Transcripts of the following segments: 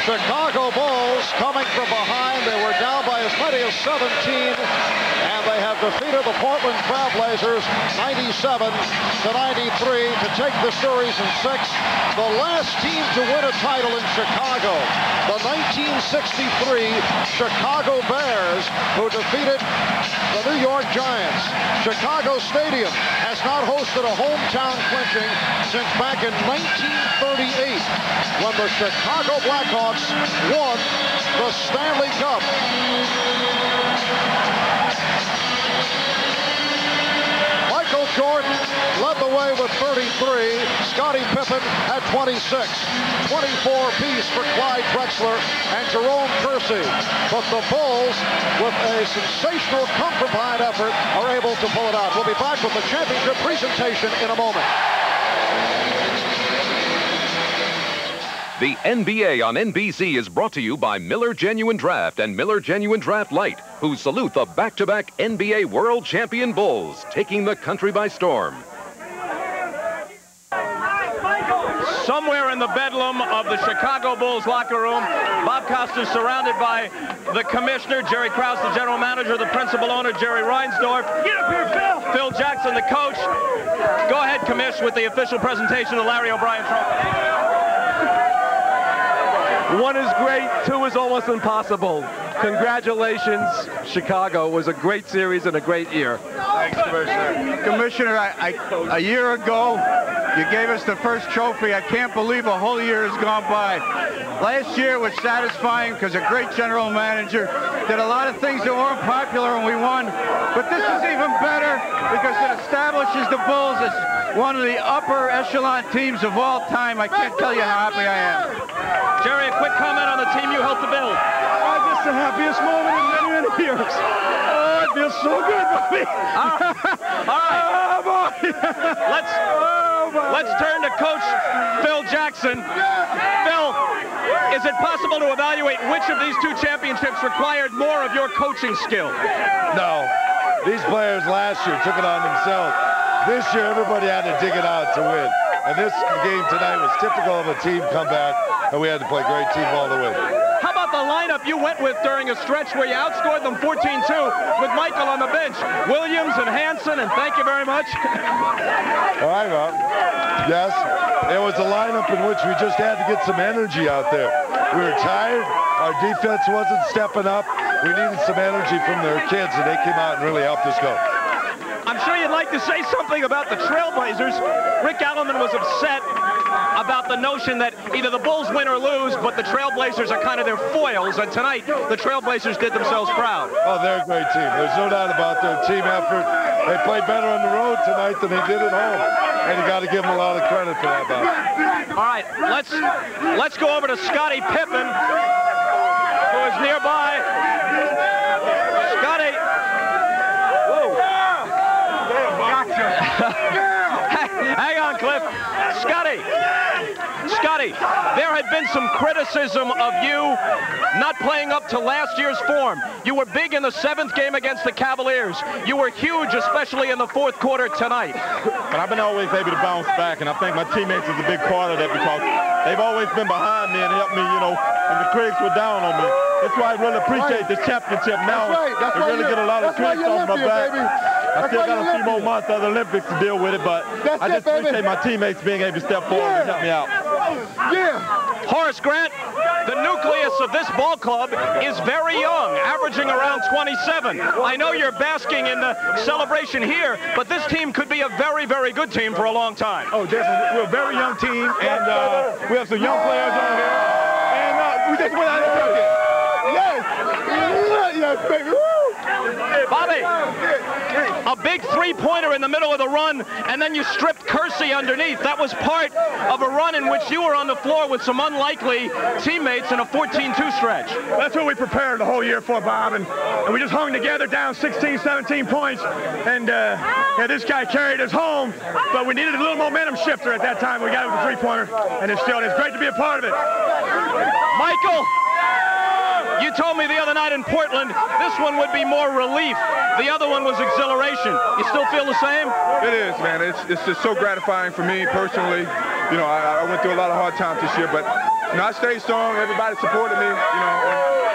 Chicago Bulls coming from behind. They were down by as many as 17, and they have defeated the Portland Trailblazers 97-93 to take the series in 6. The last team to win a title in Chicago, the 1963 Chicago Bears, who defeated the New York Giants. Chicago Stadium has not hosted a hometown clinching since back in 1938, when the Chicago Blackhawks won the Stanley Cup. Michael Jordan led the way with 33. Scottie Pippen had 26. 24 apiece for Clyde Drexler and Jerome Kersey. But the Bulls, with a sensational come-from-behind effort, are able to pull it out. We'll be back with the championship presentation in a moment. The NBA on NBC is brought to you by Miller Genuine Draft and Miller Genuine Draft Light, who salute the back-to-back NBA World Champion Bulls, taking the country by storm. Somewhere in the bedlam of the Chicago Bulls locker room, Bob Costas surrounded by the commissioner, Jerry Krause, the general manager, the principal owner, Jerry Reinsdorf. Get up here, Phil! Phil Jackson, the coach. Go ahead, commish, with the official presentation of the Larry O'Brien Trophy. 1 is great, 2 is almost impossible. Congratulations, Chicago. It was a great series and a great year. Thanks, Commissioner. Commissioner, a year ago, you gave us the first trophy. I can't believe a whole year has gone by. Last year was satisfying because a great general manager did a lot of things that weren't popular and we won. But this is even better because it establishes the Bulls as one of the upper echelon teams of all time. I can't tell you how happy I am. Jerry, a quick comment on the team you helped to build. This is the happiest moment in many, many years. Oh, it feels so good, buddy. All right. Oh, boy. Let's turn to Coach Phil Jackson. Phil, is it possible to evaluate which of these 2 championships required more of your coaching skill? No. These players last year took it on themselves. This year, everybody had to dig it out to win. And this game tonight was typical of a team comeback, and we had to play great team ball to win. How about the lineup you went with during a stretch where you outscored them 14-2 with Michael on the bench? Williams and Hansen, and thank you very much. All right, Rob. Yes, it was a lineup in which we just had to get some energy out there. We were tired. Our defense wasn't stepping up. We needed some energy from their kids, and they came out and really helped us go. I'm sure you'd like to say something about the Trailblazers. Rick Alleman was upset about the notion that either the Bulls win or lose, but the Trailblazers are kind of their foils, and tonight the Trailblazers did themselves proud. Oh, they're a great team. There's no doubt about their team effort. They played better on the road tonight than they did at home, and you got to give them a lot of credit for that, Bob. All right, let's go over to Scottie Pippen, who is nearby. Scottie. Hang on, Cliff. Scottie, there had been some criticism of you not playing up to last year's form. You were big in the 7th game against the Cavaliers. You were huge, especially in the 4th quarter tonight. But I've been always able to bounce back, and I think my teammates is a big part of that because they've always been behind me and helped me, when the critics were down on me. That's why I really appreciate this championship now. That's right. Really get a lot of critics off my back. I still got a few more months of the Olympics to deal with it, but I just appreciate my teammates being able to step forward and help me out. Yeah. Horace Grant, the nucleus of this ball club is very young, averaging around 27. I know you're basking in the celebration here, but this team could be a very, very good team for a long time. Oh, definitely. We're a very young team, and we have some young players on here. And we just went out and took it. Yes, baby. Bobby, a big three-pointer in the middle of the run, and then you stripped Kersey underneath. That was part of a run in which you were on the floor with some unlikely teammates in a 14-2 stretch. That's what we prepared the whole year for, Bob, and we just hung together down 16, 17 points, and this guy carried us home, but we needed a little momentum shifter at that time. We got it with a three-pointer, and it's great to be a part of it. Michael, you told me the other night in Portland, this one would be more relief. The other one was exhilaration. You still feel the same? It is, man. It's just so gratifying for me personally. You know, I went through a lot of hard times this year, but I stayed strong. Everybody supported me.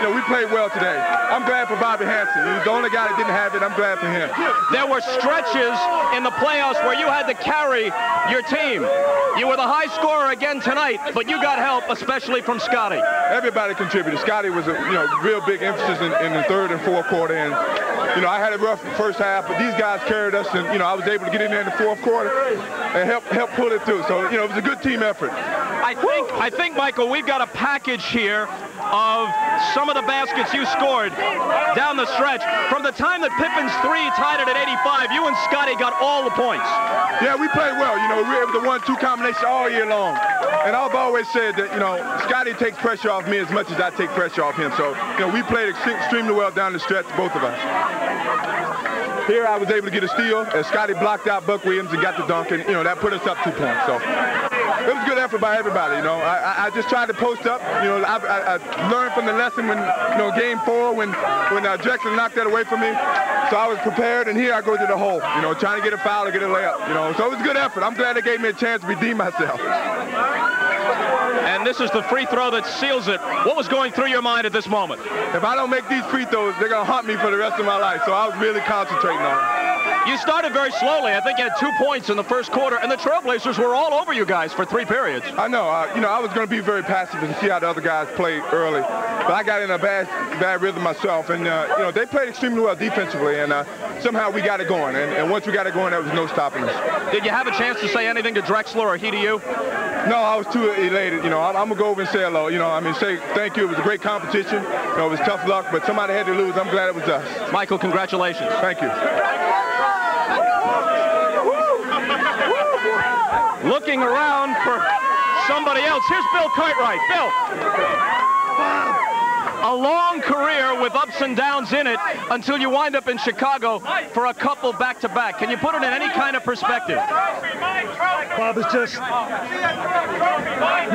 We played well today. I'm glad for Bobby Hansen. He was the only guy that didn't have it. I'm glad for him. There were stretches in the playoffs where you had to carry your team. You were the high scorer again tonight, but you got help, especially from Scotty. Everybody contributed. Scotty was a real big emphasis in the third and fourth quarter. And I had a rough first half, but these guys carried us, and I was able to get in there in the fourth quarter and help pull it through. So it was a good team effort. I think, Michael, we've got a package here of some of the baskets you scored down the stretch. From the time that Pippen's three tied it at 85, you and Scotty got all the points. Yeah, we played well. We were able to 1-2 combination all year long. And I've always said that, Scotty takes pressure off me as much as I take pressure off him. So, we played extremely well down the stretch, both of us. Here I was able to get a steal as Scotty blocked out Buck Williams and got the dunk, and that put us up 2 points. So it was a good effort by everybody. I just tried to post up. I learned from the lesson when game 4 when Drexler knocked that away from me. So I was prepared, and here I go to the hole. Trying to get a foul or get a layup. So it was a good effort. I'm glad they gave me a chance to redeem myself. And this is the free throw that seals it. What was going through your mind at this moment? If I don't make these free throws, they're going to haunt me for the rest of my life. So I was really concentrating on it. You started very slowly. I think you had 2 points in the first quarter, and the Trailblazers were all over you guys for 3 periods. I know. I was going to be very passive and see how the other guys played early. But I got in a bad rhythm myself. And, they played extremely well defensively, and somehow we got it going. And once we got it going, there was no stopping us. Did you have a chance to say anything to Drexler or he to you? No, I was too elated. I'm going to go over and say hello. Say thank you. It was a great competition. It was tough luck, but somebody had to lose. I'm glad it was us. Michael, congratulations. Thank you. Looking around for somebody else. Here's Bill Cartwright. Bill. A long career with ups and downs in it until you wind up in Chicago for a couple back-to-back. Can you put it in any kind of perspective? Bob, we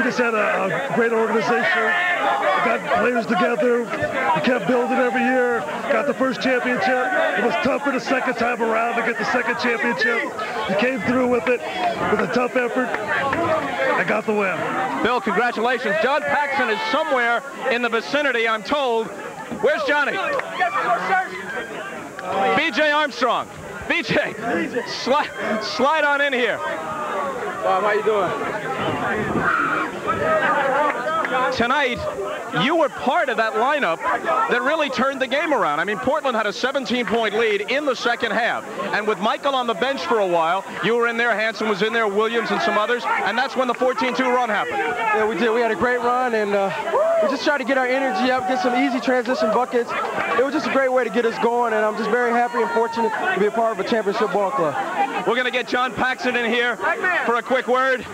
just had a great organization. We got players together. We kept building every year. Got the first championship. It was tougher the second time around to get the second championship. We came through with it with a tough effort. I got the win. Bill, congratulations. John Paxson is somewhere in the vicinity, I'm told. Where's Johnny? B.J. Armstrong. B.J., slide on in here. Bob, how you doing? Tonight, you were part of that lineup that really turned the game around. I mean, Portland had a 17-point lead in the second half. And with Michael on the bench for a while, you were in there, Hansen was in there, Williams and some others, and that's when the 14-2 run happened. Yeah, we did. We had a great run, and we just tried to get our energy up, get some easy transition buckets. It was just a great way to get us going, and I'm just very happy and fortunate to be a part of a championship ball club. We're going to get John Paxson in here for a quick word.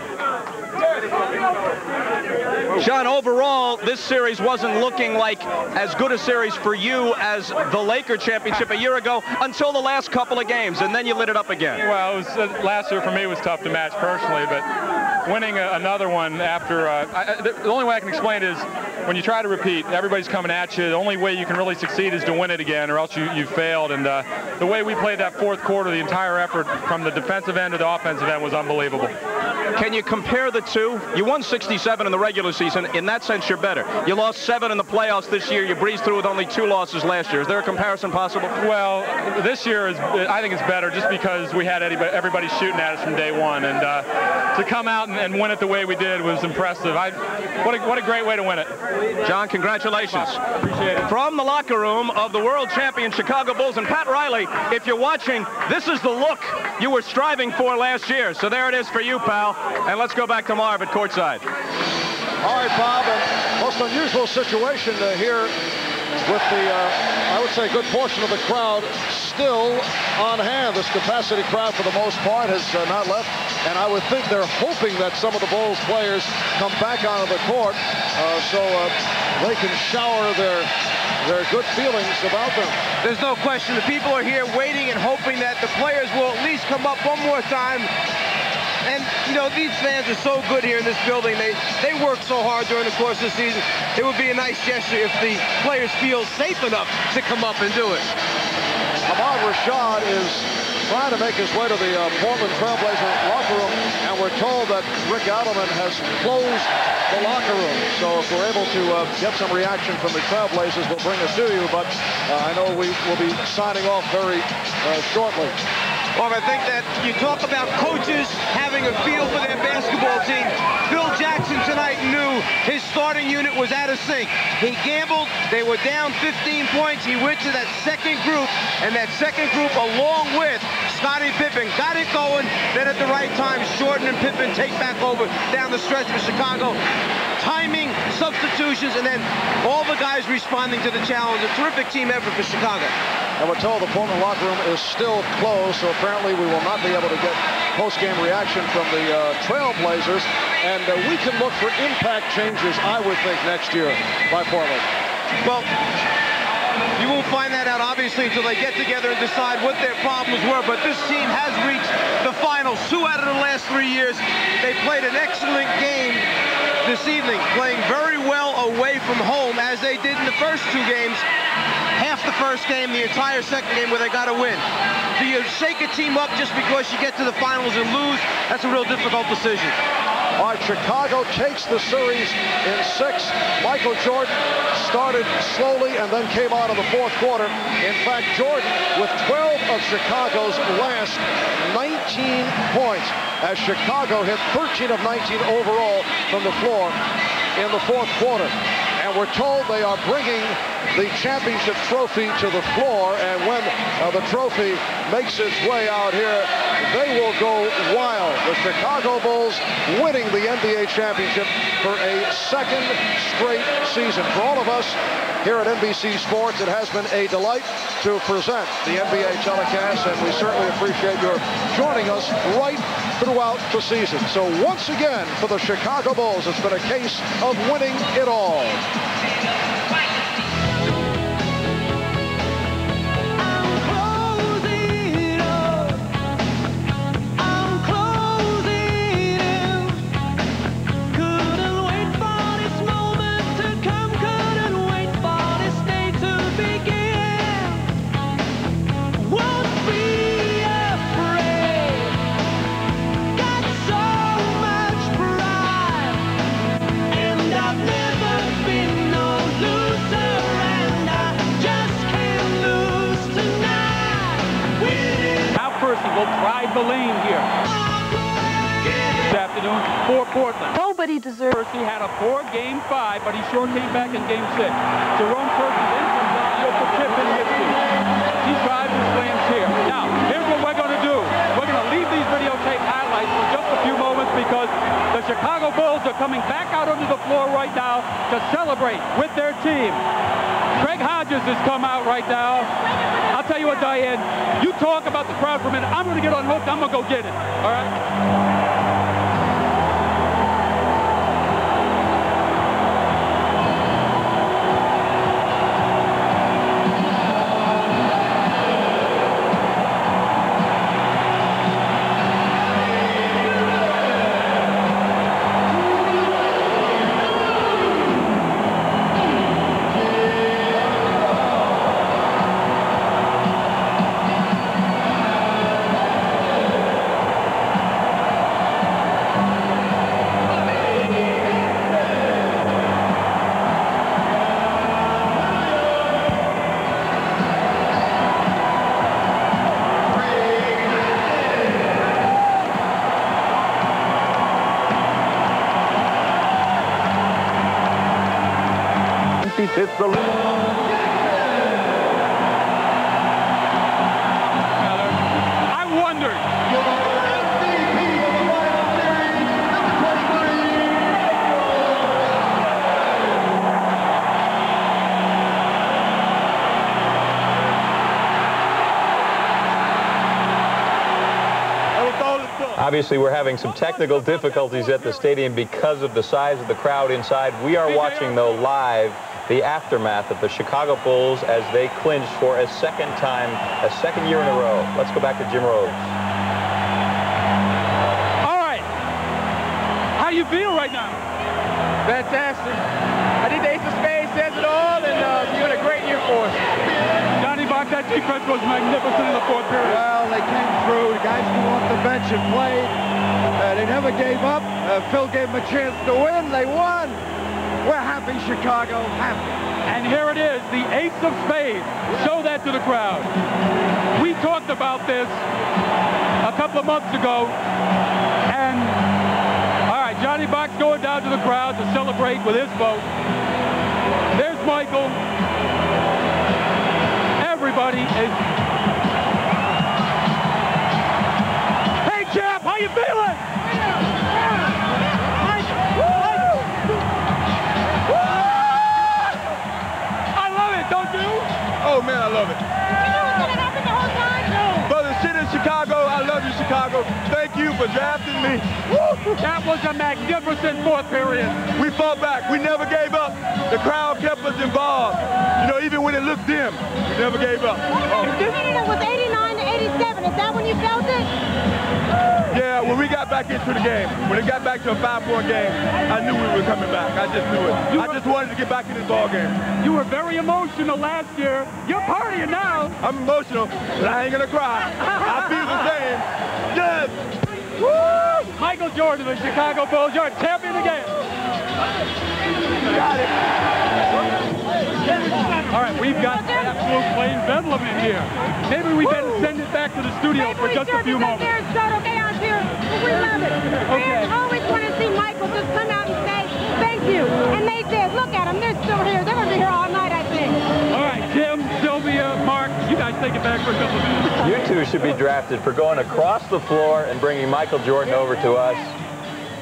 John, overall, this series wasn't looking like as good a series for you as the Laker championship a year ago until the last couple of games, and then you lit it up again. Well, it was, last year for me was tough to match personally, but winning another one after, the only way I can explain it is when you try to repeat, everybody's coming at you. The only way you can really succeed is to win it again, or else you failed. And the way we played that fourth quarter, the entire effort from the defensive end to the offensive end was unbelievable. Can you compare the two? You won 67 in the regular season. In that sense, you're better. You lost 7 in the playoffs this year. You breezed through with only 2 losses last year. Is there a comparison possible? Well, this year I think it's better just because we had everybody shooting at us from day one. And to come out and win it the way we did was impressive. What a great way to win it. John, congratulations. Appreciate it. From the locker room of the world champion Chicago Bulls, and Pat Riley, if you're watching, this is the look you were striving for last year. So there it is for you, pal. And let's go back to Marv at courtside. All right, Bob, a most unusual situation here with the, I would say, good portion of the crowd still on hand. This capacity crowd, for the most part, has not left. And I would think they're hoping that some of the Bulls players come back onto the court so they can shower their good feelings about them. There's no question. The people are here waiting and hoping that the players will at least come up one more time. And, you know, these fans are so good here in this building. They work so hard during the course of the season. It would be a nice gesture if the players feel safe enough to come up and do it. Ahmad Rashad is trying to make his way to the Portland Trailblazer locker room, and we're told that Rick Adelman has closed the locker room. So if we're able to get some reaction from the Trailblazers, we'll bring it to you, but I know we will be signing off very shortly. Well, I think that you talk about coaches having a feel for their basketball team. Phil Jackson tonight knew his starting unit was out of sync. He gambled. They were down 15 points. He went to that second group, and that second group, along with Scottie Pippen, got it going. Then at the right time, Jordan and Pippen take back over down the stretch for Chicago. Timing, substitutions, and then all the guys responding to the challenge. A terrific team effort for Chicago. And we're told the Portland locker room is still closed, so apparently we will not be able to get post-game reaction from the Trailblazers. And we can look for impact changes, I would think, next year by Portland. Well, you won't find that out, obviously, until they get together and decide what their problems were. But this team has reached the finals 2 out of the last 3 years. They played an excellent game this evening, playing very well away from home, as they did in the first 2 games. Half the first game, the entire second game where they got to win. Do you shake a team up just because you get to the finals and lose? That's a real difficult decision. All right, Chicago takes the series in 6. Michael Jordan started slowly and then came out in the fourth quarter. In fact, Jordan with 12 of Chicago's last 19 points, as Chicago hit 13 of 19 overall from the floor in the fourth quarter. And we're told they are bringing the championship trophy to the floor, and when the trophy makes its way out here, they will go wild. The Chicago Bulls winning the NBA championship for a second straight season. For all of us here at NBC Sports, it has been a delight to present the NBA telecast, and we certainly appreciate your joining us right throughout the season. So once again, for the Chicago Bulls, it's been a case of winning it all. Pride the lane here this afternoon for Portland. Nobody deserves. Percy had a poor Game 5, but he sure came back in Game 6. Jerome Percy then comes out here for chip and hits it. He drives and slams here. Now, here's what we're going to do. We're going to leave these videotape highlights for just a few moments because the Chicago Bulls are coming back out onto the floor right now to celebrate with their team. Craig Hodges has come out right now. I'll tell you what, Diane, you talk about the crowd for a minute. I'm going to get unhooked. I'm going to go get it. All right? It's the I wondered. Obviously, we're having some technical difficulties at the stadium because of the size of the crowd inside. We are watching, though, live the aftermath of the Chicago Bulls as they clinched for a second year in a row. Let's go back to Jim Rhodes. All right. How you feel right now? Fantastic. I think the Ace of Spades says it all, and you're doing a great year for us. Johnny Buck, that defense was magnificent in the fourth period. Well, they came through. The guys came off the bench and played. They never gave up. Phil gave them a chance to win. They won. We're happy, Chicago. Happy. And here it is, the ace of spades. Show that to the crowd. We talked about this a couple of months ago. And, all right, Johnny Box going down to the crowd to celebrate with his vote. There's Michael. Everybody is... Hey, champ, how you feeling? Oh, man, I love it. You knew it was going to happen the whole time? No. Brother, city of Chicago, I love you, Chicago. Thank you for drafting me. Woo! That was a magnificent fourth period. We fought back. We never gave up. The crowd kept us involved. You know, even when it looked dim, we never gave up. Oh. It was 89 to 87. Is that when you felt it? Yeah, when we got back into the game, when it got back to a 5-point game, I knew we were coming back. I just knew it. I just wanted to get back in this ball game. You were very emotional last year. You're partying now. I'm emotional, but I ain't gonna cry. I feel the same. Yes. Woo! Michael Jordan, the Chicago Bulls, you're a champion again. Got it. All right, we've got absolute plain bedlam in here. Maybe we better send it back to the studio for just a few moments. There's total chaos here, but we love it. Fans always want to see Michael just come out and say thank you. And they did. Look at them. They're still here. They're going to be here all night, I think. All right, Jim, Sylvia, Mark, you guys take it back for a couple of minutes. You two should be drafted for going across the floor and bringing Michael Jordan over to us.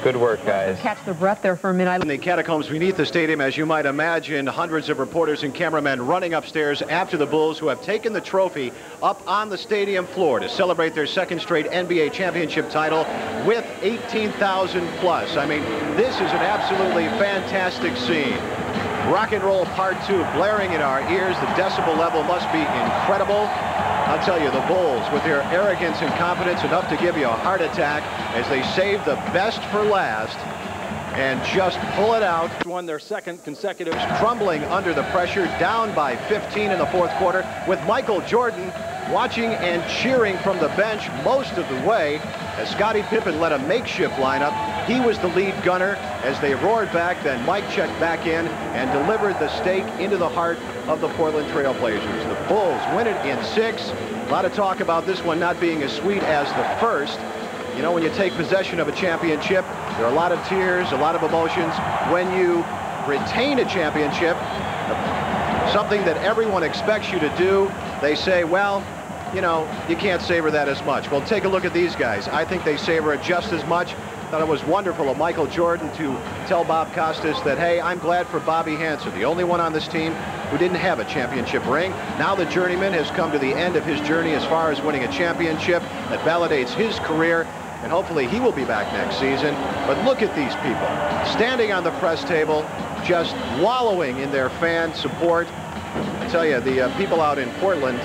Good work, guys. Catch their breath there for a minute. In the catacombs beneath the stadium, as you might imagine, hundreds of reporters and cameramen running upstairs after the Bulls, who have taken the trophy up on the stadium floor to celebrate their second straight NBA championship title with 18,000 plus. I mean, this is an absolutely fantastic scene. Rock and roll part 2 blaring in our ears. The decibel level must be incredible. I'll tell you, the Bulls, with their arrogance and confidence, enough to give you a heart attack as they save the best for last and just pull it out. Won their second consecutive. Crumbling under the pressure, down by 15 in the fourth quarter, with Michael Jordan watching and cheering from the bench most of the way as Scottie Pippen led a makeshift lineup. He was the lead gunner as they roared back. Then Mike checked back in and delivered the stake into the heart of the Portland Trail Blazers. The Bulls win it in 6. A lot of talk about this one not being as sweet as the first. You know, when you take possession of a championship, there are a lot of tears, a lot of emotions. When you retain a championship, something that everyone expects you to do, they say, well, you know, you can't savor that as much. Well, take a look at these guys. I think they savor it just as much. Thought it was wonderful of Michael Jordan to tell Bob Costas that, hey, I'm glad for Bobby Hansen, the only one on this team who didn't have a championship ring. Now the journeyman has come to the end of his journey as far as winning a championship that validates his career, and hopefully he will be back next season. But look at these people standing on the press table, just wallowing in their fan support. I tell you, the people out in Portland,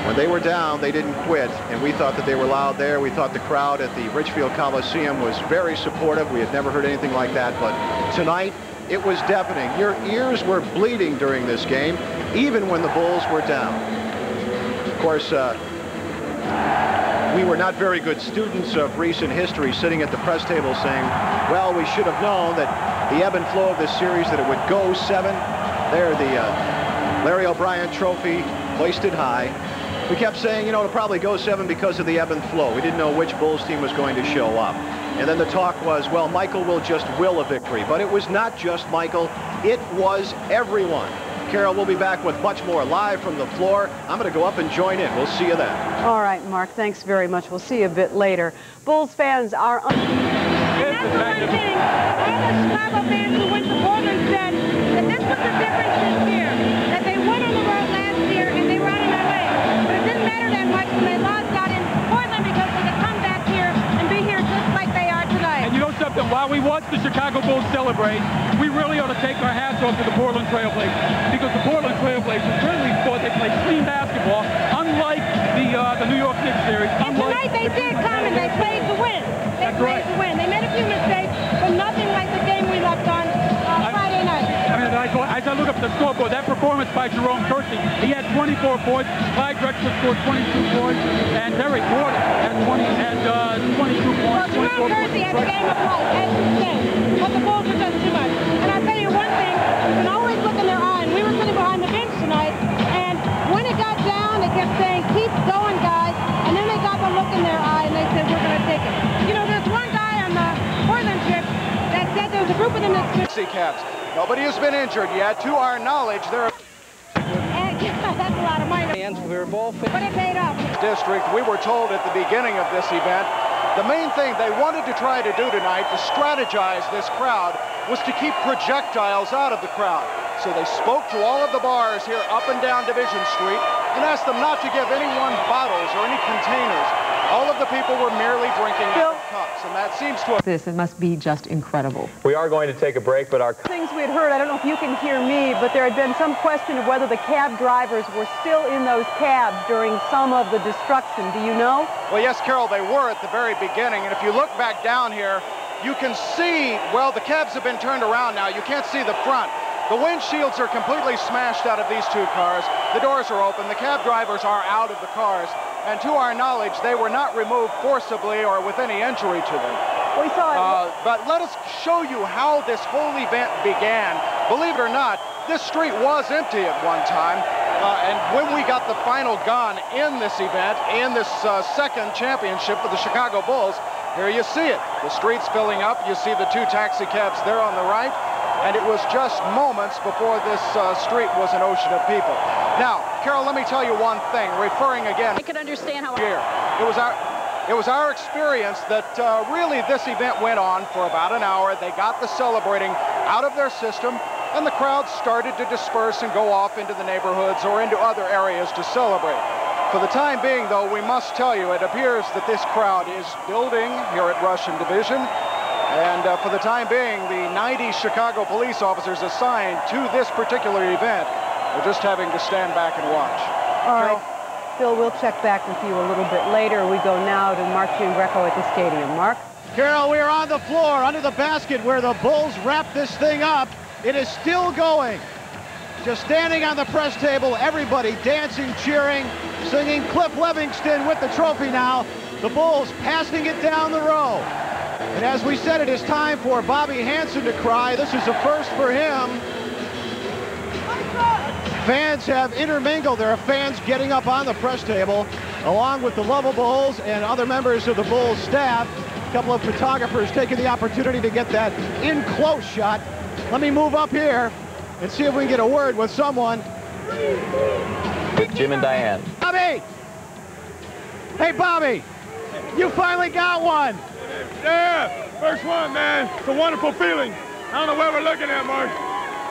when they were down, they didn't quit, and we thought that they were loud there. We thought the crowd at the Richfield Coliseum was very supportive. We had never heard anything like that, but tonight it was deafening. Your ears were bleeding during this game, even when the Bulls were down. Of course, we were not very good students of recent history, sitting at the press table saying, well, we should have known that the ebb and flow of this series, that it would go 7. There, the Larry O'Brien trophy hoisted high. We kept saying, you know, it'll probably go 7 because of the ebb and flow. We didn't know which Bulls team was going to show up. And then the talk was, well, Michael will just will a victory. But it was not just Michael. It was everyone. Carol, we'll be back with much more live from the floor. I'm going to go up and join in. We'll see you then. All right, Mark, thanks very much. We'll see you a bit later. Bulls fans are... And that's the one thing all the Chicago fans who went to Portland said, that this was the difference this year. That they went on the road last year and they were out in LA. But it didn't matter that much when they lost out in Portland because they could come back here and be here just like they are tonight. And you know something? While we watch the Chicago Bulls celebrate, we really ought to take our hats off to the Portland Trail Blazers, because the Portland Trail Blazers really thought they played clean basketball, unlike the New York Knicks series. And tonight they did come and they played to win. They played to win. They made a few mistakes, but nothing like the game we left on Friday night. I mean, I as I look up the scoreboard, that performance by Jerome Kersey, he had 24 points. Clyde Drexler scored 22 points, and Terry Gordon had 22 points. Well, Jerome Kersey had a game of life, as you said, but the Bulls were just too much. And I'll tell you one thing, you can always look in their eye, and we were sitting behind the bench tonight, and when it got down, they kept saying, keep going, guys, and then they got the look in their eye, and they said, we're going to take it. You know, there's one guy on the Portland trip that said there was a group of them that stood. Caps. Nobody has been injured yet. To our knowledge, there are... That's a lot of money. But it paid off. District, we were told at the beginning of this event, the main thing they wanted to try to do tonight to strategize this crowd was to keep projectiles out of the crowd. So they spoke to all of the bars here up and down Division Street and asked them not to give anyone bottles or any containers. All of the people were merely drinking out of cups, and that seems to have... It must be just incredible. We are going to take a break, but our... Things we had heard, I don't know if you can hear me, but there had been some question of whether the cab drivers were still in those cabs during some of the destruction. Do you know? Well, yes, Carol, they were at the very beginning, and if you look back down here, you can see, well, the cabs have been turned around now. You can't see the front. The windshields are completely smashed out of these two cars. The doors are open. The cab drivers are out of the cars. And to our knowledge, they were not removed forcibly or with any injury to them. We saw it. But let us show you how this whole event began. Believe it or not, this street was empty at one time. And when we got the final gun in this event, in this second championship for the Chicago Bulls, here you see it. The street's filling up. You see the two taxi cabs there on the right. And it was just moments before this street was an ocean of people. Now, Carol, let me tell you one thing, referring again... I can understand how... It was our experience that really this event went on for about an hour. They got the celebrating out of their system, and the crowd started to disperse and go off into the neighborhoods or into other areas to celebrate. For the time being, though, we must tell you, it appears that this crowd is building here at Russian Division. And for the time being, the 90 Chicago police officers assigned to this particular event are just having to stand back and watch. All right. Phil, we'll check back with you a little bit later. We go now to Mark Giangreco at the stadium. Mark? Carol, we are on the floor under the basket where the Bulls wrap this thing up. It is still going. Just standing on the press table, everybody dancing, cheering, singing Cliff Livingston with the trophy now. The Bulls passing it down the row. And as we said, it is time for Bobby Hansen to cry. This is a first for him. Fans have intermingled. There are fans getting up on the press table, along with the Lovables and other members of the Bulls staff. A couple of photographers taking the opportunity to get that in-close shot. Let me move up here and see if we can get a word with someone. With Jim and Diane. Bobby! Hey, Bobby! You finally got one! Yeah, first one, man. It's a wonderful feeling. I don't know where we're looking at, Mark.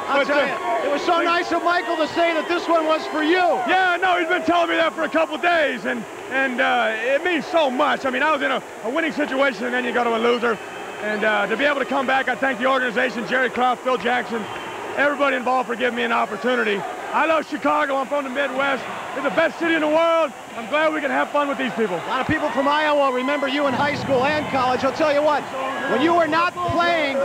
I'll tell you, it was so nice of Michael to say that this one was for you. Yeah, no, he's been telling me that for a couple days, and it means so much. I mean, I was in a winning situation, and then you go to a loser. And to be able to come back, I thank the organization, Jerry Krause, Phil Jackson, everybody involved for giving me an opportunity. I love Chicago. I'm from the Midwest. It's the best city in the world. I'm glad we can have fun with these people. A lot of people from Iowa remember you in high school and college. I'll tell you what, when you were not playing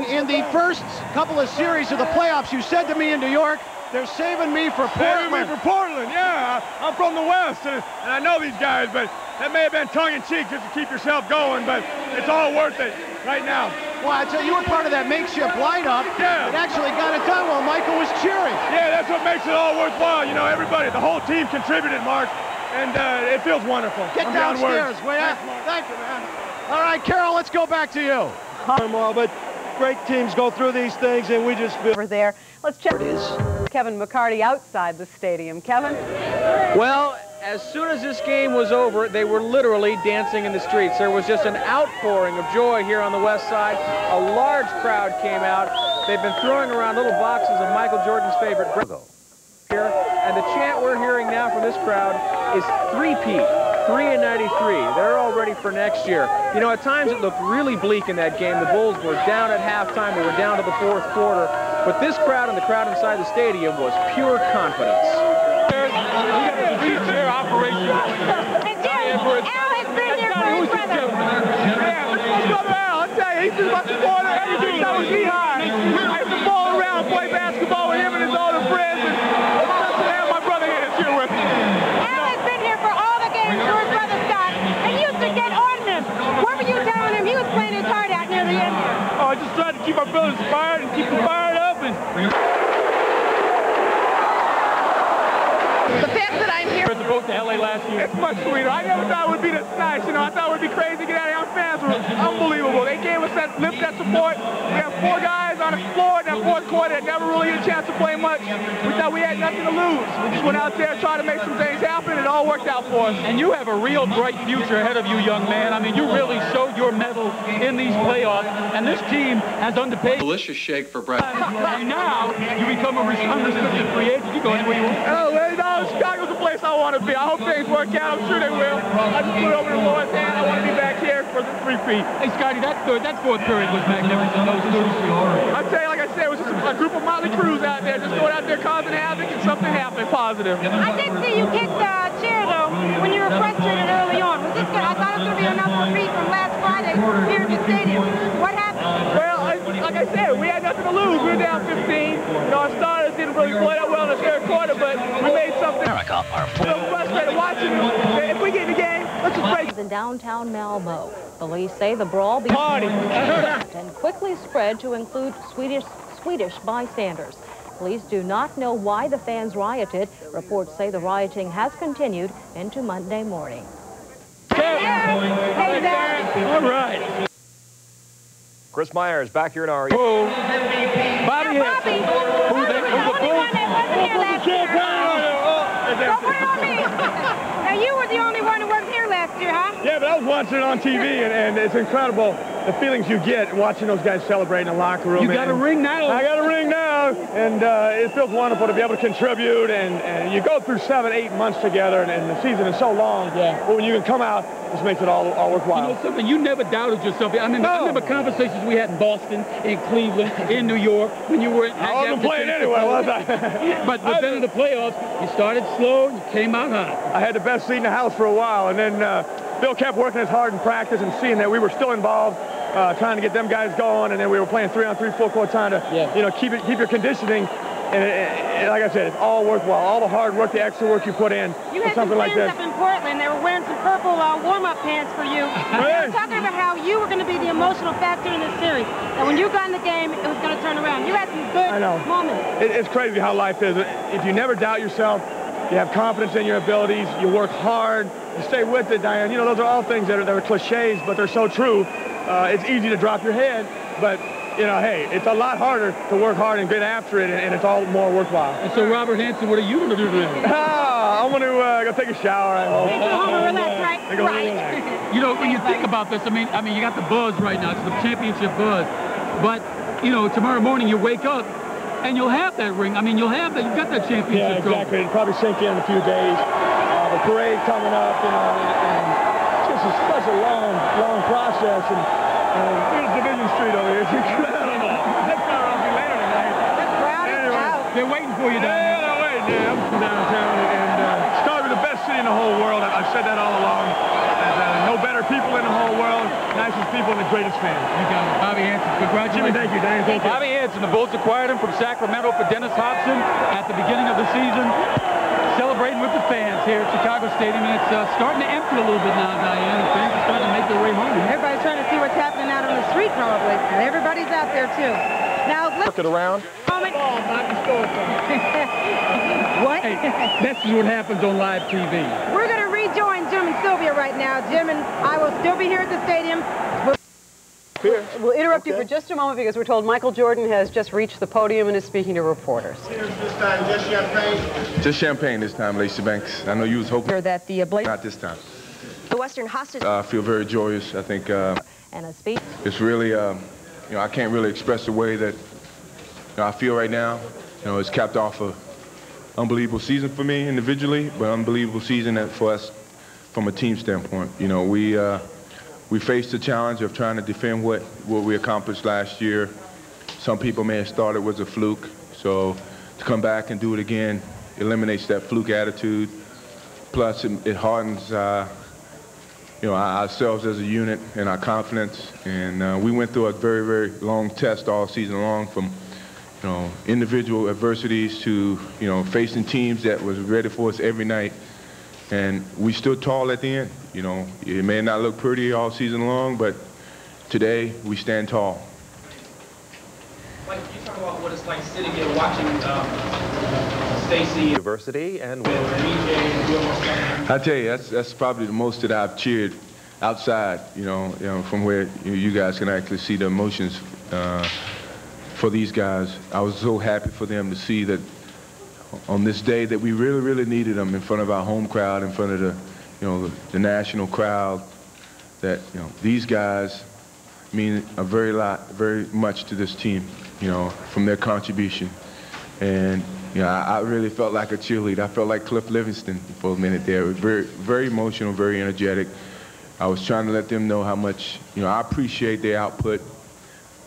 in the first couple of series of the playoffs, you said to me in New York, they're saving me for Portland. Saving me for Portland, yeah. I'm from the West, and I know these guys, but that may have been tongue-in-cheek just to keep yourself going, but it's all worth it right now. Well, I tell you, you were part of that makeshift lineup. Yeah. It actually got it done while Michael was cheering. Yeah, that's what makes it all worthwhile. You know, everybody, the whole team contributed, Mark, and it feels wonderful. Get downstairs, will ya? Thank you, man. All right, Carol, let's go back to you. But great teams go through these things, and we just feel... Over there. Let's check. It is. Kevin McCarty outside the stadium. Kevin? Well, as soon as this game was over, they were literally dancing in the streets. There was just an outpouring of joy here on the west side. A large crowd came out. They've been throwing around little boxes of Michael Jordan's favorite here. And the chant we're hearing now from this crowd is three-peat. 3 and 93. They're all ready for next year. You know, at times it looked really bleak in that game. The Bulls were down at halftime. We were down to the fourth quarter. But this crowd and the crowd inside the stadium was pure confidence. And Jerry, Al has been there for his brother. Yeah, let's go to Al. I'll tell you, he's been about the border. Everything that was behind. keep them fired up. The fact that I'm here. As opposed to LA last year. It's much sweeter. I never thought it would be this nice. You know, I thought it would be crazy to get out of here. Our fans were unbelievable. They gave us that lift, that support. We have 4 guys on the floor in that fourth quarter that never really had a chance to play much. We thought we had nothing to lose. We just went out there and tried to make some things happen, and it all worked out for us. And you have a real bright future ahead of you, young man. I mean, you really showed your mettle in these playoffs, and this team has underpaid. Delicious shake for breakfast. And now you become a unrestricted free agent. You go anywhere you want. Oh, no, Chicago's the place I want to be. I hope things work out. I'm sure they will. I just put it over the Lord's hand. I want to be back here for the 3 feet. Hey, Scotty, that fourth period was magnificent. I tell you, like I said, it was just a group of Motley Crews out there, just going out there causing havoc, and something happened positive. I did see you kick the chair, though, when you were frustrated early on. Was this good? I thought it was going to be enough repeat from last Friday here at the stadium. What happened? Well, like I said, we had nothing to lose. We were down 15. You know, our starters didn't really play that well in the third quarter, but we made something. America are so frustrated watching it. If we get in the game, let's just break. In downtown Malmo, police say the brawl began and quickly spread to include Swedish bystanders. Police do not know why the fans rioted. Reports say the rioting has continued into Monday morning. All right. Chris Myers back here in our... Bobby Hicks. Bobby. Who the Bulls? Don't put it on me. Now, you were the only one who wasn't here last year, huh? Yeah, but I was watching it on TV, and it's incredible the feelings you get watching those guys celebrate in the locker room. You got a ring now. I got a ring now, and it feels wonderful to be able to contribute, and you go through 7, 8 months together, and the season is so long. Yeah. But when you can come out, this makes it all worthwhile. You know something, you never doubted yourself. I mean, I remember conversations we had in Boston, in Cleveland, in New York, when you were... I wasn't playing anyway, was I? but then in the playoffs, you started slow, you came out hot. I had the best seat in the house for a while, and then Bill kept working as hard in practice and seeing that we were still involved, trying to get them guys going, and then we were playing 3-on-3 full court time to, you know, keep your conditioning. And like I said, it's all worthwhile. All the hard work, the extra work you put in, you had something like this. Up in Portland, they were wearing some purple warm-up pants for you. They were talking about how you were going to be the emotional factor in this series. And when you got in the game, it was going to turn around. You had some good moments. It's crazy how life is. If you never doubt yourself, you have confidence in your abilities, you work hard, you stay with it, Diane. You know, those are all things that are cliches, but they're so true. It's easy to drop your head, but you know, hey, it's a lot harder to work hard and get after it, and it's all more worthwhile. And so, Robert Hansen, what are you going to do today? I'm going to go take a shower. Go home and relax, right? Right. You know, when you think about this, I mean, you got the buzz right now. It's the championship buzz. But, you know, tomorrow morning you wake up, and you'll have that ring. I mean, you've got that championship trophy. Yeah, exactly. It'll probably sink in a few days. The parade coming up, you know, and it's just such a long process. And here's Division Street over here. It's incredible. That's not going to be later tonight. They're waiting for you down there. Yeah, they're waiting. Yeah, I'm from downtown, and Chicago is the best city in the whole world. I've said that all along. There's no better people in the whole world, nicest people, and the greatest fans. You got it. Bobby Hansen, congratulations. Jimmy, thank you, Dan. Thank you. Bobby Hansen, the Bulls acquired him from Sacramento for Dennis Hobson at the beginning of the season. Celebrating with the fans here at Chicago Stadium, and it's starting to empty a little bit now, Diane. The fans are starting to make their way home. Everybody's trying to see what's happening out on the street, probably. And everybody's out there, too. Now, let's... Work it around. What? Hey, that's what happens on live TV. We're going to rejoin Jim and Sylvia right now. Jim and I will still be here at the stadium. We'll interrupt you for just a moment because we're told Michael Jordan has just reached the podium and is speaking to reporters. This time, just champagne? Just champagne this time, Lacey Banks. I know you was hoping. That the Not this time. The Western hostage. I feel very joyous. I think and a speech. It's really, you know, I can't really express the way that I feel right now. You know, it's capped off an unbelievable season for me individually, but unbelievable season for us from a team standpoint. You know, we faced the challenge of trying to defend what we accomplished last year. Some people may have thought it was a fluke, so to come back and do it again eliminates that fluke attitude. Plus, it hardens you know, ourselves as a unit and our confidence. And we went through a very, very long test all season long, from you know, individual adversities to, you know, facing teams that was ready for us every night. And we stood tall at the end. You know, it may not look pretty all season long, but today we stand tall. Mike, you talk about what it's like sitting here watching Stacy University and I tell you, that's probably the most that I've cheered outside, you know, from where you guys can actually see the emotions for these guys. I was so happy for them to see that on this day that we really, really needed them in front of our home crowd, in front of the national crowd, that, these guys mean very much to this team, from their contribution. And, I really felt like a cheerleader. I felt like Cliff Livingston for a minute there. Very, very emotional, very energetic. I was trying to let them know how much, I appreciate their output.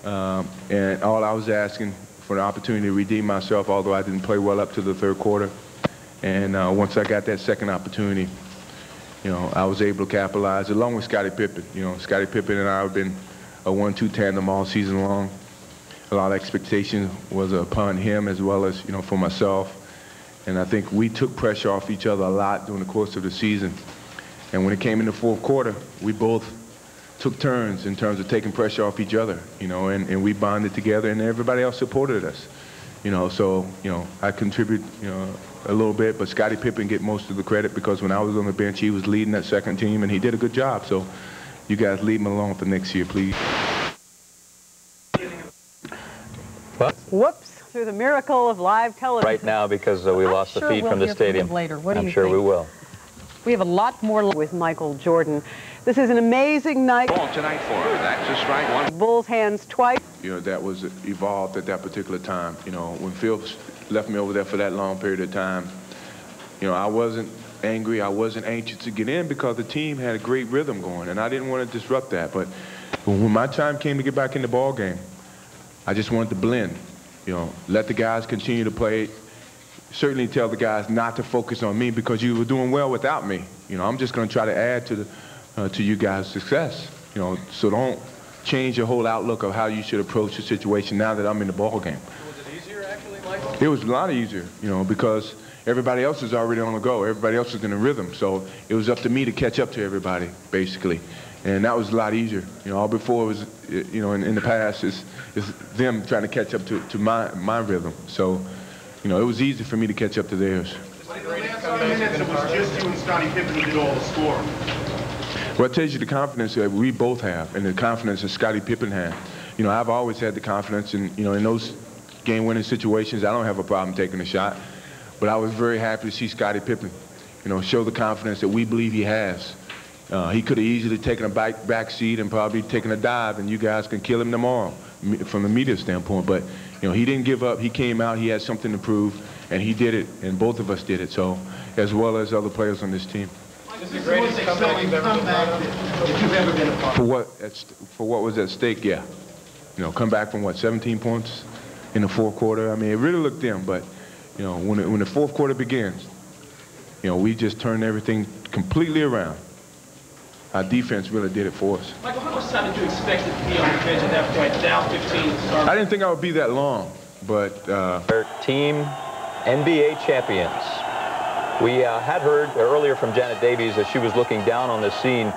And all I was asking for the opportunity to redeem myself, although I didn't play well up to the third quarter. And once I got that second opportunity, I was able to capitalize, along with Scottie Pippen. Scottie Pippen and I have been a 1-2 tandem all season long. A lot of expectation was upon him as well as, for myself. And I think we took pressure off each other a lot during the course of the season. And when it came in the fourth quarter, we both took turns in terms of taking pressure off each other, and we bonded together, and everybody else supported us. So, I contribute, a little bit, but Scottie Pippen get most of the credit because when I was on the bench, he was leading that second team, and he did a good job. So you guys leave him alone for next year, please. Whoops, through the miracle of live television. Right now, because we lost the feed from the stadium. Later. What do I'm you sure think? we will. We have a lot more with Michael Jordan. This is an amazing night. Ball tonight for her. That's a strike one. Bulls hands twice. That was evolved at that particular time. When Phil left me over there for that long period of time, I wasn't angry. I wasn't anxious to get in because the team had a great rhythm going, and I didn't want to disrupt that. But when my time came to get back in the ball game, I just wanted to blend. Let the guys continue to play. Certainly tell the guys not to focus on me because you were doing well without me. I'm just going to try to add to you guys' success. So don't change your whole outlook of how you should approach the situation now that I'm in the ball game. Was it easier, actually, Michael? It was a lot easier, because everybody else is already on the go. Everybody else is in a rhythm. So it was up to me to catch up to everybody, basically. And that was a lot easier. All before was, in the past, is them trying to catch up to my rhythm. So, it was easy for me to catch up to theirs. Like the last 5 minutes, it was just you and Scottie Pippen who did all the scoring. Well, it tells you the confidence that we both have and the confidence that Scottie Pippen had. I've always had the confidence, and, in those game-winning situations, I don't have a problem taking a shot. But I was very happy to see Scottie Pippen, show the confidence that we believe he has. He could have easily taken a back seat and probably taken a dive, and you guys can kill him tomorrow from the media standpoint. But, he didn't give up. He came out. He had something to prove, and he did it, and both of us did it, so, as well as other players on this team. This is the greatest comeback you've ever been part of? If you've ever been a part of. For what was at stake, yeah. Come back from, 17 points in the fourth quarter. I mean, it really looked dim, but, when the fourth quarter begins, we just turned everything completely around. Our defense really did it for us. Michael, how much time did you expect to be on the bench at that point, down 15? I didn't think I would be that long, but... Team NBA champions. We had heard earlier from Janet Davies as she was looking down on the scene.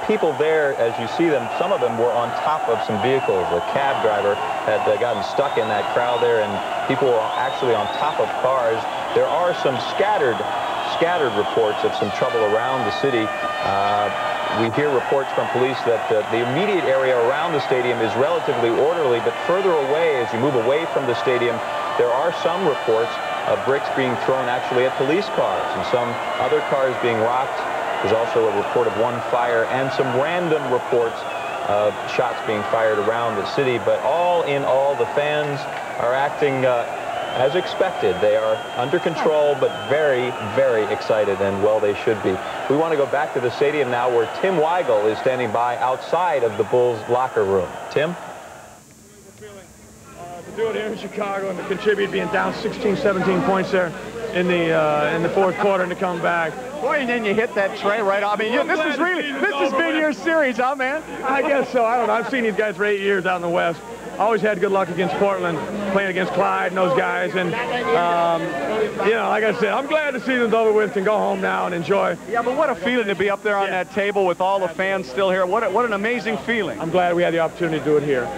People there, as you see them, some of them were on top of some vehicles. A cab driver had gotten stuck in that crowd there, and people were actually on top of cars. There are some scattered reports of some trouble around the city. We hear reports from police that the immediate area around the stadium is relatively orderly, but further away, as you move away from the stadium, there are some reports of bricks being thrown actually at police cars and some other cars being rocked. There's also a report of one fire and some random reports of shots being fired around the city. But all in all, the fans are acting as expected. They are under control, but very, very excited, and well, they should be. We want to go back to the stadium now where Tim Weigel is standing by outside of the Bulls locker room. Tim? To do it here in Chicago and to contribute being down 16, 17 points there in the fourth quarter and to come back. Boy, and then you hit that tray right off. I mean, this has been your series, huh, man? I guess so. I don't know. I've seen these guys for 8 years out in the West. Always had good luck against Portland, playing against Clyde and those guys. And, you know, like I said, I'm glad the season's over with, can go home now and enjoy. Yeah, but what a feeling to be up there on that table with all the fans still here. What an amazing feeling. I'm glad we had the opportunity to do it here.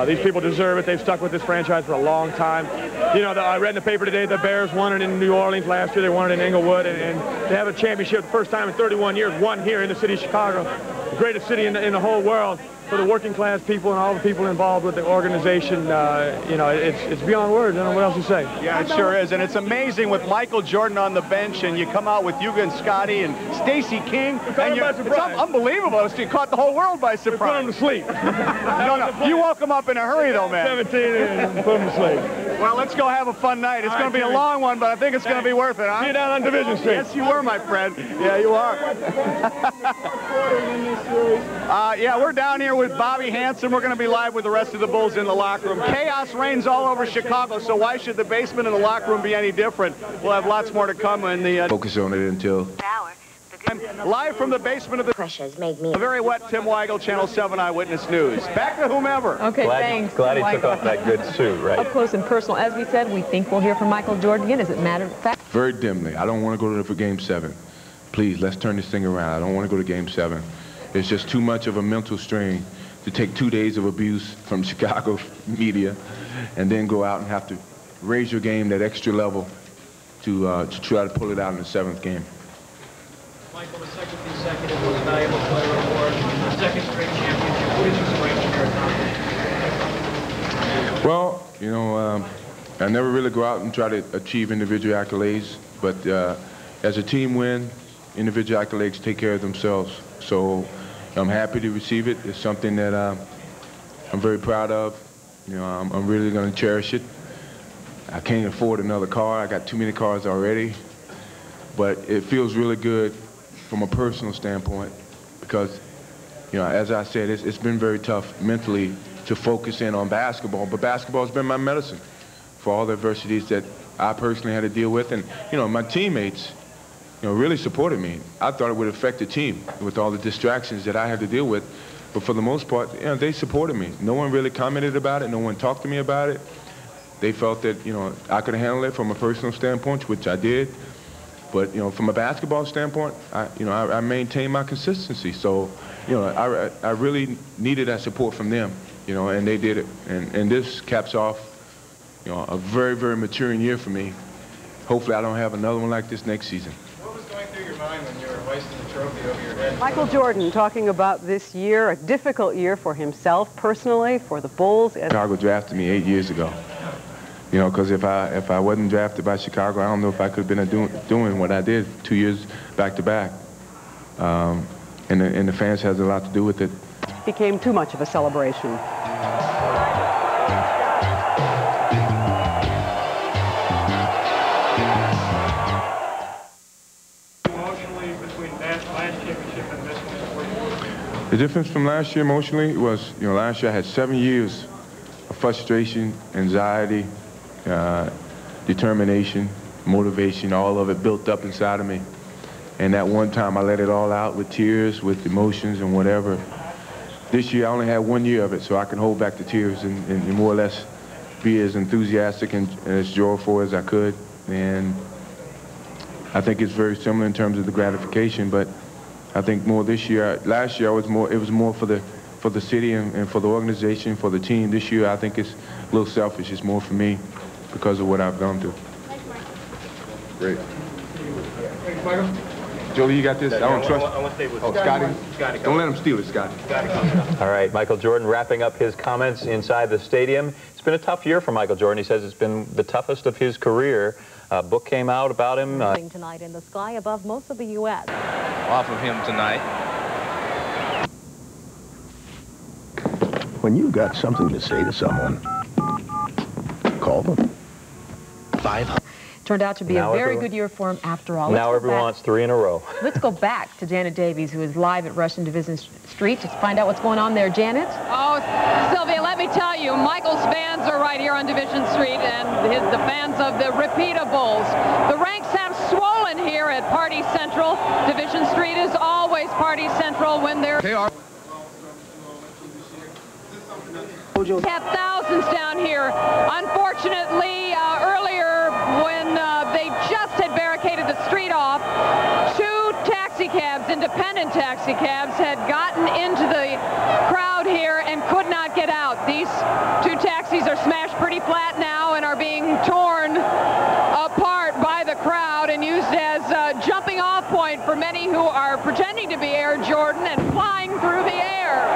These people deserve it. They've stuck with this franchise for a long time. You know, I read in the paper today the Bears won it in New Orleans last year. They won it in Inglewood. And to have a championship the first time in 31 years, won here in the city of Chicago, the greatest city in the whole world. For the working class people and all the people involved with the organization, you know, it's beyond words. I don't know what else to say. Yeah, it sure is. And it's amazing with Michael Jordan on the bench, and you come out with Yuga and Scotty and Stacey King. And it's unbelievable. You caught the whole world by surprise. Put them to sleep. No, you woke them up in a hurry, though, man. 17 and put them to sleep. Well, let's go have a fun night. It's going to be a long one, but I think it's going to be worth it, huh? See you down on Division Street. Yes, you were, my friend. Yeah, you are. Yeah, we're down here with Bobby Hansen. We're going to be live with the rest of the Bulls in the locker room. Chaos reigns all over Chicago, so why should the basement and the locker room be any different? We'll have lots more to come in the... Focus on it until... Live from the basement of the very wet Tim Weigel, Channel 7 Eyewitness News. Back to whomever. Okay, thanks. Glad he took off that good suit, right? Up close and personal. As we said, we think we'll hear from Michael Jordan again. As it matter of fact? Very dimly. I don't want to go to for Game 7. Please, let's turn this thing around. I don't want to go to Game 7. It's just too much of a mental strain to take 2 days of abuse from Chicago media and then go out and have to raise your game that extra level to try to pull it out in the 7th game. Michael, the second consecutive Most Valuable Player Award, the second straight championship. What is your great Well, you know, I never really go out and try to achieve individual accolades, but as a team win, individual accolades take care of themselves. So I'm happy to receive it. It's something that I'm very proud of. You know, I'm really going to cherish it. I can't afford another car. I got too many cars already. But it feels really good from a personal standpoint because, you know, as I said, it's been very tough mentally to focus in on basketball. But basketball has been my medicine for all the adversities that I personally had to deal with. And, you know, my teammates, you know, really supported me. I thought it would affect the team with all the distractions that I had to deal with. But for the most part, you know, they supported me. No one really commented about it. No one talked to me about it. They felt that, you know, I could handle it from a personal standpoint, which I did. But, you know, from a basketball standpoint, I maintained my consistency. So, you know, I really needed that support from them, you know, and they did it. And this caps off, you know, a very, very maturing year for me. Hopefully I don't have another one like this next season. What was going through your mind when you were hoisting the trophy over your head? Michael Jordan talking about this year, a difficult year for himself personally, for the Bulls. Chicago drafted me 8 years ago. You know, because if I wasn't drafted by Chicago, I don't know if I could have been doing what I did 2 years back to back. And the fans has a lot to do with it. Became too much of a celebration. Emotionally between that last championship and this one? The difference from last year emotionally was, you know, last year I had 7 years of frustration, anxiety, determination, motivation, all of it built up inside of me. And that one time I let it all out with tears, with emotions and whatever. This year I only had 1 year of it, so I can hold back the tears and more or less be as enthusiastic and as joyful as I could. And I think it's very similar in terms of the gratification, but I think more this year. Last year it was more for the city and for the organization, for the team. This year I think it's a little selfish. It's more for me because of what I've gone through. Great. Thanks, Michael. Jolie, you got this? I don't trust. Oh, Scotty? Don't let him steal it, Scotty. All right, Michael Jordan wrapping up his comments inside the stadium. It's been a tough year for Michael Jordan. He says it's been the toughest of his career. A book came out about him. Tonight in the sky above most of the U.S. Off of him tonight. When you've got something to say to someone, call them. 500. Turned out to be a very good year for him after all. Now everyone wants 3 in a row. Let's go back to Janet Davies, who is live at Russian Division Street to find out what's going on there. Janet? Oh, Sylvia, let me tell you, Michael's fans are right here on Division Street, and the fans of the Repeatables. The ranks have swollen here at Party Central. Division Street is always Party Central when they're... We have thousands down here. Unfortunately, earlier when they just had barricaded the street off, two taxi cabs, independent taxi cabs, had gotten into the crowd here and could not get out. These two taxis are smashed pretty flat now and are being torn apart by the crowd and used as a jumping off point for many who are pretending to be Air Jordan and flying through the air.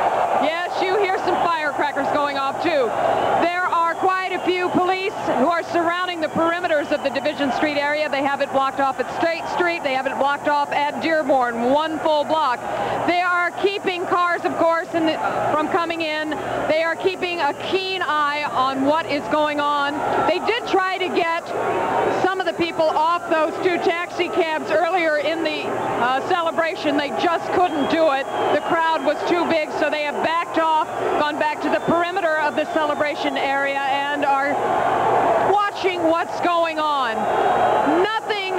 Yes, you hear some firecrackers going off too. There are quite a few police who are surrounding the perimeters of the Division Street area. They have it blocked off at State Street. They have it blocked off at Dearborn, one full block. They are keeping cars, of course, from coming in. They are keeping a keen eye on what is going on. They did try to get some of the people off those two taxi cabs earlier in the celebration. They just couldn't do it. The crowd was too big, so they have backed off, gone back to the perimeter of the celebration area and are watching what's going on. Nothing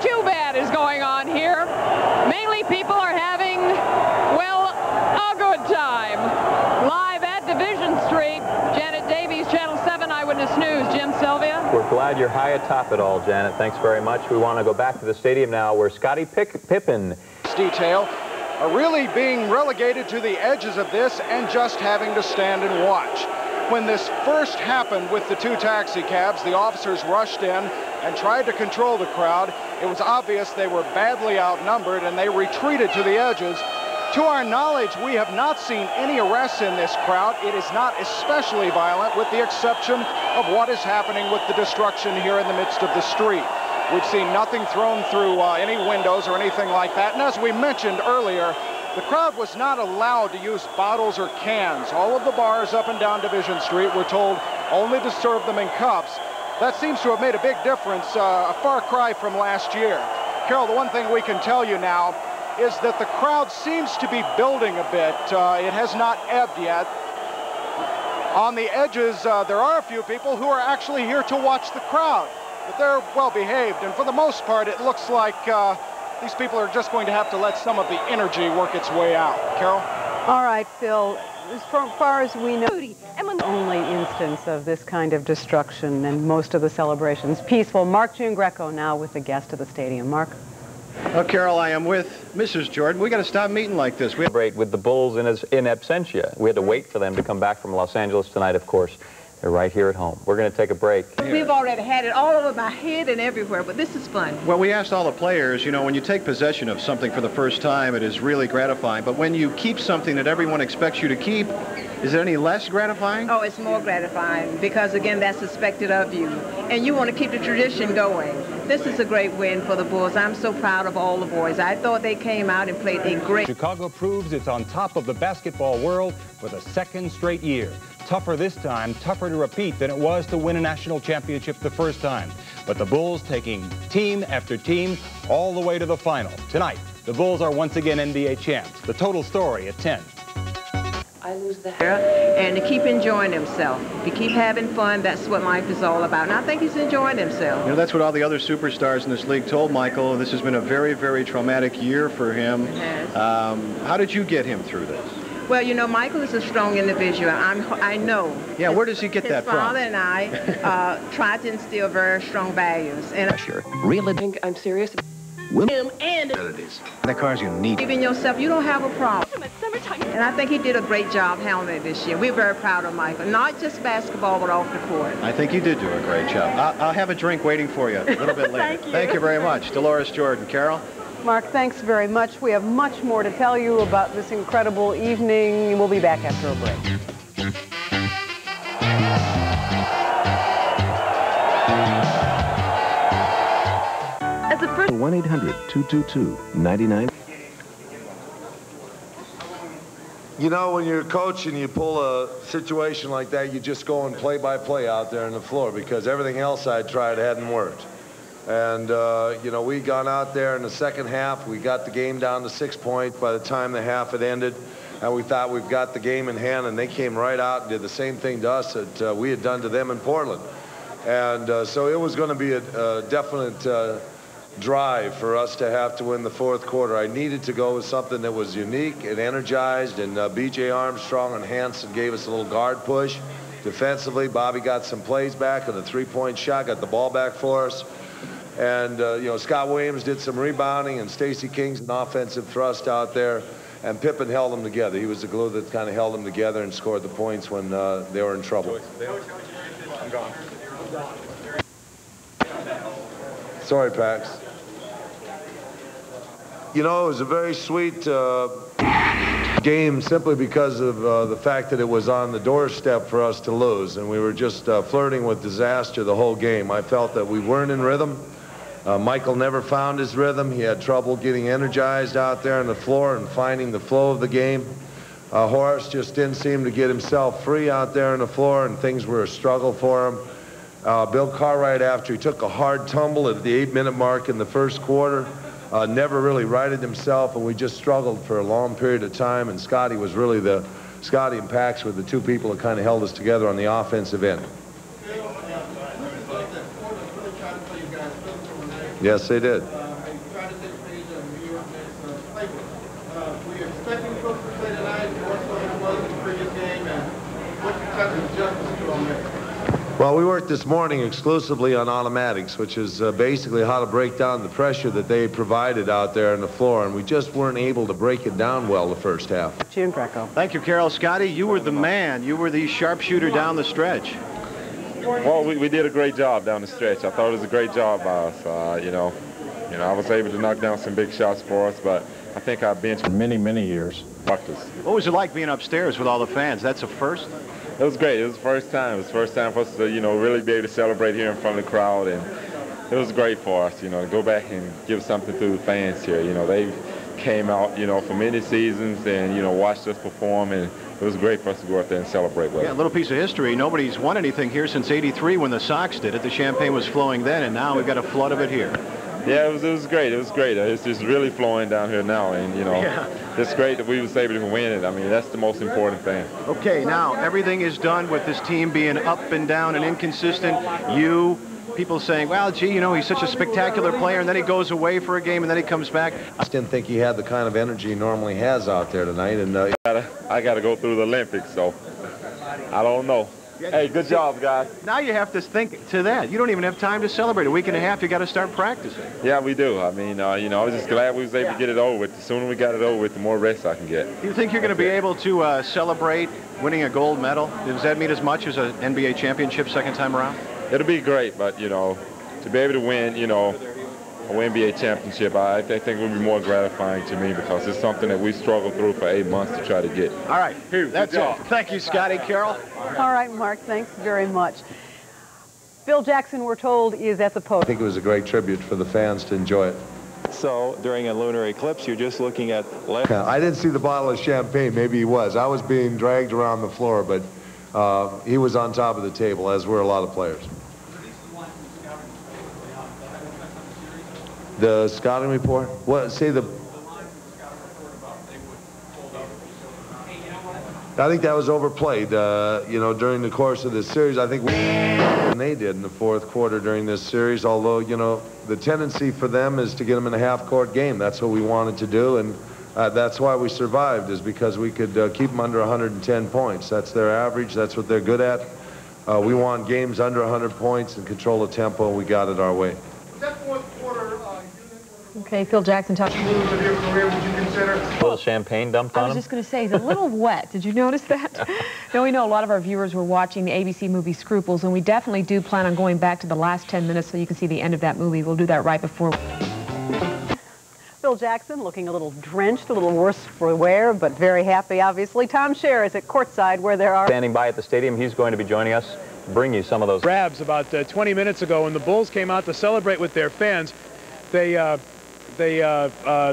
too bad is going on here. Mainly people are having, well, a good time. Live at Division Street, Janet Davies, Channel 7 Eyewitness News. Jim, Sylvia. We're glad you're high atop it all, Janet. Thanks very much. We want to go back to the stadium now where Scottie Pippen. Detail are really being relegated to the edges of this and just having to stand and watch. When this first happened with the two taxi cabs, the officers rushed in and tried to control the crowd. It was obvious they were badly outnumbered and they retreated to the edges. To our knowledge, we have not seen any arrests in this crowd. It is not especially violent, with the exception of what is happening with the destruction here in the midst of the street. We've seen nothing thrown through any windows or anything like that. And as we mentioned earlier, the crowd was not allowed to use bottles or cans. All of the bars up and down Division Street were told only to serve them in cups. That seems to have made a big difference, a far cry from last year. Carol, the one thing we can tell you now is that the crowd seems to be building a bit. It has not ebbed yet. On the edges, there are a few people who are actually here to watch the crowd, but they're well behaved, and for the most part, it looks like these people are just going to have to let some of the energy work its way out. Carol? All right, Phil. As far as we know, the only instance of this kind of destruction and most of the celebrations peaceful. Mark Giangreco now with the guest of the stadium. Mark? Well, Carol, I am with Mrs. Jordan. We got to stop meeting like this. We celebrate with the Bulls in absentia. We had to wait for them to come back from Los Angeles tonight, of course. They're right here at home. We're going to take a break. We've already had it all over my head and everywhere, but this is fun. Well, we asked all the players, you know, when you take possession of something for the first time, it is really gratifying. But when you keep something that everyone expects you to keep, is it any less gratifying? Oh, it's more gratifying because, again, that's expected of you. And you want to keep the tradition going. This is a great win for the Bulls. I'm so proud of all the boys. I thought they came out and played a great... Chicago proves it's on top of the basketball world for the second straight year. Tougher this time, tougher to repeat than it was to win a national championship the first time. But the Bulls taking team after team all the way to the final. Tonight, the Bulls are once again NBA champs. The total story at 10. I lose the hair, and to keep enjoying himself. To keep having fun, that's what life is all about. And I think he's enjoying himself. You know, that's what all the other superstars in this league told Michael. This has been a very, very traumatic year for him. How did you get him through this? Well, you know, Michael is a strong individual. I know. Yeah, where does he get that from? His father and I tried to instill very strong values. And Really? I think I'm serious. Women and the cars you need. Even yourself, you don't have a problem. And I think he did a great job handling it this year. We're very proud of Michael, not just basketball, but off the court. I think you did do a great job. I'll have a drink waiting for you a little bit later. Thank you very much. Dolores Jordan. Carol? Mark, thanks very much. We have much more to tell you about this incredible evening. We'll be back after a break. As a first 1-800-222-99. You know, when you're coaching, you pull a situation like that, you just go and play by play out there on the floor because everything else I tried hadn't worked. And, you know, we'd gone out there in the second half. We got the game down to 6 points by the time the half had ended. And we thought we've got the game in hand, and they came right out and did the same thing to us that we had done to them in Portland. And so it was going to be a definite drive for us to have to win the fourth quarter. I needed to go with something that was unique and energized, and B.J. Armstrong and Hanson gave us a little guard push. Defensively, Bobby got some plays back on the three-point shot, got the ball back for us. And, you know, Scott Williams did some rebounding, and Stacey King's an offensive thrust out there. And Pippen held them together. He was the glue that kind of held them together and scored the points when they were in trouble. I'm gone. Sorry, Pax. You know, it was a very sweet game simply because of the fact that it was on the doorstep for us to lose, and we were just flirting with disaster the whole game. I felt that we weren't in rhythm. Michael never found his rhythm. He had trouble getting energized out there on the floor and finding the flow of the game. Horace just didn't seem to get himself free out there on the floor, and things were a struggle for him. Bill Cartwright, after he took a hard tumble at the 8-minute mark in the first quarter, never really righted himself, and we just struggled for a long period of time, and Scotty and Pax were the two people that kind of held us together on the offensive end. Yes, they did. Well, we worked this morning exclusively on automatics, which is basically how to break down the pressure that they provided out there on the floor, and we just weren't able to break it down well the first half. Jim Greco. Thank you, Carol. Scotty, you were the man. You were the sharpshooter down the stretch. Well, we did a great job down the stretch. I thought it was a great job by us. You know, I was able to knock down some big shots for us, but I think our bench for many, many years bucked us. What was it like being upstairs with all the fans? That's a first? It was great. It was the first time. It was the first time for us to, you know, really be able to celebrate here in front of the crowd, and it was great for us, you know, to go back and give something to the fans here. You know, they came out, you know, for many seasons and, you know, watched us perform, and it was great for us to go out there and celebrate with. Yeah, a little piece of history. Nobody's won anything here since '83 when the Sox did it. The champagne was flowing then, and now we've got a flood of it here. Yeah, it was great. It was great. It's just really flowing down here now, and, you know, it's great that we was able to win it. I mean, that's the most important thing. Okay, now everything is done with this team being up and down and inconsistent. People saying, well, gee, you know, he's such a spectacular player, and then he goes away for a game, and then he comes back. I just didn't think he had the kind of energy he normally has out there tonight. And I got to go through the Olympics, so I don't know. Hey, good job, guys. Now you have to think to that. You don't even have time to celebrate. A week and a half, you got to start practicing. Yeah, we do. I mean, you know, I was just glad we was able to get it over with. The sooner we got it over with, the more rest I can get. Do you think you're going to be able to celebrate winning a gold medal? Does that mean as much as an NBA championship second time around? It'll be great, but, you know, to be able to win, you know, an NBA championship, I think it would be more gratifying to me because it's something that we struggled through for 8 months to try to get. All right, that's it. Thank you, Scotty. Carol? All right, Mark, thanks very much. Phil Jackson, we're told, is at the podium. I think it was a great tribute for the fans to enjoy it. So during a lunar eclipse, you're just looking at... I didn't see the bottle of champagne. Maybe he was. I was being dragged around the floor, but he was on top of the table, as were a lot of players. The scouting report? What? Say the... I think that was overplayed, you know, during the course of this series. I think and they did in the fourth quarter during this series, although, you know, the tendency for them is to get them in a half-court game. That's what we wanted to do, and that's why we survived, is because we could keep them under 110 points. That's their average. That's what they're good at. We want games under 100 points and control the tempo, and we got it our way. Okay, Phil Jackson talking. A little champagne dumped on him. I was just going to say, he's a little wet. Did you notice that? Now, we know a lot of our viewers were watching the ABC movie Scruples, and we definitely do plan on going back to the last 10 minutes so you can see the end of that movie. We'll do that right before. Phil Jackson looking a little drenched, a little worse for wear, but very happy, obviously. Tom Scher is at courtside where there are... Standing by at the stadium, he's going to be joining us, bring you some of those... Grabs about 20 minutes ago when the Bulls came out to celebrate with their fans. They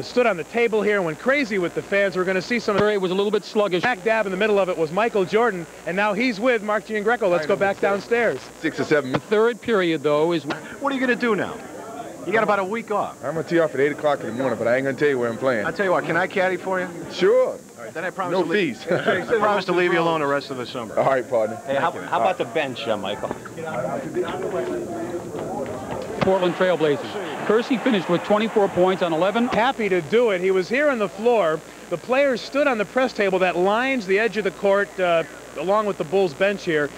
stood on the table here and went crazy with the fans. We're going to see some... It was a little bit sluggish. Back dab in the middle of it was Michael Jordan, and now he's with Mark Giangreco. Let's go back downstairs. 6 or 7. The third period, though, is... What are you going to do now? You got about a week off. I'm going to tee off at 8 o'clock in the morning, but I ain't going to tell you where I'm playing. I'll tell you what, can I caddy for you? Sure. All right, then I promise no fees. I promise to leave you alone the rest of the summer. All right, partner. Hey, how about the bench, Michael? Portland Trailblazers. Kersey finished with 24 points on 11. Happy to do it. He was here on the floor. The players stood on the press table that lines the edge of the court along with the Bulls bench here.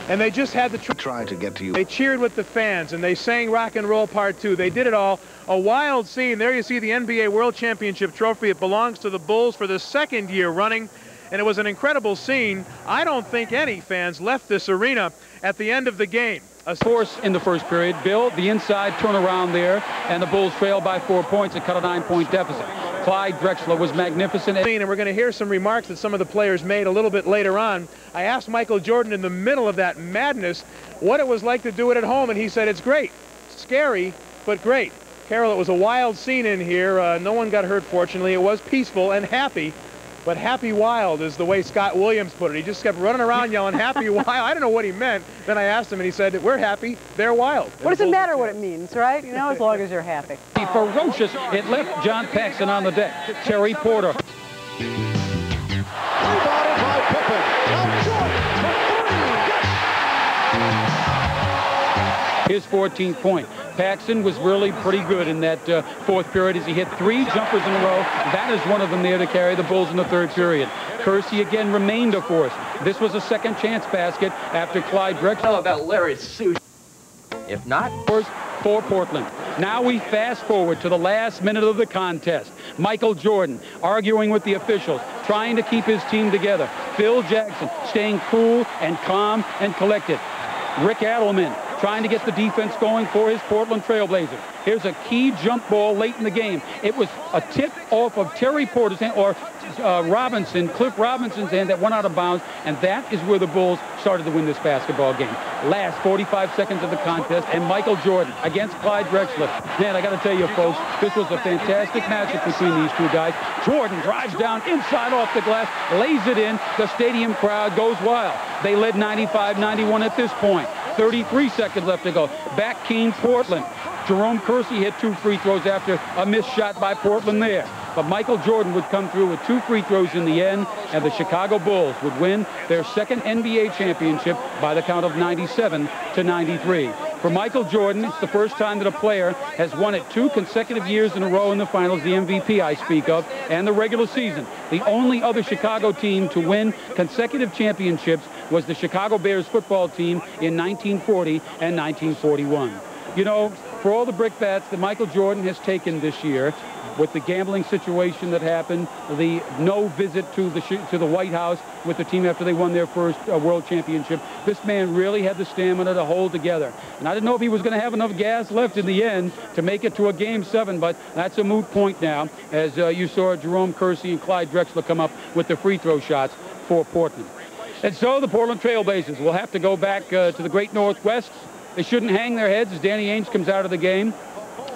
And they just had to try to get to you. They cheered with the fans, and they sang Rock and Roll Part 2. They did it all. A wild scene. There you see the NBA World Championship trophy. It belongs to the Bulls for the second year running, and it was an incredible scene. I don't think any fans left this arena at the end of the game. A force in the first period. Bill, the inside turnaround there, and the Bulls trailed by 4 points and cut a 9-point deficit. Clyde Drexler was magnificent. And we're going to hear some remarks that some of the players made a little bit later on. I asked Michael Jordan in the middle of that madness what it was like to do it at home, and he said, it's great. Scary, but great. Carol, it was a wild scene in here. No one got hurt, fortunately. It was peaceful and happy. But happy wild is the way Scott Williams put it. He just kept running around yelling happy wild. I don't know what he meant. Then I asked him, and he said, we're happy, they're wild. What does it matter what it means, right? You know, as long as you're happy. Ferocious. It left John Paxson on the deck. Terry Porter. Rebounded by Pippen. Now Jordan for 3. His 14th point. Paxson was really pretty good in that fourth period as he hit 3 jumpers in a row. That is one of them there to carry the Bulls in the third period. Kersey again remained a force. This was a second chance basket after Clyde Drexler. How about Larry Such? If not, for Portland. Now we fast forward to the last minute of the contest. Michael Jordan arguing with the officials, trying to keep his team together. Phil Jackson staying cool and calm and collected. Rick Adelman trying to get the defense going for his Portland Trailblazers. Here's a key jump ball late in the game. It was a tip off of Terry Porter's hand, or Cliff Robinson's hand, that went out of bounds, and that is where the Bulls started to win this basketball game. Last 45 seconds of the contest, and Michael Jordan against Clyde Drexler. Man, I got to tell you, folks, this was a fantastic matchup between these two guys. Jordan drives down inside off the glass, lays it in. The stadium crowd goes wild. They led 95-91 at this point. 33 seconds left to go. Back came Portland. Jerome Kersey hit 2 free throws after a missed shot by Portland there. But Michael Jordan would come through with 2 free throws in the end, and the Chicago Bulls would win their second NBA championship by the count of 97-93. For Michael Jordan, it's the first time that a player has won it 2 consecutive years in a row in the finals, the MVP I speak of, and the regular season. The only other Chicago team to win consecutive championships was the Chicago Bears football team in 1940 and 1941. You know, for all the brickbats that Michael Jordan has taken this year, with the gambling situation that happened, the no visit to the White House with the team after they won their first world championship, this man really had the stamina to hold together. And I didn't know if he was going to have enough gas left in the end to make it to a Game 7, but that's a moot point now, as you saw Jerome Kersey and Clyde Drexler come up with the free throw shots for Portland. And so the Portland Trailblazers will have to go back to the Great Northwest. They shouldn't hang their heads as Danny Ainge comes out of the game,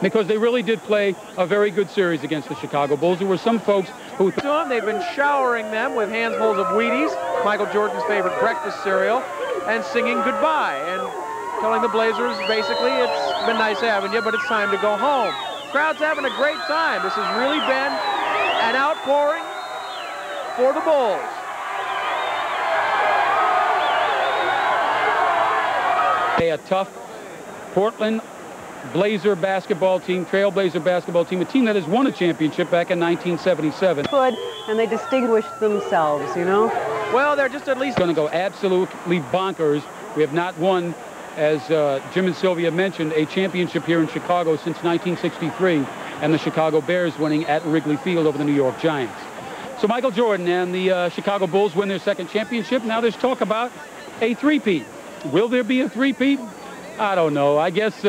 because they really did play a very good series against the Chicago Bulls. There were some folks who they've been showering them with handfuls of Wheaties, Michael Jordan's favorite breakfast cereal, and singing goodbye and telling the Blazers, basically, it's been nice having you, but it's time to go home. Crowd's having a great time. This has really been an outpouring for the Bulls. A tough Portland Blazer basketball team, Trailblazer basketball team, a team that has won a championship back in 1977. Good, and they distinguished themselves, you know? Well, they're just at least going to go absolutely bonkers. We have not won, as Jim and Sylvia mentioned, a championship here in Chicago since 1963, and the Chicago Bears winning at Wrigley Field over the New York Giants. So Michael Jordan and the Chicago Bulls win their second championship. Now there's talk about a three-peat. Will there be a three-peat? I don't know. I guess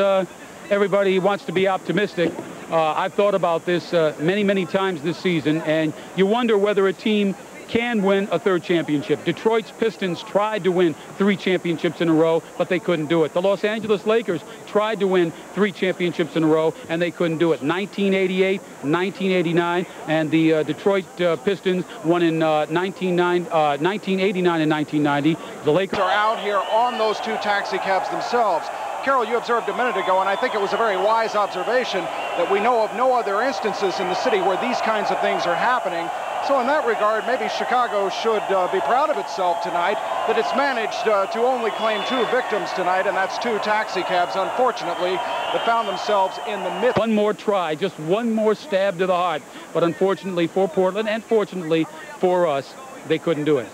everybody wants to be optimistic. I've thought about this many, many times this season, and you wonder whether a team can win a third championship. Detroit's Pistons tried to win 3 championships in a row, but they couldn't do it. The Los Angeles Lakers tried to win 3 championships in a row, and they couldn't do it. 1988, 1989, and the Detroit Pistons won in 1989 and 1990. The Lakers are out here on those 2 taxi cabs themselves. Carol, you observed a minute ago, and I think it was a very wise observation, that we know of no other instances in the city where these kinds of things are happening. So in that regard, maybe Chicago should be proud of itself tonight that it's managed to only claim 2 victims tonight, and that's 2 taxi cabs, unfortunately, that found themselves in the midst. One more try, just one more stab to the heart. But unfortunately for Portland, and fortunately for us, they couldn't do it.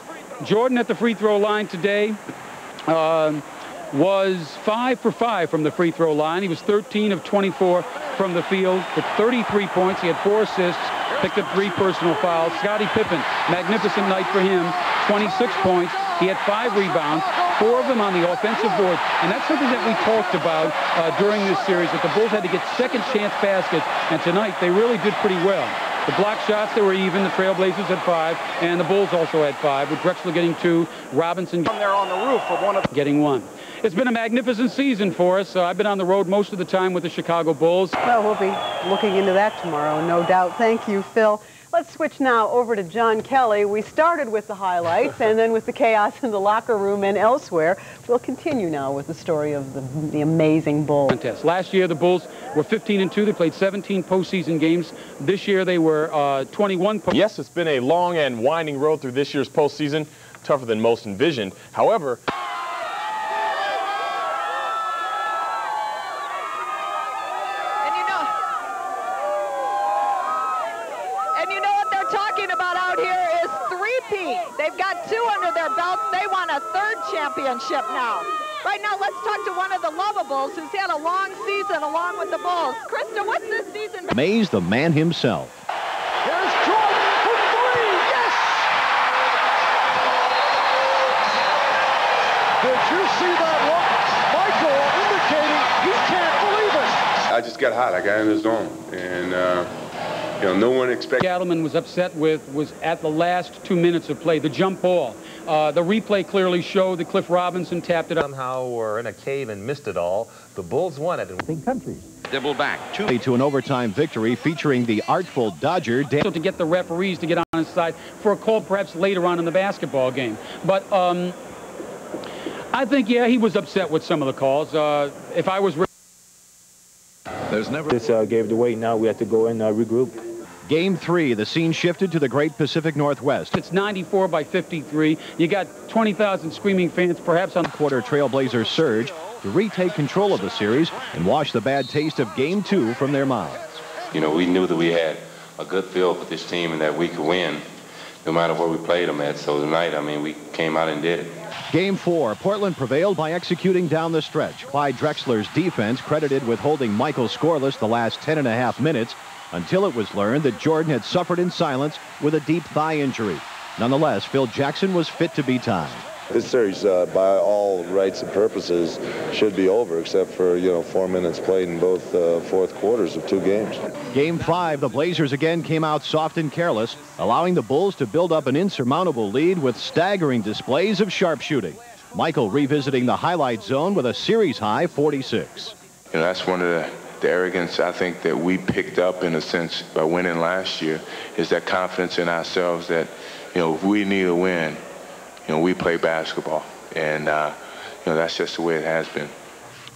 Jordan at the free throw line today was 5 for 5 from the free throw line. He was 13 of 24 from the field with 33 points. He had 4 assists, picked up 3 personal fouls. Scottie Pippen, magnificent night for him, 26 points. He had 5 rebounds, 4 of them on the offensive board. And that's something that we talked about during this series, that the Bulls had to get second chance baskets. And tonight they really did pretty well. The block shots, they were even. The Trailblazers had 5, and the Bulls also had 5, with Drexler getting 2, Robinson there on the roof of one of getting 1. It's been a magnificent season for us. I've been on the road most of the time with the Chicago Bulls. Well, we'll be looking into that tomorrow, no doubt. Thank you, Phil. Let's switch now over to John Kelly. We started with the highlights and then with the chaos in the locker room and elsewhere. We'll continue now with the story of the amazing Bulls. Contest. Last year, the Bulls were 15-2. They played 17 postseason games. This year, they were 21. Yes, it's been a long and winding road through this year's postseason, tougher than most envisioned. However, they've got 2 under their belts. They want a 3rd championship now. Right now, let's talk to one of the Lovables who's had a long season along with the Bulls. Krista, what's this season? Mays, the man himself. Here's Jordan for 3. Yes! Did you see that look? Michael indicating he can't believe it. I just got hot. I got in the zone, and you know, no one expected. Gattelman was upset with was at the last 2 minutes of play, the jump ball. The replay clearly showed that Cliff Robinson tapped it up. Somehow were in a cave and missed it all. The Bulls won it in big countries. Dibble back to an overtime victory featuring the artful Dodger. So to get the referees to get on his side for a call perhaps later on in the basketball game. But I think, yeah, he was upset with some of the calls. If I was... There's never... This gave it away. Now we have to go and regroup. Game 3, the scene shifted to the Great Pacific Northwest. It's 94-53. You got 20,000 screaming fans, perhaps on the quarter. Trailblazers surge to retake control of the series and wash the bad taste of Game 2 from their mouths. You know, we knew that we had a good feel for this team and that we could win no matter where we played them at. So tonight, I mean, we came out and did it. Game 4, Portland prevailed by executing down the stretch. Clyde Drexler's defense credited with holding Michael scoreless the last 10.5 minutes until it was learned that Jordan had suffered in silence with a deep thigh injury. Nonetheless, Phil Jackson was fit to be tied. This series, by all rights and purposes, should be over, except for, 4 minutes played in both fourth quarters of 2 games. Game 5, the Blazers again came out soft and careless, allowing the Bulls to build up an insurmountable lead with staggering displays of sharpshooting. Michael revisiting the highlight zone with a series-high 46. That's one of the arrogance I think that we picked up, in a sense, by winning last year, is that confidence in ourselves that, if we need a win, we play basketball, and that's just the way it has been.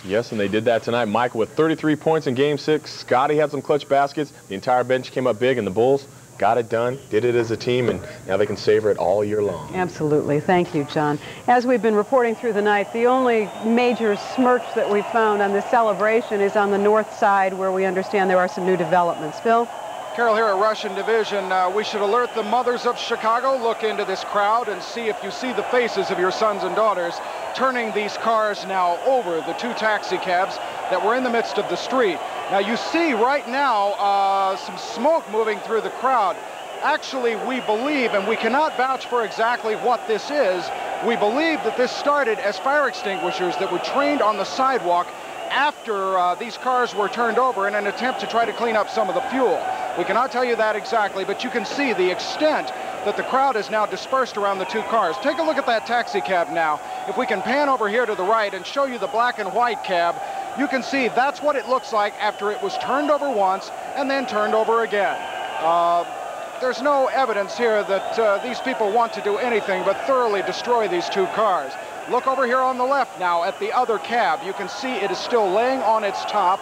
Yes, and they did that tonight. Michael with 33 points in Game 6. Scottie had some clutch baskets. The entire bench came up big, and the Bulls got it done, did it as a team, and now they can savor it all year long. Absolutely. Thank you, John. As we've been reporting through the night, the only major smirch that we found on this celebration is on the north side, where we understand there are some new developments. Phil? Carol, here at Russian Division, we should alert the mothers of Chicago. Look into this crowd and see if you see the faces of your sons and daughters turning these cars now over, the 2 taxi cabs that were in the midst of the street. Now you see right now some smoke moving through the crowd. Actually, we believe, and we cannot vouch for exactly what this is, we believe that this started as fire extinguishers that were trained on the sidewalk after these cars were turned over in an attempt to try to clean up some of the fuel. We cannot tell you that exactly, but you can see the extent that the crowd is now dispersed around the 2 cars. Take a look at that taxi cab now. If we can pan over here to the right and show you the black and white cab, you can see that's what it looks like after it was turned over once and then turned over again. There's no evidence here that these people want to do anything but thoroughly destroy these 2 cars. Look over here on the left now at the other cab. You can see it is still laying on its top,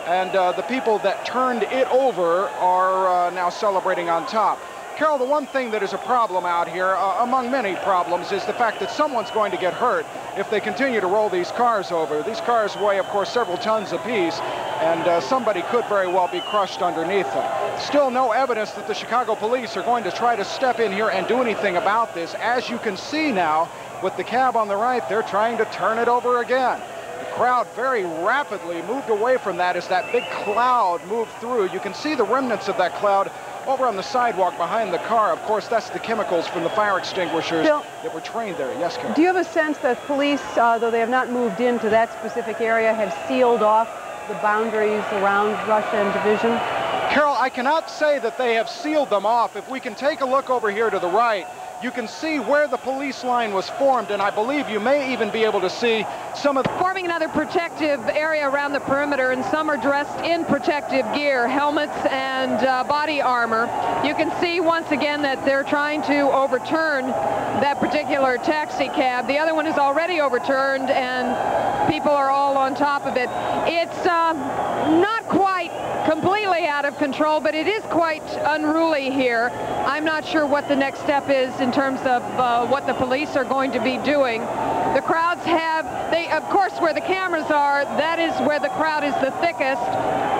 and the people that turned it over are now celebrating on top. Carol, the one thing that is a problem out here, among many problems, is the fact that someone's going to get hurt if they continue to roll these cars over. These cars weigh, of course, several tons apiece, and somebody could very well be crushed underneath them. Still no evidence that the Chicago police are going to try to step in here and do anything about this. As you can see now, with the cab on the right, they're trying to turn it over again. The crowd very rapidly moved away from that as that big cloud moved through. You can see the remnants of that cloud over on the sidewalk behind the car. Of course, that's the chemicals from the fire extinguishers that were trained there. Yes, Carol? Do you have a sense that police, though they have not moved into that specific area, have sealed off the boundaries around Russia and Division? Carol, I cannot say that they have sealed them off. If we can take a look over here to the right, you can see where the police line was formed, and I believe you may even be able to see some of the... Forming another protective area around the perimeter, and some are dressed in protective gear, helmets and body armor. You can see once again that they're trying to overturn that particular taxi cab. The other one is already overturned, and people are all on top of it. It's not quite completely out of control, but it is quite unruly here. I'm not sure what the next step is in terms of what the police are going to be doing. The crowds have, of course, where the cameras are, that is where the crowd is the thickest.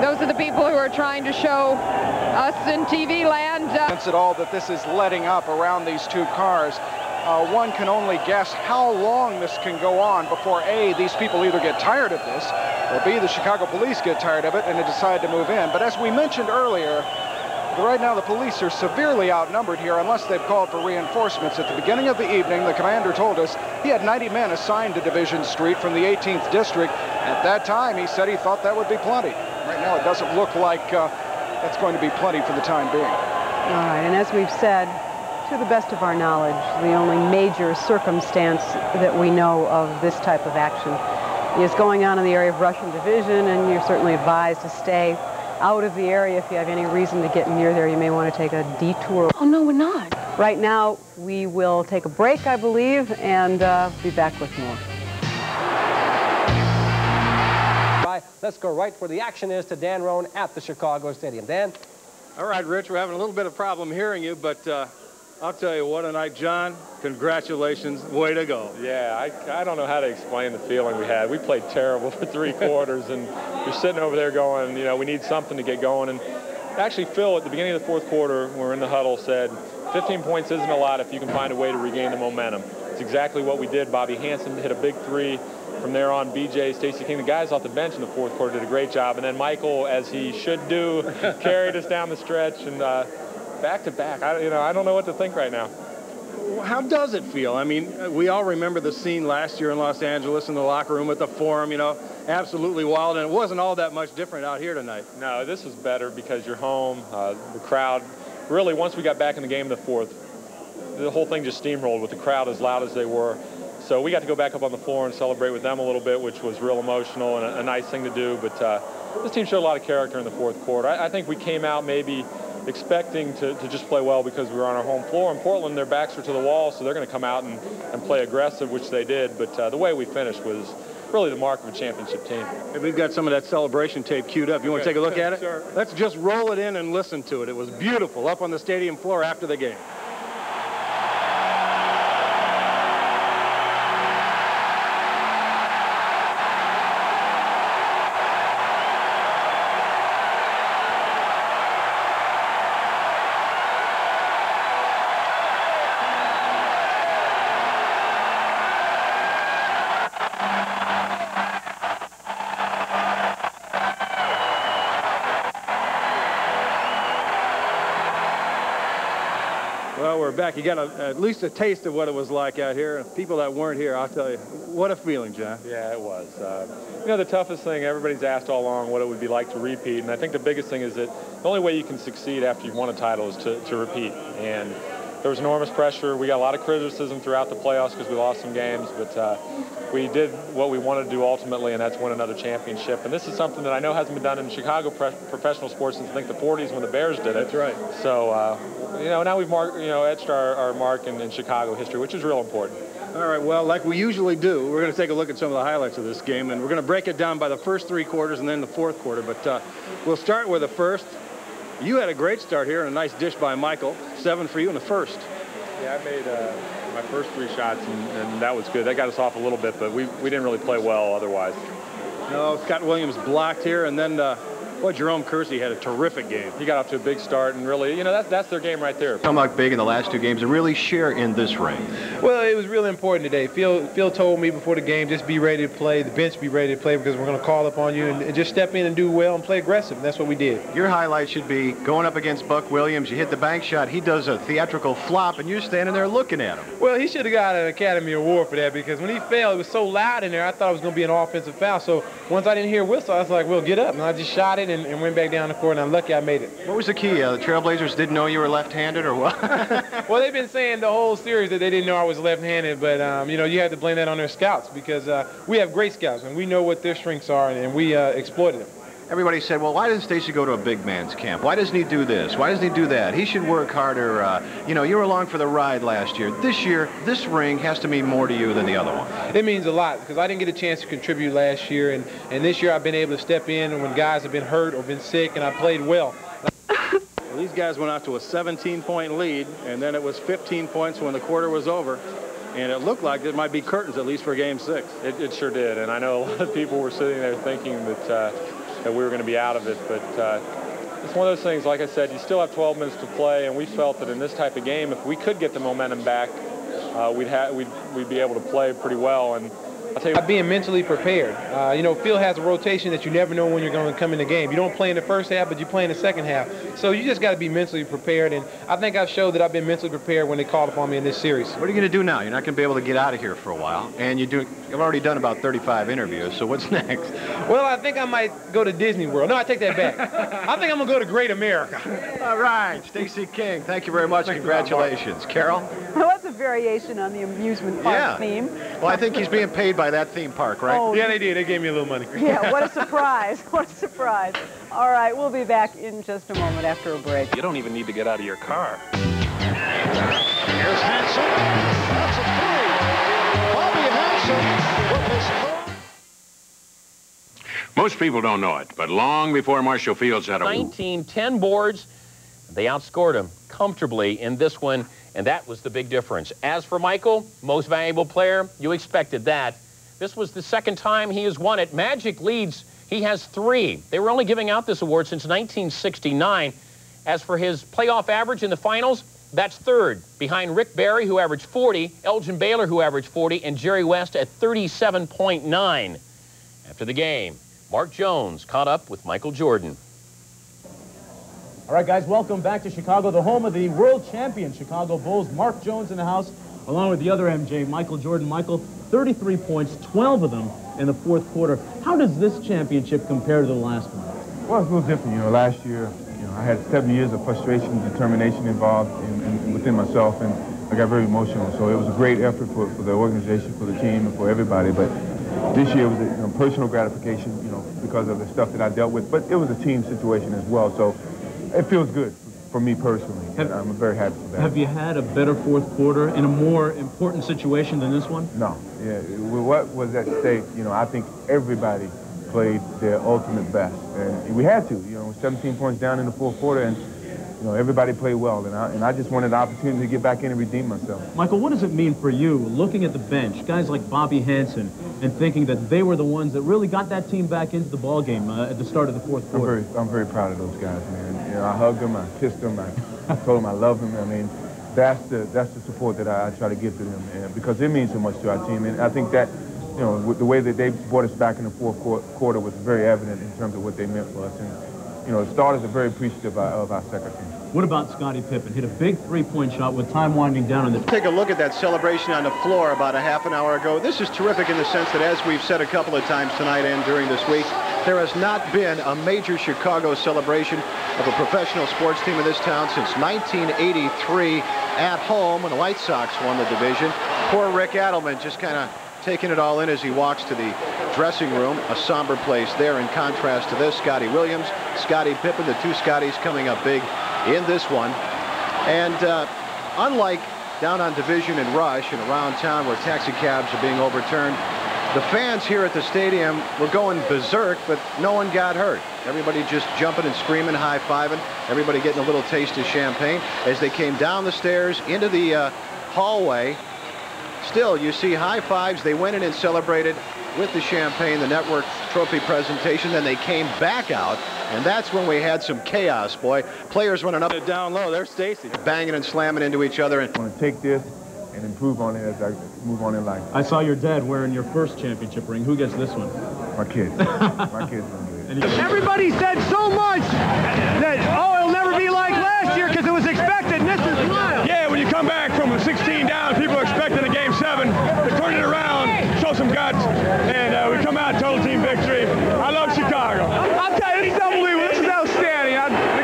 Those are the people who are trying to show us in TV land. At all that this is letting up around these two cars. One can only guess how long this can go on before A, these people either get tired of this, or B, the Chicago police get tired of it and they decide to move in. But as we mentioned earlier, right now the police are severely outnumbered here unless they've called for reinforcements. At the beginning of the evening, the commander told us he had 90 men assigned to Division Street from the 18th District. At that time, he said he thought that would be plenty. Right now, it doesn't look like that's going to be plenty for the time being. All right, and as we've said, to the best of our knowledge, the only major circumstance that we know of this type of action is going on in the area of Russian Division, and you're certainly advised to stay out of the area. If you have any reason to get near there, you may want to take a detour. Oh, no, we're not. Right now, we will take a break, I believe, and be back with more. Let's go right where the action is to Dan Roan at the Chicago Stadium. Dan? All right, Rich, we're having a little bit of problem hearing you, but I'll tell you what a night, John. Congratulations. Way to go. Yeah, I don't know how to explain the feeling we had. We played terrible for 3 quarters, and you're sitting over there going, you know, we need something to get going. And actually, Phil, at the beginning of the 4th quarter, when we're in the huddle, said 15 points isn't a lot if you can find a way to regain the momentum. It's exactly what we did. Bobby Hansen hit a big 3. From there on, BJ, Stacey King, the guys off the bench in the 4th quarter did a great job. And then Michael, as he should do, carried us down the stretch. And back to back, I don't know what to think right now. How does it feel? I mean, we all remember the scene last year in Los Angeles in the locker room at the Forum, you know, absolutely wild, and it wasn't all that much different out here tonight. No, this was better because you're home. The crowd, really, once we got back in the game in the 4th, the whole thing just steamrolled with the crowd as loud as they were. So we got to go back up on the floor and celebrate with them a little bit, which was real emotional and a nice thing to do. But this team showed a lot of character in the 4th quarter. I think we came out maybe expecting to just play well because we were on our home floor. In Portland, their backs are to the wall, so they're going to come out and play aggressive, which they did. But the way we finished was really the mark of a championship team. Hey, we've got some of that celebration tape queued up. You want to take a look at it? Sure. Let's just roll it in and listen to it. It was beautiful up on the stadium floor after the game. Well, we're back. You got at least a taste of what it was like out here. People that weren't here, I'll tell you, what a feeling, John. Yeah, it was. You know, the toughest thing, everybody's asked all along what it would be like to repeat, and I think the biggest thing is that the only way you can succeed after you've won a title is to repeat. And there was enormous pressure. We got a lot of criticism throughout the playoffs because we lost some games, but we did what we wanted to do ultimately, and that's win another championship. And this is something that I know hasn't been done in Chicago professional sports since I think the 40s when the Bears did it. That's right. So, you know, now we've etched our mark in Chicago history, which is real important. All right, well, like we usually do, we're going to take a look at some of the highlights of this game, and we're going to break it down by the first 3 quarters and then the 4th quarter. But we'll start with the first. You had a great start here and a nice dish by Michael. 7 for you in the first. Yeah, I made my first 3 shots, and that was good. That got us off a little bit, but we didn't really play well otherwise. No, Scott Williams blocked here, and then Jerome Kersey had a terrific game. He got off to a big start, and really, you know, that's their game right there. Come out big in the last 2 games and really share in this ring. Well, it was really important today. Phil told me before the game, just be ready to play, the bench be ready to play, because we're going to call upon you and just step in and do well and play aggressive. And that's what we did. Your highlight should be going up against Buck Williams. You hit the bank shot. He does a theatrical flop, and you're standing there looking at him. Well, he should have got an Academy Award for that, because when he fell, it was so loud in there, I thought it was going to be an offensive foul. So once I didn't hear a whistle, I was like, well, get up. And I just shot it and went back down the court, and I'm lucky I made it. What was the key? The Trailblazers didn't know you were left-handed, or what? Well, they've been saying the whole series that they didn't know I was left-handed, but you know, you have to blame that on their scouts, because we have great scouts and we know what their strengths are, and we exploited them. Everybody said, well, why doesn't Stacey go to a big man's camp? Why doesn't he do this? Why doesn't he do that? He should work harder. You know, you were along for the ride last year. This year, this ring has to mean more to you than the other one. It means a lot, because I didn't get a chance to contribute last year, and this year I've been able to step in when guys have been hurt or been sick, and I played well. These guys went out to a 17-point lead, and then it was 15 points when the quarter was over. And it looked like there might be curtains, at least for Game 6. It sure did, and I know a lot of people were sitting there thinking that we were going to be out of it, but it's one of those things, like I said, you still have 12 minutes to play, and we felt that in this type of game, if we could get the momentum back, we'd be able to play pretty well. And I'll tell you, being mentally prepared. You know, Phil has a rotation that you never know when you're going to come in the game. You don't play in the first half, but you play in the second half. So you just got to be mentally prepared, and I think I've showed that I've been mentally prepared when they called upon me in this series. What are you going to do now? You're not going to be able to get out of here for a while, and you've already done about 35 interviews, so what's next? Well, I think I might go to Disney World. No, I take that back. I think I'm going to go to Great America. All right, Stacey King, thank you very much. Congratulations. Carol? Well, that's a variation on the amusement park theme. Well, I think he's being paid by that theme park, right? Oh, yeah, they did. They gave me a little money. Yeah, what a surprise. What a surprise. All right, we'll be back in just a moment after a break. You don't even need to get out of your car. Here's Hanson. That's a three. Bobby Hanson with his third. Most people don't know it, but long before Marshall Fields had a 19-10 boards, they outscored him comfortably in this one, and that was the big difference. As for Michael, most valuable player, you expected that. This was the second time he has won it. Magic leads, he has 3. They were only giving out this award since 1969. As for his playoff average in the finals, that's 3rd, behind Rick Barry, who averaged 40, Elgin Baylor, who averaged 40, and Jerry West at 37.9. After the game, Mark Jones caught up with Michael Jordan. All right, guys, welcome back to Chicago, the home of the world champion Chicago Bulls. Mark Jones in the house, along with the other MJ, Michael Jordan. Michael, 33 points, 12 of them in the 4th quarter. How does this championship compare to the last one? Well, it's a little different. You know, last year, I had 7 years of frustration and determination involved within myself, and I got very emotional. So it was a great effort for the organization, for the team, and for everybody. But this year was a personal gratification, because of the stuff that I dealt with. But it was a team situation as well. So it feels good for me personally. I'm very happy for that. Have you had a better 4th quarter in a more important situation than this one? No. Yeah. What was at stake, I think everybody played their ultimate best. And we had to, 17 points down in the 4th quarter, and everybody played well. And I just wanted the opportunity to get back in and redeem myself. Michael, what does it mean for you, looking at the bench, guys like Bobby Hanson, and thinking that they were the ones that really got that team back into the ball game at the start of the 4th quarter? I'm very proud of those guys, man. I hugged them, I kissed them, I told them I love them. I mean, that's the support that I try to give to them, and because it means so much to our team. And I think that, with the way that they brought us back in the 4th quarter was very evident in terms of what they meant for us. And, the starters are very appreciative of our second team. What about Scottie Pippen? Hit a big 3-point shot with time winding down in the... Take a look at that celebration on the floor about a half an hour ago. This is terrific in the sense that, as we've said a couple of times tonight and during this week, there has not been a major Chicago celebration of a professional sports team in this town since 1983 at home when the White Sox won the division. Poor Rick Adelman just kind of taking it all in as he walks to the dressing room, a somber place there. In contrast to this, Scotty Williams, Scottie Pippen, the 2 Scotties coming up big in this one. And unlike down on Division and Rush and around town where taxi cabs are being overturned, The fans here at the stadium were going berserk, but no one got hurt. Everybody just jumping and screaming, high-fiving. Everybody getting a little taste of champagne as they came down the stairs into the hallway. Still, you see high fives. They went in and celebrated with the champagne, the network trophy presentation. Then they came back out, and that's when we had some chaos, boy. Players running up and down low. There's Stacy banging and slamming into each other. And I want to take this and improve on it as I move on in life. I saw your dad wearing your first championship ring. Who gets this one? My kids. My kids are good. Everybody said so much that, oh, it'll never be like last year because it was expected, and this is wild. Yeah, when you come back from a 16 down, people are expecting a Game 7 to turn it around, show some guts, and we come out total team victory. I love Chicago. I'll tell you, this is unbelievable. This is outstanding.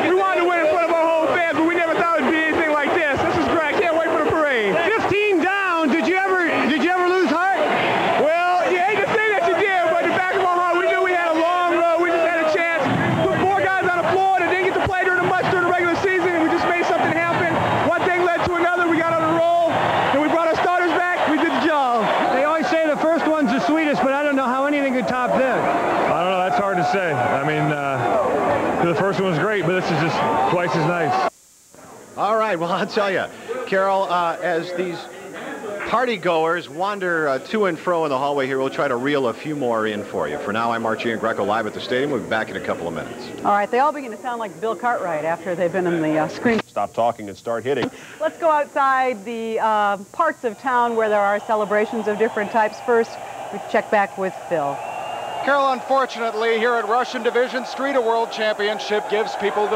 We wanted to win in front of our whole fans, but we never thought it would be anything like this. This is great. I can't wait for the parade. 15 down. Did you ever lose heart? Well, you hate to say that you did, but in the back of our heart, we knew we had a long road. We just had a chance. Put 4 guys on the floor that didn't get to play during the regular season, and we just made something happen. One thing led to another. We got on a roll, and we brought our starters back. We did the job. They always say the first one's the sweetest, but I don't know how anything could top this. I don't know, that's hard to say. I mean, the first one was great, but this is just twice as nice. All right, well, I'll tell you, Carol, as these party-goers wander to and fro in the hallway here, we'll try to reel a few more in for you. For now, I'm Archie and Greco live at the stadium. We'll be back in a couple of minutes. All right, they all begin to sound like Bill Cartwright after they've been in the screen. Stop talking and start hitting. Let's go outside the parts of town where there are celebrations of different types. First, we check back with Phil. Carol, unfortunately, here at Russian Division Street, a world championship gives people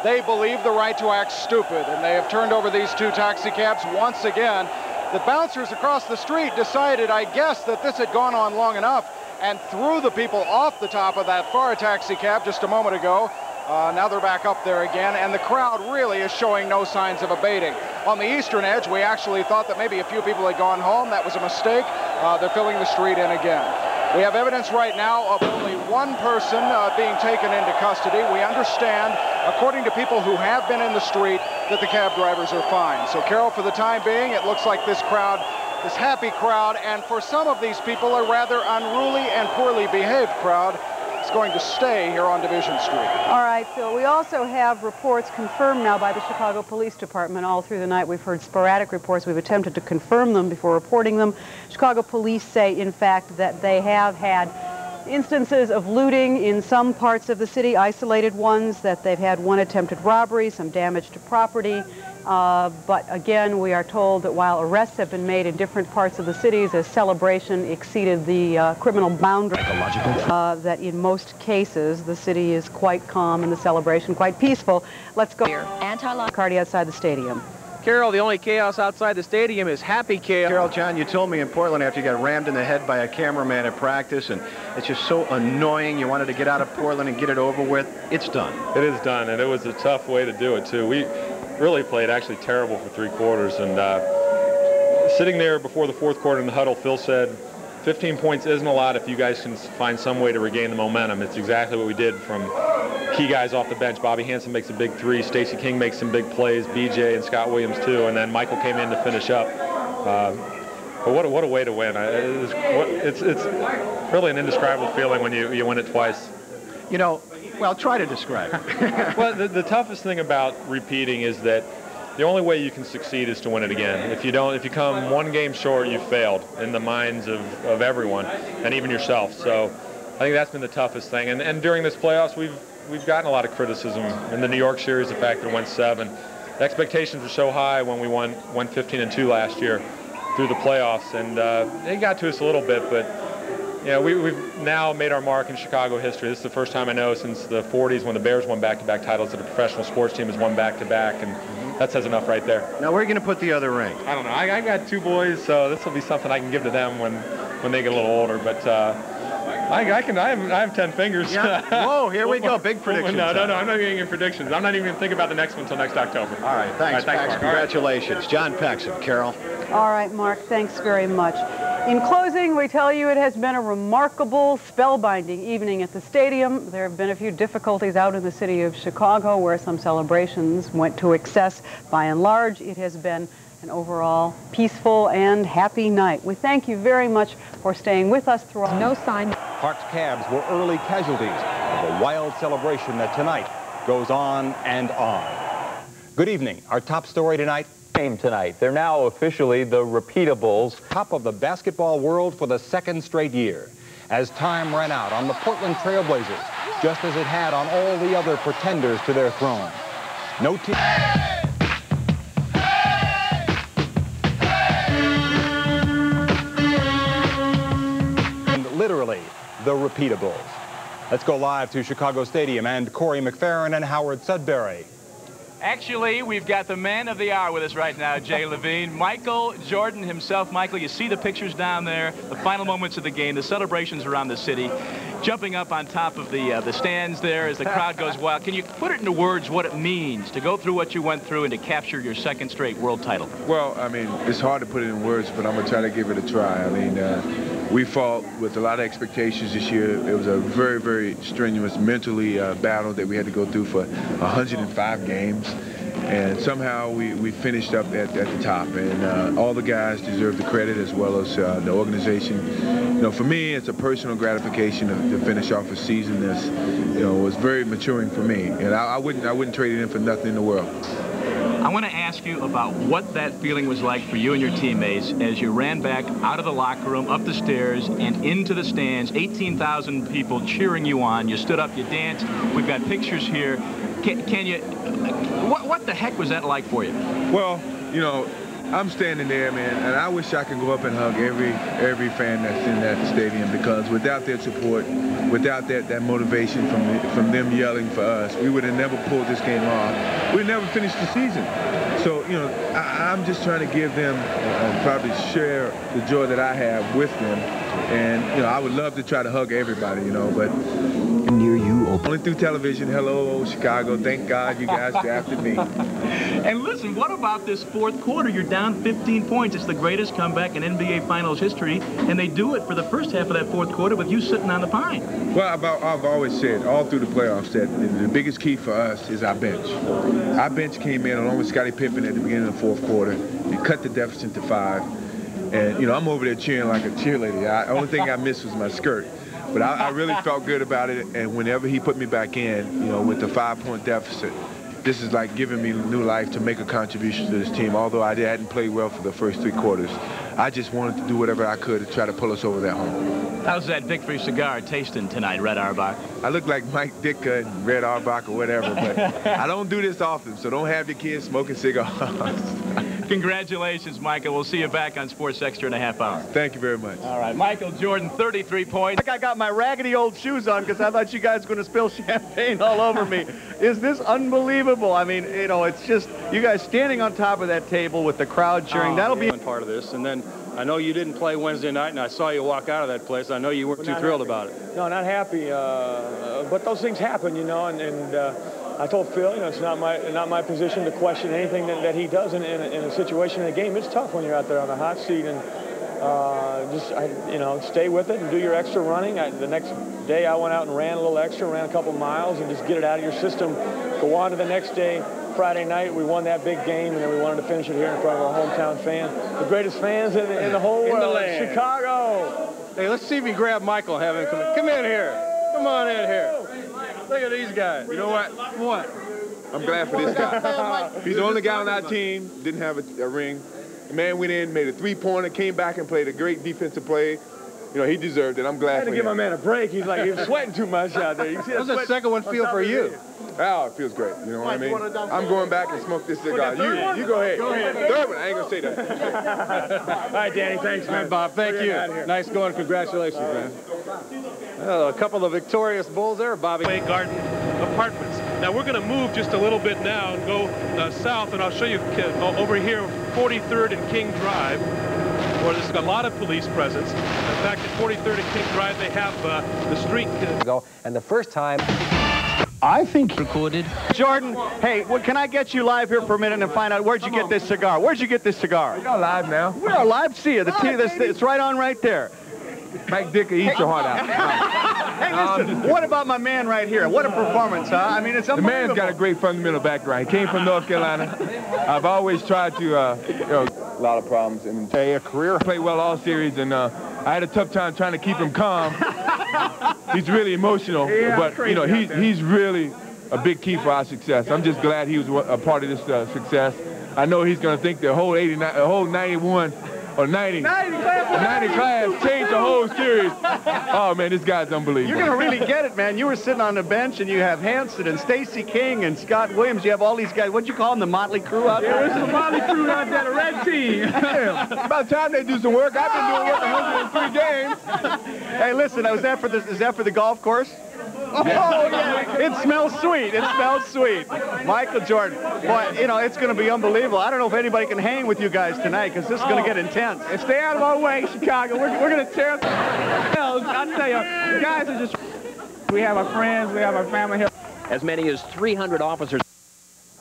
they believe the right to act stupid, and they have turned over these 2 taxi cabs once again. The bouncers across the street decided, I guess, that this had gone on long enough and threw the people off the top of that far taxi cab just a moment ago. Now they're back up there again, and the crowd really is showing no signs of abating. On the eastern edge, we actually thought that maybe a few people had gone home. That was a mistake. They're filling the street in again. We have evidence right now of only one person being taken into custody. We understand, according to people who have been in the street, that the cab drivers are fine. So, Carol, for the time being, it looks like this crowd, this happy crowd, and for some of these people, a rather unruly and poorly behaved crowd, is going to stay here on Division Street. All right, Phil, we also have reports confirmed now by the Chicago Police Department. All through the night, we've heard sporadic reports. We've attempted to confirm them before reporting them. Chicago police say, in fact, that they have had instances of looting in some parts of the city, isolated ones, that they've had one attempted robbery, some damage to property. But again, we are told that while arrests have been made in different parts of the cities as celebration exceeded the criminal boundary, that in most cases the city is quite calm and the celebration quite peaceful. Let's go here. Cardi outside the stadium. Carol, the only chaos outside the stadium is happy chaos. Carol, John, you told me in Portland after you got rammed in the head by a cameraman at practice, and it's just so annoying. You wanted to get out of Portland and get it over with. It's done. It is done, and it was a tough way to do it, too. We really played actually terrible for 3 quarters, and sitting there before the 4th quarter in the huddle, Phil said, 15 points isn't a lot if you guys can find some way to regain the momentum. It's exactly what we did from key guys off the bench. Bobby Hansen makes a big 3. Stacey King makes some big plays. BJ and Scott Williams, too. And then Michael came in to finish up. But what a way to win. It's really an indescribable feeling when you win it twice. You know, well, try to describe it. Well, the toughest thing about repeating is that the only way you can succeed is to win it again. If you come 1 game short, you've failed in the minds of everyone, and even yourself. So I think that's been the toughest thing. And during this playoffs, we've gotten a lot of criticism. In the New York series, the fact that it went 7. The expectations were so high when we won 15-2 last year through the playoffs, and it got to us a little bit, but we've now made our mark in Chicago history. This is the first time I know since the 40s when the Bears won back-to-back titles that a professional sports team has won back-to-back, and that says enough right there. Now, where are you going to put the other ring? I don't know. I got 2 boys, so this will be something I can give to them when they get a little older, but I have 10 fingers. Yeah. Whoa, here we go. Big predictions. No, I'm not getting any predictions. I'm not even going to think about the next one until next October. All right, thanks, Pax. Congratulations. John Paxson. Carol. All right, Mark, thanks very much. In closing, we tell you it has been a remarkable, spellbinding evening at the stadium. There have been a few difficulties out in the city of Chicago where some celebrations went to excess. By and large, it has been an overall peaceful and happy night. We thank you very much for staying with us throughout. No sign. Park's Cabs were early casualties of a wild celebration that tonight goes on and on. Good evening. Our top story tonight. Game tonight. They're now officially the Repeatables. Top of the basketball world for the second straight year. As time ran out on the Portland Trailblazers, just as it had on all the other pretenders to their throne. No team. And literally, the Repeatables. Let's go live to Chicago Stadium and Corey McFerrin and Howard Sudbury. Actually, we've got the man of the hour with us right now, Jay Levine. Michael Jordan himself. Michael, you see the pictures down there, the final moments of the game, the celebrations around the city, jumping up on top of the stands there as the crowd goes wild. Can you put it into words what it means to go through what you went through and to capture your second straight world title? Well, I mean, it's hard to put it in words, but I'm going to try to give it a try. I mean, we fought with a lot of expectations this year. It was a very, very strenuous mentally battle that we had to go through for 105 games. And somehow we finished up at the top. And all the guys deserve the credit as well as the organization. You know, for me, it's a personal gratification to finish off a season that's, you know, was very maturing for me. And I wouldn't trade it in for nothing in the world. I want to ask you about what that feeling was like for you and your teammates as you ran back out of the locker room, up the stairs, and into the stands. 18,000 people cheering you on. You stood up, you danced. We've got pictures here. Can you, what the heck was that like for you? Well, you know, I'm standing there, man, and I wish I could go up and hug every fan that's in that stadium, because without their support, without that motivation from them yelling for us, we would have never pulled this game off. We'd never finished the season. So, you know, I'm just trying to give them probably share the joy that I have with them. And, you know, I would love to try to hug everybody, you know, but near you. Only through television. Hello, Chicago. Thank God you guys drafted me. And listen, what about this fourth quarter? You're down 15 points. It's the greatest comeback in NBA Finals history, and they do it for the first half of that fourth quarter with you sitting on the pine. Well, I've always said all through the playoffs that the biggest key for us is our bench. Our bench came in along with Scottie Pippen at the beginning of the fourth quarter. We cut the deficit to 5. And, you know, I'm over there cheering like a cheerleader. The only thing I missed was my skirt. But I really felt good about it, and whenever he put me back in, you know, with the 5-point deficit, this is like giving me new life to make a contribution to this team. Although I hadn't played well for the first 3 quarters, I just wanted to do whatever I could to try to pull us over that hump. How's that Victory cigar tasting tonight, Red Auerbach? I look like Mike Ditka and Red Auerbach or whatever, but I don't do this often, so don't have your kids smoking cigars. Congratulations, Michael. We'll see you back on Sports Extra in a half hour. Thank you very much. All right, Michael Jordan, 33 points. I got my raggedy old shoes on because I thought you guys were going to spill champagne all over me. Is this unbelievable? I mean, you know, it's just you guys standing on top of that table with the crowd cheering. That'll be part of this. And then I know you didn't play Wednesday night, and I saw you walk out of that place. I know you weren't too thrilled about it. No, not happy. But those things happen, you know, and I told Phil, you know, it's not my position to question anything that he does in a situation in a game. It's tough when you're out there on the hot seat, and you know, stay with it and do your extra running. The next day I went out and ran a little extra, ran a couple miles, and just get it out of your system. Go on to the next day. Friday night, we won that big game, and then we wanted to finish it here in front of our hometown fans. The greatest fans in the whole world, Chicago. Hey, let's see if we grab Michael and have him come in. Come in here. Come on in here. Look at these guys. You know what? What? I'm glad for this guy. He's the only guy on our team, didn't have a ring. The man went in, made a 3-pointer, came back and played a great defensive play. You know, he deserved it. I'm glad for him. I had to give my man a break. He's like, he was sweating too much out there. You see How's that second one feel for you? Oh, it feels great. You know what I mean? I'm going back and smoke this cigar. You go ahead. Go ahead. Third one, I ain't going to say that. All right, Danny. Thanks, man. Bob, thank you. Nice going. Congratulations, man. Well, a couple of victorious Bulls there, Bobby. Garden Apartments. Now, we're going to move just a little bit now and go south, and I'll show you over here, 43rd and King Drive, where there's a lot of police presence. In fact, at 43rd and King Drive, they have the street. And the first time... I think recorded. Jordan, hey, can I get you live here for a minute and find out where'd you get this cigar? Where'd you get this cigar? You're live now. We are live. See you. It's right on right there. Mike Ditka, eat your heart out. Hey, listen, what about my man right here? What a performance, huh? I mean, it's unbelievable. The man's got a great fundamental background. He came from North Carolina. I've always tried to, you know, lot of problems. And a career played well all series, and I had a tough time trying to keep him calm. He's really emotional, but you know he's really a big key for our success. I'm just glad he was a part of this success. I know he's going to think the whole 89, the whole 91 or 90 class changed the whole series. Oh man, this guy's unbelievable. You're going to really get it, man. You were sitting on the bench, and you have Hanson and Stacey King and Scott Williams. You have all these guys. What'd you call them? The Motley Crew out there? This is the Motley Crew out there, the red team. Yeah. About time they do some work. I've been doing work 103 games. Hey, listen, is that for the golf course? Oh, yeah. It smells sweet. It smells sweet. Michael Jordan. Boy, you know, it's going to be unbelievable. I don't know if anybody can hang with you guys tonight because this is going to get intense. And stay out of our way, Chicago. We're going to tear up. I'll tell you, the guys are just... We have our friends. We have our family here. As many as 300 officers.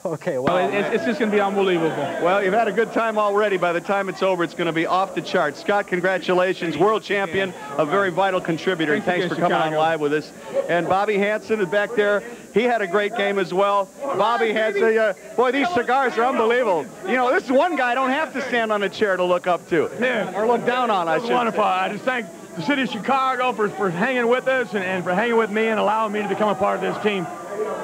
Okay, well, it's just going to be unbelievable. Well, you've had a good time already. By the time it's over, it's going to be off the charts. Scott, congratulations. World champion, a very vital contributor. Thanks for coming on live with us. And Bobby Hanson is back there. He had a great game as well. Bobby Hanson, boy, these cigars are unbelievable. You know, this is one guy I don't have to stand on a chair to look up to. Yeah. Or look down on, I should say. Wonderful. I just thank the city of Chicago for hanging with us and for hanging with me and allowing me to become a part of this team.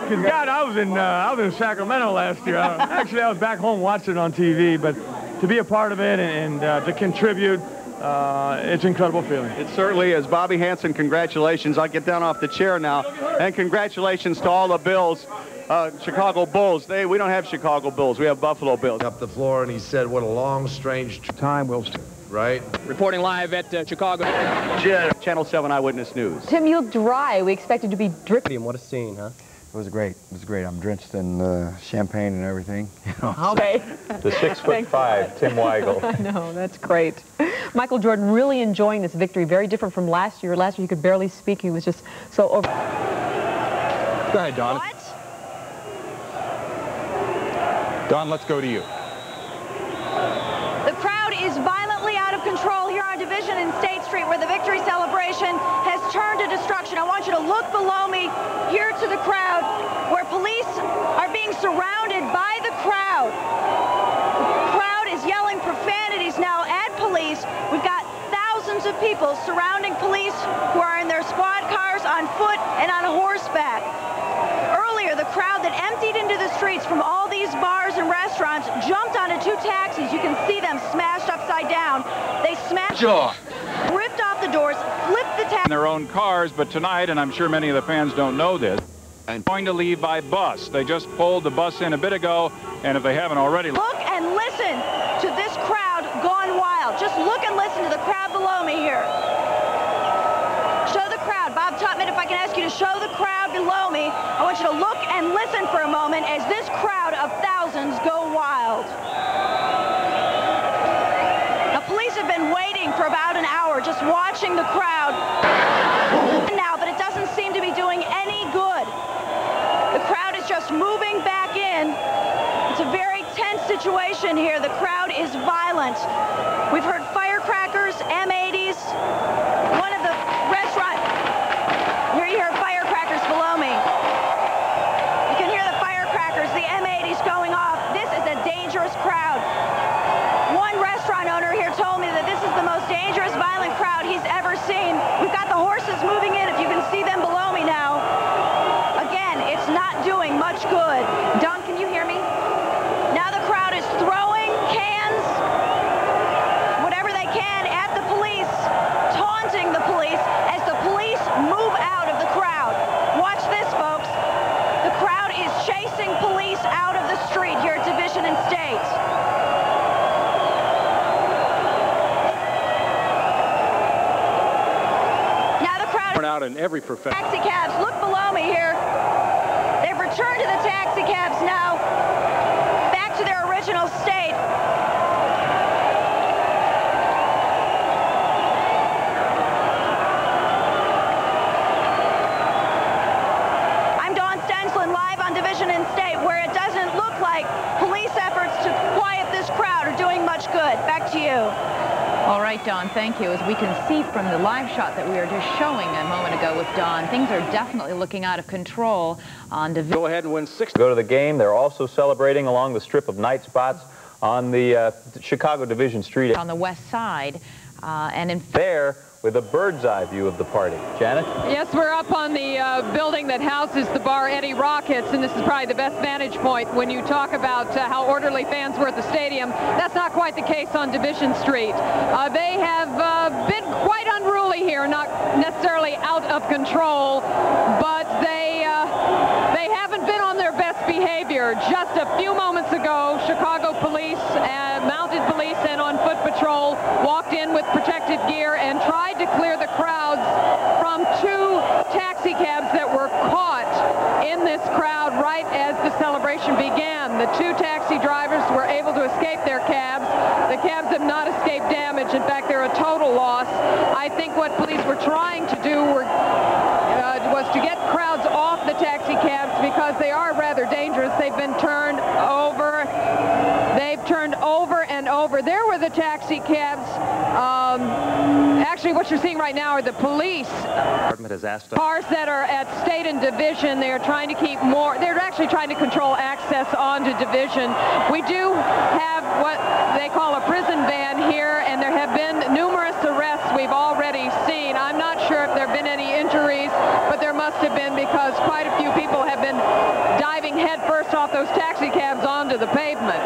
Because, God, I was in Sacramento last year. Actually, I was back home watching it on TV, but to be a part of it and to contribute, it's an incredible feeling. It certainly is. Bobby Hanson, congratulations. I'll get down off the chair now. And congratulations to all the Bills, Chicago Bulls. We don't have Chicago Bulls. We have Buffalo Bills. Up the floor, and he said, what a long, strange time, Wilson. Right? Reporting live at Chicago. Channel 7 Eyewitness News. Tim, you look dry. We expected to be dripping. What a scene, huh? It was great. It was great. I'm drenched in champagne and everything. You know. Okay. The 6'5" Tim Weigel. I know, that's great. Michael Jordan really enjoying this victory. Very different from last year. Last year he could barely speak. He was just so over. Go ahead, Don. What? Don, let's go to you. The crowd is violently out of control here on Division and State Street, where the victory celebration has turned to destruction. I want you to look below me here to the crowd, where police are being surrounded by the crowd. The crowd is yelling profanities now at police. We've got thousands of people surrounding police who are in their squad cars, on foot, and on horseback. Earlier, the crowd that emptied into the streets from all these bars and restaurants jumped onto two taxis. You can see them smashed upside down. They smashed, ripped off the doors, flipped the taxi. In their own cars, but tonight, and I'm sure many of the fans don't know this, and going to leave by bus. They just pulled the bus in a bit ago, and if they haven't already... Look and listen to this crowd gone wild. Just look and listen to the crowd below me here. Show the crowd. Bob Tutman, if I can ask you to show the crowd below me, I want you to look and listen for a moment as this crowd of thousands go wild. Now, police have been waiting for about an hour, just watching the crowd now, but it doesn't seem to be doing any good. The crowd is just moving back in. It's a very tense situation here. The crowd is violent. We've heard firecrackers, M80s. One of the restaurant, here you hear firecrackers below me. You can hear the firecrackers, the M80s going off. This is a dangerous crowd. One restaurant owner here told me that this is the most dangerous, violent crowd he's ever seen. We've got the horses moving in, if you can see them below me now. Again, it's not doing much good. Don, can you hear me? Now the crowd is throwing cans, whatever they can, at the police, taunting the police as the police move out of the crowd. Watch this, folks. The crowd is chasing police out of the street here at Division and State. Now the crowd out in every profession. Taxi cabs, look below me here. They've returned to the taxi cabs now, back to their original state. I'm Dawn Stenslin, live on Division and State, where it doesn't look like police efforts to quiet this crowd are doing much good. Back to you. All right, Don, thank you. As we can see from the live shot that we were just showing a moment ago with Don, things are definitely looking out of control on Division. Go ahead and win 6. Go to the game. They're also celebrating along the strip of night spots on the Chicago Division Street. On the west side, and in there with a bird's eye view of the party. Janet? Yes, we're up on the building that houses the bar Eddie Rockets, and this is probably the best vantage point when you talk about how orderly fans were at the stadium. That's not quite the case on Division Street. They have been quite unruly here, not necessarily out of control, but they haven't been on their best behavior. Just a few moments ago, Chicago police, mounted police and on foot patrol walked in with protective gear and tried to clear the crowds from two taxi cabs that were caught in this crowd right as the celebration began. The two taxi drivers were able to escape their cabs. The cabs have not escaped damage. In fact, they're a total loss. I think what police were trying to do was to get crowds off the taxi cabs because they are rather dangerous. They've been turned over. They've turned over and over. There were the taxi cabs. Actually, what you're seeing right now are the police cars that are at State and Division. They are trying to keep more. They're actually trying to control access onto Division. We do have what they call a prison van here, and there have been numerous arrests we've already seen. I'm not sure if there have been any injuries, but there must have been because quite a few people have been diving headfirst off those taxi cabs onto the pavement.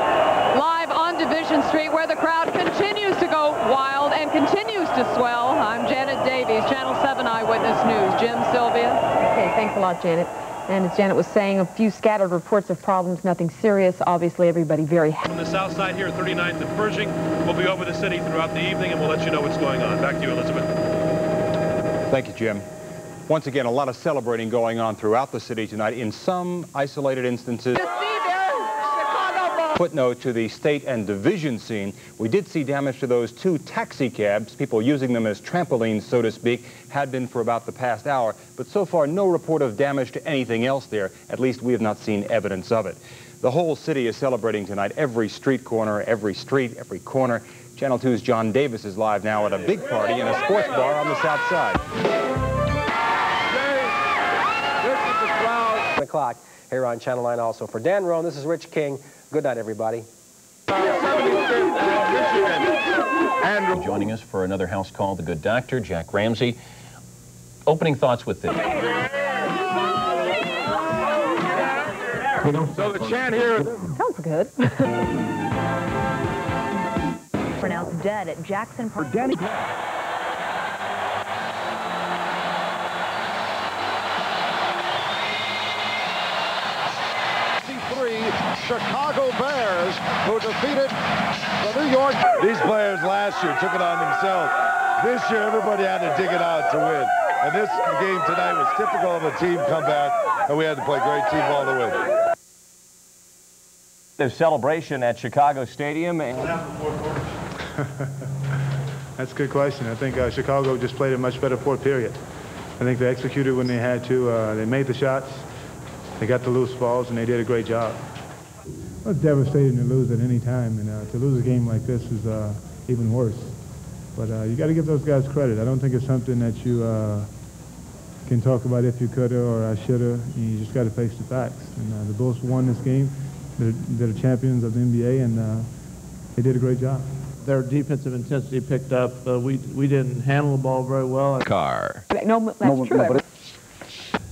Live on Division Street, where the crowd continues to go wild and continues to swell. I'm Janet Davies, Channel 7 Eyewitness News. Jim, Sylvia. Okay, thanks a lot, Janet. And as Janet was saying, a few scattered reports of problems, nothing serious. Obviously, everybody very happy. From the south side here, 39th and Pershing. We'll be over the city throughout the evening, and we'll let you know what's going on. Back to you, Elizabeth. Thank you, Jim. Once again, a lot of celebrating going on throughout the city tonight. In some isolated instances, footnote to the State and Division scene, we did see damage to those two taxi cabs. People using them as trampolines, so to speak, had been for about the past hour. But so far, no report of damage to anything else there. At least we have not seen evidence of it. The whole city is celebrating tonight. Every street corner, every street, every corner. Channel 2's John Davis is live now at a big party in a sports bar on the south side. 7 o'clock here on Channel 9 also. For Dan Roan, this is Rich King. Good night, everybody. Joining us for another house call, The Good Doctor, Jack Ramsey. Opening thoughts with this. So the chant here... Sounds good. pronounced dead at Jackson Park. Chicago Bears, who defeated the New York. These players last year took it on themselves. This year, everybody had to dig it out to win. And this game tonight was typical of a team comeback, and we had to play great team ball to win. There's celebration at Chicago Stadium. That's a good question. I think Chicago just played a much better fourth period. I think they executed when they had to. They made the shots. They got the loose balls, and they did a great job. Well, it's devastating to lose at any time, and to lose a game like this is even worse. But you got to give those guys credit. I don't think it's something that you can talk about if you coulda or I shoulda. You just got to face the facts. And the Bulls won this game. They're the champions of the NBA, and they did a great job. Their defensive intensity picked up. We didn't handle the ball very well. No, that's true.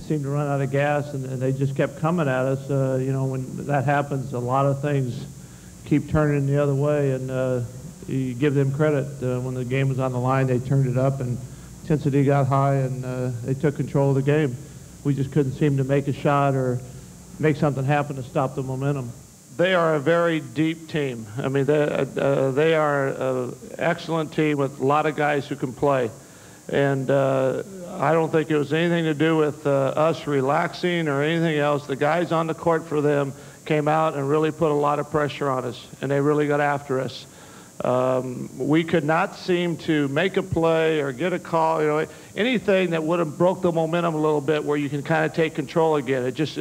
Seemed to run out of gas, and they just kept coming at us. You know, when that happens, a lot of things keep turning the other way, and you give them credit. When the game was on the line, they turned it up, and intensity got high, and they took control of the game. We just couldn't seem to make a shot or make something happen to stop the momentum. They are a very deep team. I mean, they are an excellent team with a lot of guys who can play. And I don't think it was anything to do with us relaxing or anything else. The guys on the court for them came out and really put a lot of pressure on us, and they really got after us. We could not seem to make a play or get a call, you know, anything that would have broke the momentum a little bit where you can kind of take control again. It just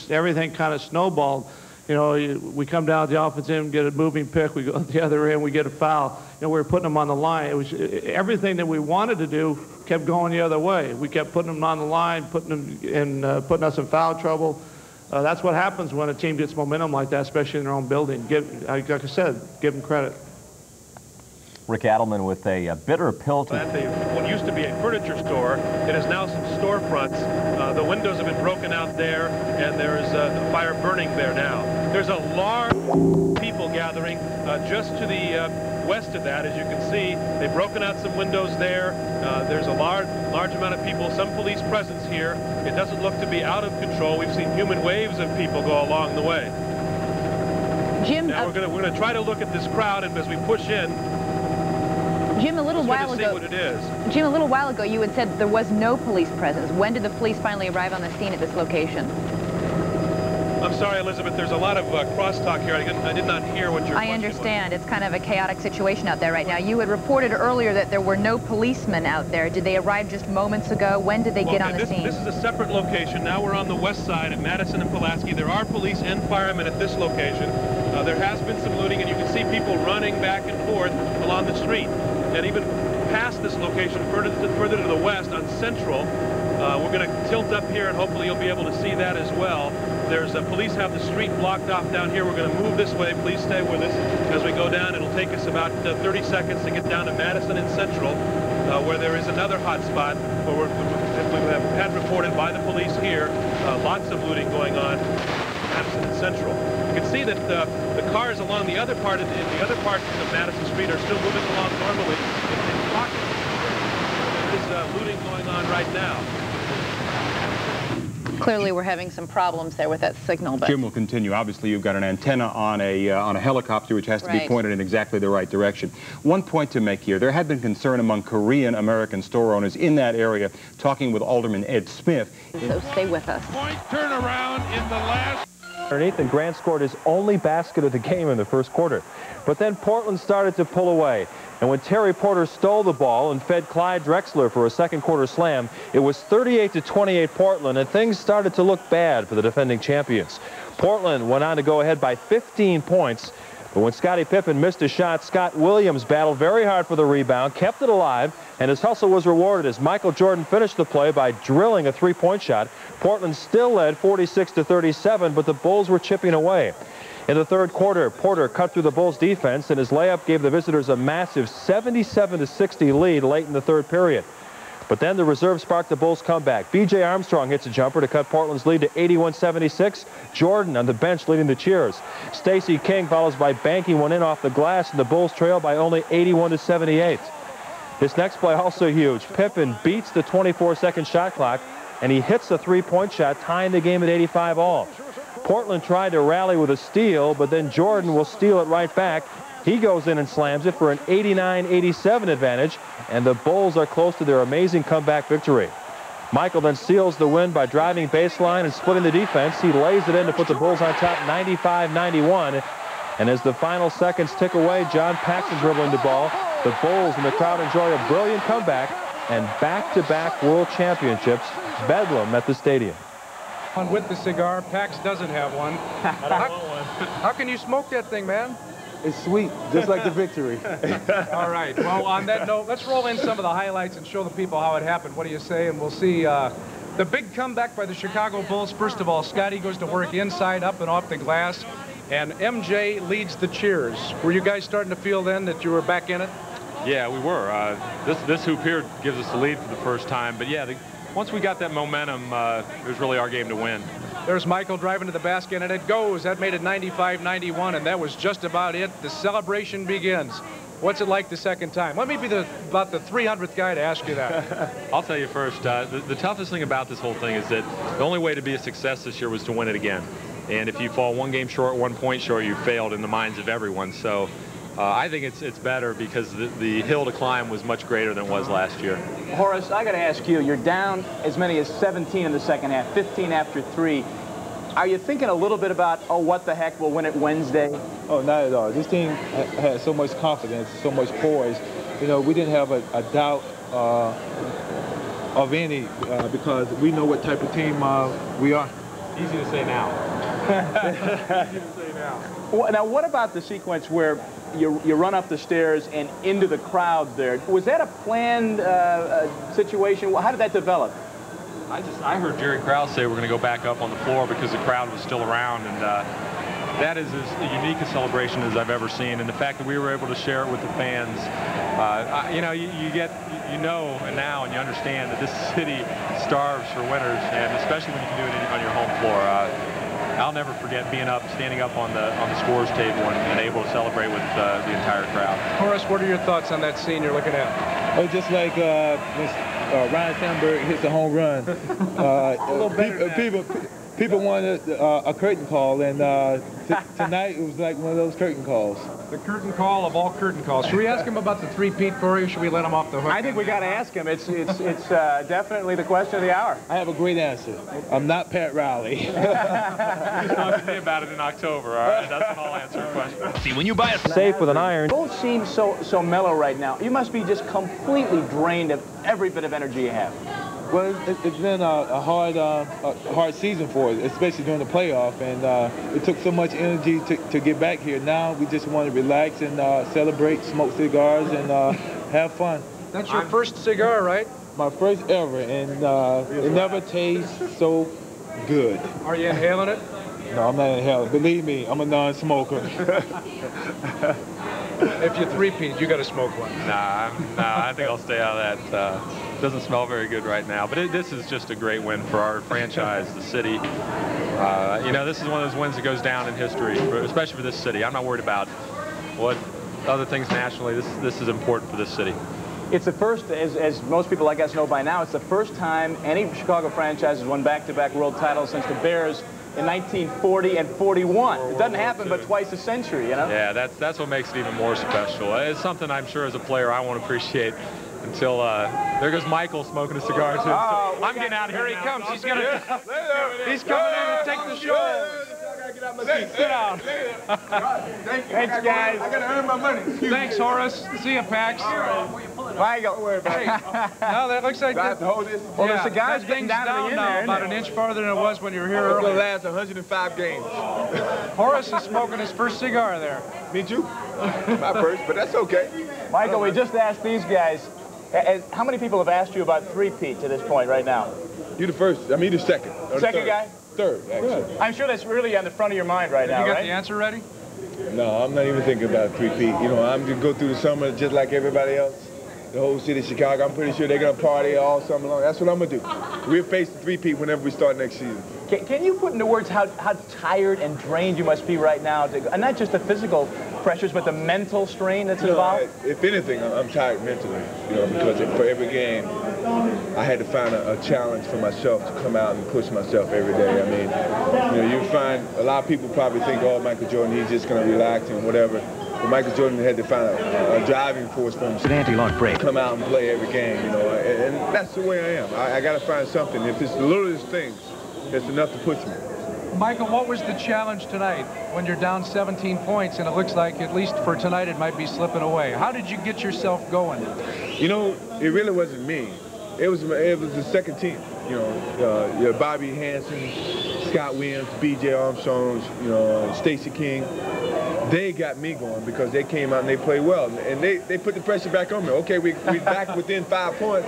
everything kind of snowballed. You know, we come down to the offensive end, get a moving pick, we go at the other end, we get a foul. You know, we were putting them on the line. It was everything that we wanted to do kept going the other way. We kept putting them on the line, putting us in foul trouble. That's what happens when a team gets momentum like that, especially in their own building. Like I said, give them credit. Rick Adelman with a bitter pill to... What used to be a furniture store, it is now some storefronts. The windows have been broken out there, and there is a fire burning there now. There's a large people gathering just to the west of that. As you can see, they've broken out some windows there. There's a large amount of people, some police presence here. It doesn't look to be out of control. We've seen human waves of people go along the way. Jim, now we're going to try to look at this crowd, and as we push in, Jim, a little while ago, Jim, a little while ago, you had said there was no police presence. When did the police finally arrive on the scene at this location? I'm sorry, Elizabeth. There's a lot of crosstalk here. I did not hear what your question understand. It's kind of a chaotic situation out there right now. You had reported earlier that there were no policemen out there. Did they arrive just moments ago? When did they get on the scene? This is a separate location. Now we're on the west side of Madison and Pulaski. There are police and firemen at this location. There has been some looting, and you can see people running back and forth along the street. And even past this location, further to the west on Central, we're going to tilt up here, and hopefully you'll be able to see that as well. There's police have the street blocked off down here. We're going to move this way. Please stay with us as we go down. It'll take us about 30 seconds to get down to Madison and Central, where there is another hot spot where we have had reported by the police here lots of looting going on in Madison and Central. You can see that the cars along the other part of the other parts of Madison Street are still moving along normally. In pockets, there is looting going on right now. Clearly, we're having some problems there with that signal. But Jim will continue. Obviously, you've got an antenna on a helicopter, which has to be pointed in exactly the right direction. One point to make here: there had been concern among Korean-American store owners in that area, talking with Alderman Ed Smith. So stay with us. Point turnaround in the last. Underneath, and Grant scored his only basket of the game in the first quarter. But then Portland started to pull away. And when Terry Porter stole the ball and fed Clyde Drexler for a second quarter slam, it was 38-28 Portland, and things started to look bad for the defending champions. Portland went on to go ahead by 15 points. But when Scottie Pippen missed a shot, Scott Williams battled very hard for the rebound, kept it alive, and his hustle was rewarded as Michael Jordan finished the play by drilling a three-point shot. Portland still led 46-37, but the Bulls were chipping away. In the third quarter, Porter cut through the Bulls' defense, and his layup gave the visitors a massive 77-60 lead late in the third period. But then the reserve sparked the Bulls' comeback. B.J. Armstrong hits a jumper to cut Portland's lead to 81-76. Jordan on the bench leading the cheers. Stacey King follows by banking one in off the glass, and the Bulls trail by only 81-78. This next play also huge. Pippen beats the 24-second shot clock, and he hits the three-point shot, tying the game at 85 all. Portland tried to rally with a steal, but then Jordan will steal it right back. He goes in and slams it for an 89-87 advantage, and the Bulls are close to their amazing comeback victory. Michael then seals the win by driving baseline and splitting the defense. He lays it in to put the Bulls on top 95-91. And as the final seconds tick away, John Paxson dribbling the ball. The Bulls and the crowd enjoy a brilliant comeback and back-to-back world championships. Bedlam at the stadium. With the cigar, Pax doesn't have one. How can you smoke that thing, man? It's sweet, just like the victory. All right. Well, on that note, let's roll in some of the highlights and show the people how it happened. What do you say? And we'll see the big comeback by the Chicago Bulls. First of all, Scotty goes to work inside, up, and off the glass. And MJ leads the cheers. Were you guys starting to feel then that you were back in it? Yeah, we were. This hoop here gives us the lead for the first time. But, yeah, once we got that momentum, it was really our game to win. There's Michael driving to the basket, and it goes. That made it 95-91, and that was just about it. The celebration begins. What's it like the second time? Let me be about the 300th guy to ask you that. I'll tell you first, the toughest thing about this whole thing is that the only way to be a success this year was to win it again. And if you fall one game short, 1 point short, you failed in the minds of everyone. So I think it's better because the hill to climb was much greater than it was last year. Horace, I got to ask you, you're down as many as 17 in the second half, 15 after 3. Are you thinking a little bit about, oh, what the heck, we'll win it Wednesday? Oh, not at all. This team had so much confidence, so much poise. You know, we didn't have a doubt of any because we know what type of team we are. Easy to say now. Easy to say now. Well, now, what about the sequence where you run up the stairs and into the crowd there? Was that a planned situation? How did that develop? I heard Jerry Krause say we're going to go back up on the floor because the crowd was still around, and that is as unique a celebration as I've ever seen. And the fact that we were able to share it with the fans, you know, you know now and you understand that this city starves for winners, and especially when you can do it on your home floor. I'll never forget standing up on the scores table and able to celebrate with the entire crowd. Horace, what are your thoughts on that scene you're looking at? Oh, just like when Ryan Sandberg hits a home run. A little better people wanted a curtain call, and tonight it was like one of those curtain calls. The curtain call of all curtain calls. Should we ask him about the three-peat for you? Should we let him off the hook? I think we got to ask him. It's definitely the question of the hour. I have a great answer. I'm not Pat Riley. Talk to me about it in October, all right? That's when I'll answer your question. See, when you buy a safe with an iron. Both seem so mellow right now. You must be just completely drained of every bit of energy you have. Well, it's been a hard season for us, especially during the playoff, and it took so much energy to get back here. Now we just want to relax and celebrate, smoke cigars, and have fun. That's your first cigar, right? My first ever, and it never tastes so good. Are you inhaling it? No, I'm not inhaling. Believe me, I'm a non-smoker. If you three-peat, you got to smoke one. Nah, I think I'll stay out of that. Doesn't smell very good right now, but this is just a great win for our franchise, the city. You know, this is one of those wins that goes down in history, especially for this city. I'm not worried about what other things nationally. This is important for this city. It's the first, as most people I guess know by now, it's the first time any Chicago franchise has won back-to-back world titles since the Bears in 1940 and 41. It doesn't happen but twice a century, you know? Yeah, that's what makes it even more special. It's something I'm sure as a player I won't appreciate until there goes Michael smoking a cigar too. Oh, I'm getting out of here. Here he comes. He's coming in to take the show. Sit down. Thanks, guys. I gotta earn my money. Thanks, Horace. See you, Pax. Michael, don't worry about it. No, that looks like I have to hold this. Well, yeah, the cigar's that getting thing's down now, about an inch farther than it was when you were here It's gonna earlier. last 105 games. Horace is smoking his first cigar there. Me too. My first, but that's okay. Michael, we just asked these guys, how many people have asked you about three-peat to this point right now? You the first. I mean, the second. Second guy? Third, actually. I'm sure that's really on the front of your mind right now, You got right? the answer ready? No, I'm not even thinking about three-peat. You know, I'm gonna go through the summer just like everybody else. The whole city of Chicago, I'm pretty sure they're gonna party all summer long. That's what I'm gonna do. We'll face the three-peat whenever we start next season. Can you put into words how tired and drained you must be right now, and not just the physical pressures, but the mental strain that's involved? If anything, I'm tired mentally, you know, because for every game, I had to find a challenge for myself to come out and push myself every day. I mean, you know, you find a lot of people probably think, oh, Michael Jordan, he's just going to relax and whatever. But Michael Jordan had to find a driving force for himself. An anti-lock break. Come out and play every game, you know, and that's the way I am. I got to find something. If it's the littlest things, it's enough to push me. Michael, what was the challenge tonight when you're down 17 points and it looks like, at least for tonight, it might be slipping away? How did you get yourself going? You know, it really wasn't me. It was the second team. You know, Bobby Hansen, Scott Williams, B.J. Armstrong, you know, Stacey King. They got me going because they came out and they played well. And they put the pressure back on me. Okay, we back within 5 points.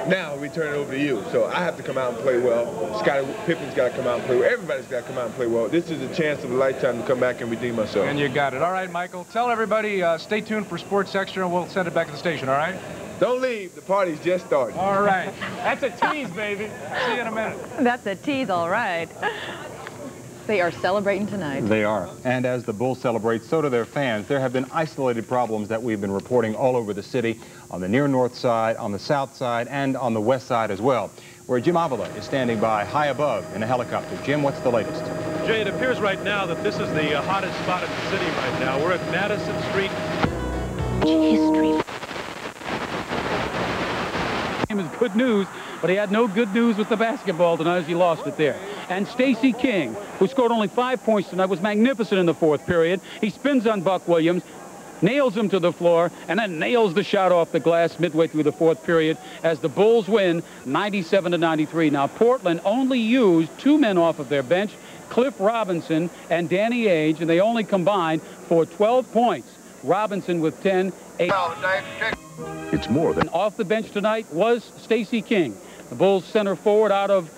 Now we turn it over to you. So I have to come out and play well. Scottie Pippen's got to come out and play well. Everybody's got to come out and play well. This is a chance of a lifetime to come back and redeem myself. And you got it. All right, Michael. Tell everybody, stay tuned for Sports Extra, and we'll send it back to the station, all right? Don't leave. The party's just started. All right. That's a tease, baby. See you in a minute. That's a tease, all right. They are celebrating tonight. They are. And as the Bulls celebrate, so do their fans. There have been isolated problems that we've been reporting all over the city, on the near north side, on the south side, and on the west side as well, where Jim Avila is standing by high above in a helicopter. Jim, what's the latest? Jay, it appears right now that this is the hottest spot in the city right now. We're at Madison Street. History. Is good news, but he had no good news with the basketball tonight as he lost it there. And Stacey King, who scored only 5 points tonight, was magnificent in the fourth period. He spins on Buck Williams, nails him to the floor, and then nails the shot off the glass midway through the fourth period as the Bulls win 97-93. Now, Portland only used 2 men off of their bench, Cliff Robinson and Danny Ainge, and they only combined for 12 points. Robinson with 10, 8. It's more than... Off the bench tonight was Stacey King. the Bulls center forward out of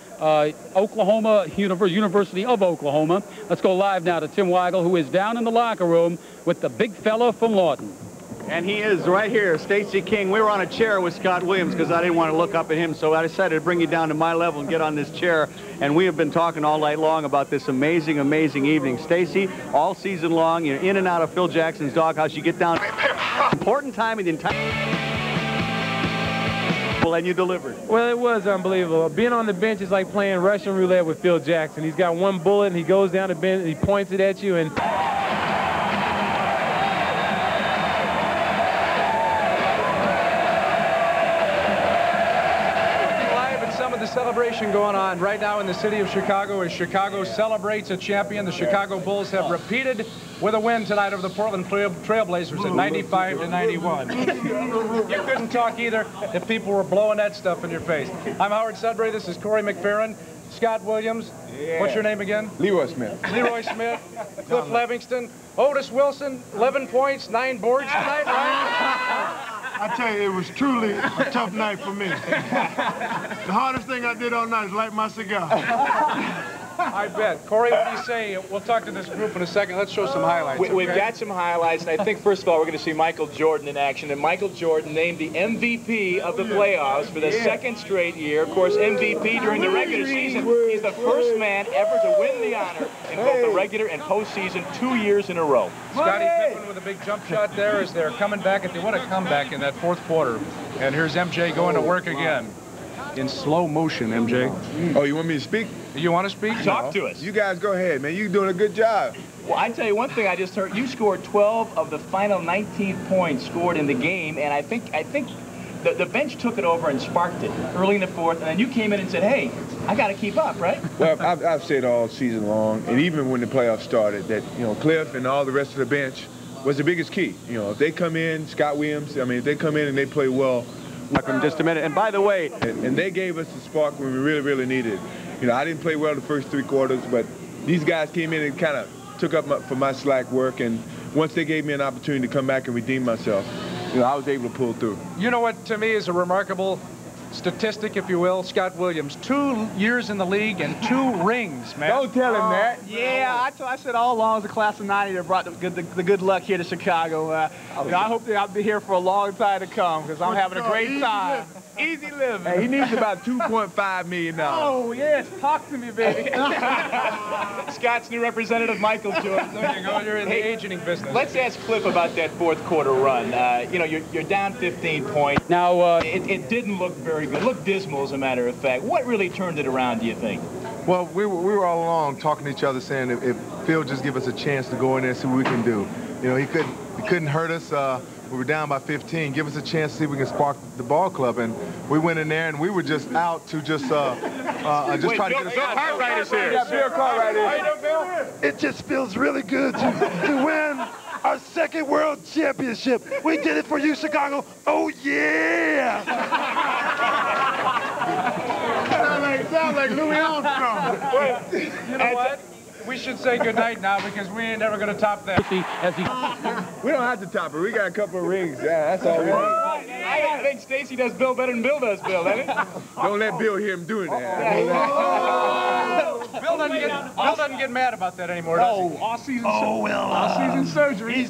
Oklahoma, University of Oklahoma. Let's go live now to Tim Weigel, who is down in the locker room with the big fella from Lawton. And he is right here, Stacey King. We were on a chair with Scott Williams because I didn't want to look up at him, so I decided to bring you down to my level and get on this chair. And we have been talking all night long about this amazing, amazing evening. Stacey, all season long, you're in and out of Phil Jackson's doghouse. You get down, important time in the entire... And you delivered. Well, it was unbelievable. Being on the bench is like playing Russian roulette with Phil Jackson. He's got one bullet, and he goes down the bench, and he points it at you, and... Celebration going on right now in the city of Chicago as Chicago celebrates a champion. The Chicago Bulls have repeated with a win tonight over the Portland Trailblazers at 95-91. You couldn't talk either if people were blowing that stuff in your face. I'm Howard Sudbury. This is Corey McFerrin. Scott Williams. Yeah. What's your name again? Leroy Smith. Leroy Smith. Cliff Levingston. Otis Wilson. 11 points, 9 boards tonight, right? I tell you, it was truly a tough night for me. The hardest thing I did all night is light my cigar. I bet. Corey, what do you say? We'll talk to this group in a second. Let's show some highlights. We've got some highlights, and I think, first of all, we're going to see Michael Jordan in action. And Michael Jordan named the MVP of the playoffs for the second straight year. Of course, MVP during the regular season. He's the first man ever to win the honor in both the regular and postseason 2 years in a row. Scottie Pippen with a big jump shot there as they're coming back. If they want to come back in that fourth quarter. And here's MJ going to work again. In slow motion, MJ. Oh, you want me to speak? You want to speak? Talk to us. You guys go ahead, man. You're doing a good job. Well, I tell you one thing I just heard. You scored 12 of the final 19 points scored in the game, and I think the bench took it over and sparked it early in the fourth, and then you came in and said, hey, I got to keep up, right? Well, I've said all season long, and even when the playoffs started, that, you know, Cliff and all the rest of the bench was the biggest key. You know, if they come in, Scott Williams, I mean, if they come in and they play well, in just a minute. And by the way, and they gave us the spark when we really, really needed it. You know, I didn't play well the first 3 quarters, but these guys came in and kind of took up for my slack work. And once they gave me an opportunity to come back and redeem myself, you know, I was able to pull through. You know what, to me, is a remarkable statistic, if you will, Scott Williams. 2 years in the league and 2 rings, man. Don't tell him that. Yeah, I said all along it was the class of 90 that brought the good luck here to Chicago. I hope that I'll be here for a long time to come because I'm having a great time. Easy living. Hey, he needs about $2.5 million. Oh, yes. Talk to me, baby. Scott's new representative, Michael Jordan. There you go. You're in the agenting business. Let's ask Cliff about that fourth quarter run. You know, you're down 15 points. Now, it didn't look very good. It looked dismal, as a matter of fact. What really turned it around, do you think? Well, we were all along talking to each other, saying if Phil just give us a chance to go in there and see what we can do. You know, he couldn't hurt us. We were down by 15. Give us a chance to see if we can spark the ball club. And we went in there, and we were just out to just try to get us up. Cartwright is here. Yeah, Bill Cartwright is. It just feels really good to win our second world championship. We did it for you, Chicago. Oh, yeah. Sound like Louis Armstrong. You know what? We should say goodnight now because we ain't never going to top that. We don't have to top it. We got a couple of rings. Yeah, that's all we need. I think Stacey does Bill better than Bill does Bill, doesn't it? Don't let Bill hear him doing that. Bill doesn't get mad about that anymore, does he? All-season surgery. He's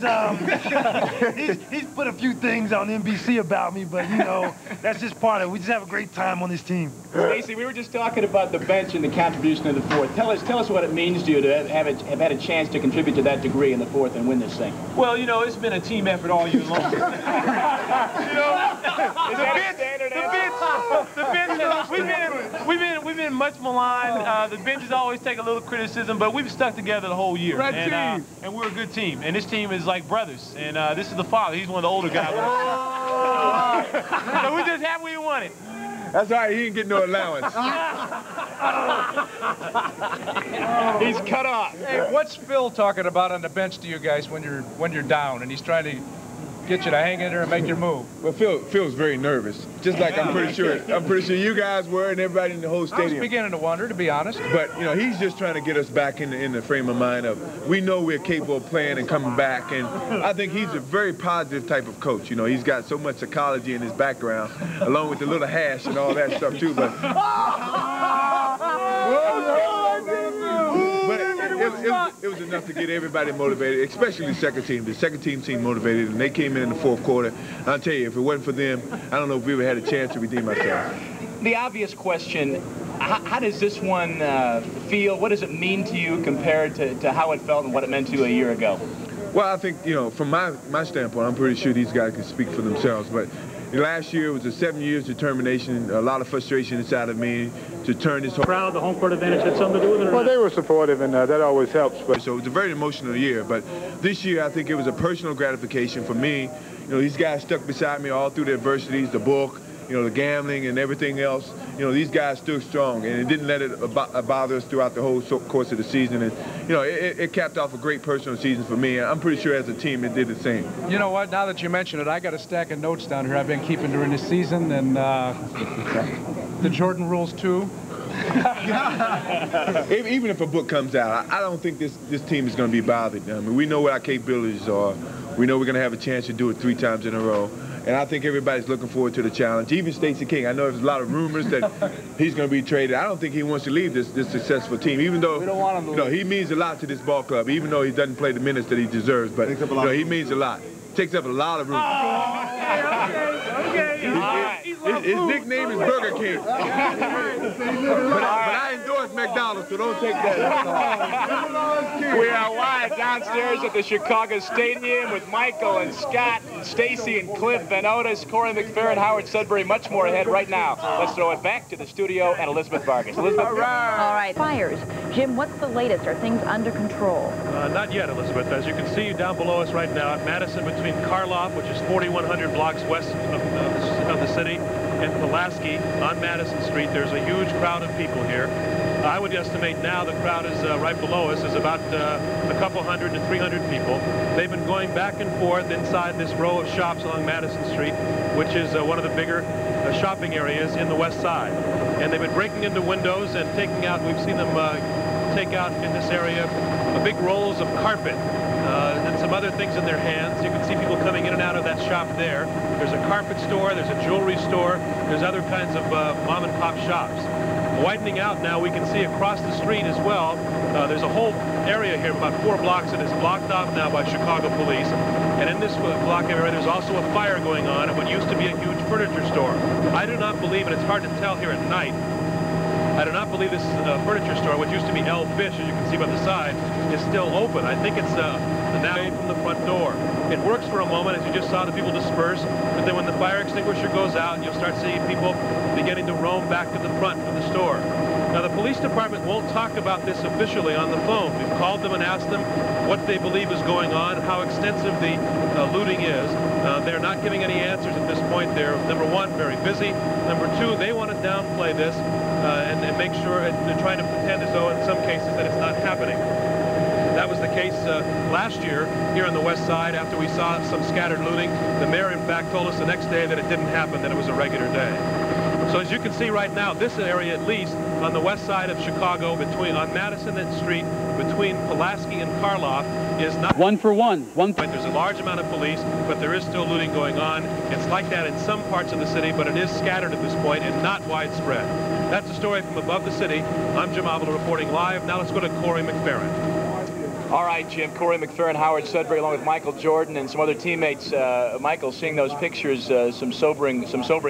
put a few things on NBC about me, but, you know, that's just part of it. We just have a great time on this team. Stacey, we were just talking about the bench and the contribution of the fourth. Tell us what it means to you to have had a chance to contribute to that degree in the fourth and win this thing. Well, you know, it's been a team effort all year long. We've been much maligned. The benches always take a little criticism, but we've stuck together the whole year. And we're a good team. And this team is like brothers. And this is the father. He's one of the older guys. So we're just happy we won it. That's all right. He didn't get no allowance. He's cut off. Hey, what's Phil talking about on the bench to you guys when you're down and he's trying to get you to hang in there and make your move. Well, Phil's very nervous, just like I'm pretty sure you guys were and everybody in the whole stadium. I was beginning to wonder, to be honest. But, you know, he's just trying to get us back in the frame of mind of we know we're capable of playing and coming back. And I think he's a very positive type of coach. You know, he's got so much psychology in his background, along with the little hash and all that stuff, too. But it was enough to get everybody motivated, especially the second team. The second team seemed motivated, and they came in the fourth quarter. I'll tell you, if it wasn't for them, I don't know if we would have had a chance to redeem ourselves. The obvious question, how does this one feel? What does it mean to you compared to how it felt and what it meant to you a year ago? Well, I think, you know, from my standpoint, I'm pretty sure these guys can speak for themselves. But last year was a 7 years determination, a lot of frustration inside of me to turn this whole crowd, the home court advantage had something to do with it? Well, they were supportive, and that always helps. But so it was a very emotional year. But this year, I think it was a personal gratification for me. You know, these guys stuck beside me all through the adversities, the book, you know, the gambling and everything else. You know, these guys stood strong, and it didn't let it bother us throughout the whole course of the season. And, you know, it capped off a great personal season for me. And I'm pretty sure as a team it did the same. You know what? Now that you mention it, I got a stack of notes down here I've been keeping during this season, and the Jordan rules too. Even if a book comes out, I don't think this team is going to be bothered. I mean, we know what our capabilities are. We know we're going to have a chance to do it 3 times in a row. And I think everybody's looking forward to the challenge. Even Stacey King, I know there's a lot of rumors that he's going to be traded. I don't think he wants to leave this successful team, even though we don't want him to leave. He means a lot to this ball club, even though he doesn't play the minutes that he deserves. But he means a lot. Takes up a lot of room. His nickname is Burger King. But I endorse McDonald's, so don't take that. We are live downstairs at the Chicago Stadium with Michael and Scott, and Stacy and Cliff and Otis, Corey McPherrin, Howard Sudbury, much more ahead right now. Let's throw it back to the studio and Elizabeth Vargas. Elizabeth. All right. Fires. Jim, what's the latest? Are things under control? Not yet, Elizabeth. As you can see down below us right now at Madison, between Karloff, which is 4,100 blocks west of the city, and Pulaski on Madison Street, there's a huge crowd of people here. I would estimate now the crowd is right below us is about a couple hundred to 300 people. They've been going back and forth inside this row of shops along Madison Street, which is one of the bigger shopping areas in the west side. And they've been breaking into windows and taking out, we've seen them take out in this area big rolls of carpet and some other things in their hands. You can see people coming in and out of that shop there. There's a carpet store, there's a jewelry store, there's other kinds of mom and pop shops. Widening out now, we can see across the street as well. There's a whole area here, about 4 blocks, that is blocked off now by Chicago police. And in this block area, there's also a fire going on at what used to be a huge furniture store. I do not believe, and it's hard to tell here at night, I do not believe this furniture store, which used to be El Fish, as you can see by the side, is still open. I think it's now from the front door. It works for a moment, as you just saw the people disperse, but then when the fire extinguisher goes out, you'll start seeing people beginning to roam back to the front of the store. Now, the police department won't talk about this officially on the phone. We've called them and asked them what they believe is going on, how extensive the looting is. They're not giving any answers at this point. They're, number one, very busy. Number two, they want to downplay this and make sure, and they're trying to pretend as though in some cases that it's not happening. That was the case last year here on the west side after we saw some scattered looting. The mayor, in fact, told us the next day that it didn't happen, that it was a regular day. So as you can see right now, this area at least on the west side of Chicago, on Madison Street, between Pulaski and Karloff, is not 1 for 1. There's a large amount of police, but there is still looting going on. It's like that in some parts of the city, but it is scattered at this point and not widespread. That's a story from above the city. I'm Jim Avila reporting live. Now let's go to Corey McPherrin. All right, Jim. Corey McPherrin, Howard Sudbury, along with Michael Jordan and some other teammates. Michael, seeing those pictures, some sobering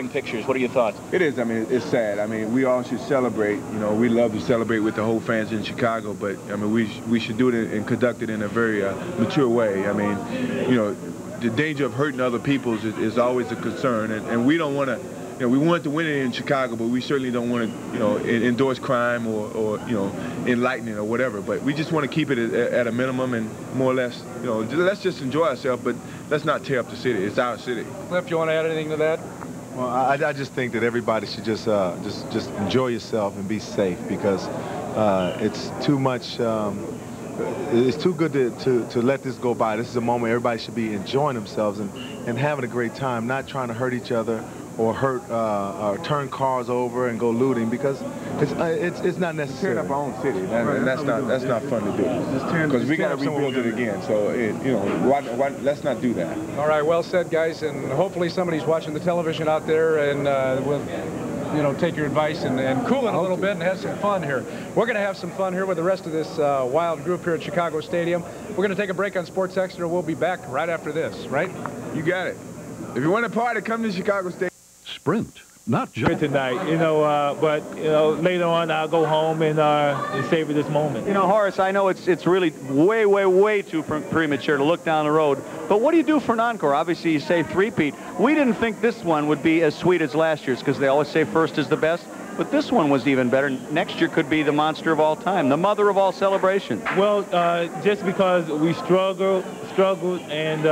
pictures. What are your thoughts? It is. I mean, it's sad. I mean, we all should celebrate. You know, we love to celebrate with the whole fans in Chicago, but I mean, we should do it and conduct it in a very mature way. I mean, you know, the danger of hurting other people is always a concern, and we don't want to. You know, we want to win it in Chicago, but we certainly don't want to, you know, endorse crime or you know, enlighten it or whatever. But we just want to keep it at a minimum and more or less, you know, let's just enjoy ourselves, but let's not tear up the city. It's our city. Cliff, you want to add anything to that? Well, I just think that everybody should just enjoy yourself and be safe, because it's too much. it's too good to let this go by. This is a moment everybody should be enjoying themselves and having a great time, not trying to hurt each other or or turn cars over and go looting, because it's not necessary. Tearing up our own city, and that's not fun to do. Because we got to rebuild it again. So let's not do that. All right, well said, guys, and hopefully somebody's watching the television out there and will, take your advice and cool it a little bit and have some fun here. We're going to have some fun here with the rest of this wild group here at Chicago Stadium. We're going to take a break on Sports Extra. We'll be back right after this, right? You got it. If you want to party, come to Chicago Stadium. Sprint, not just tonight, but later on I'll go home and savor this moment. Horace, I know it's really way too premature to look down the road, but what do you do for an encore? Obviously, you say three-peat. We didn't think this one would be as sweet as last year's, because they always say first is the best, but this one was even better. Next year could be the monster of all time, the mother of all celebrations. Well, just because we struggled and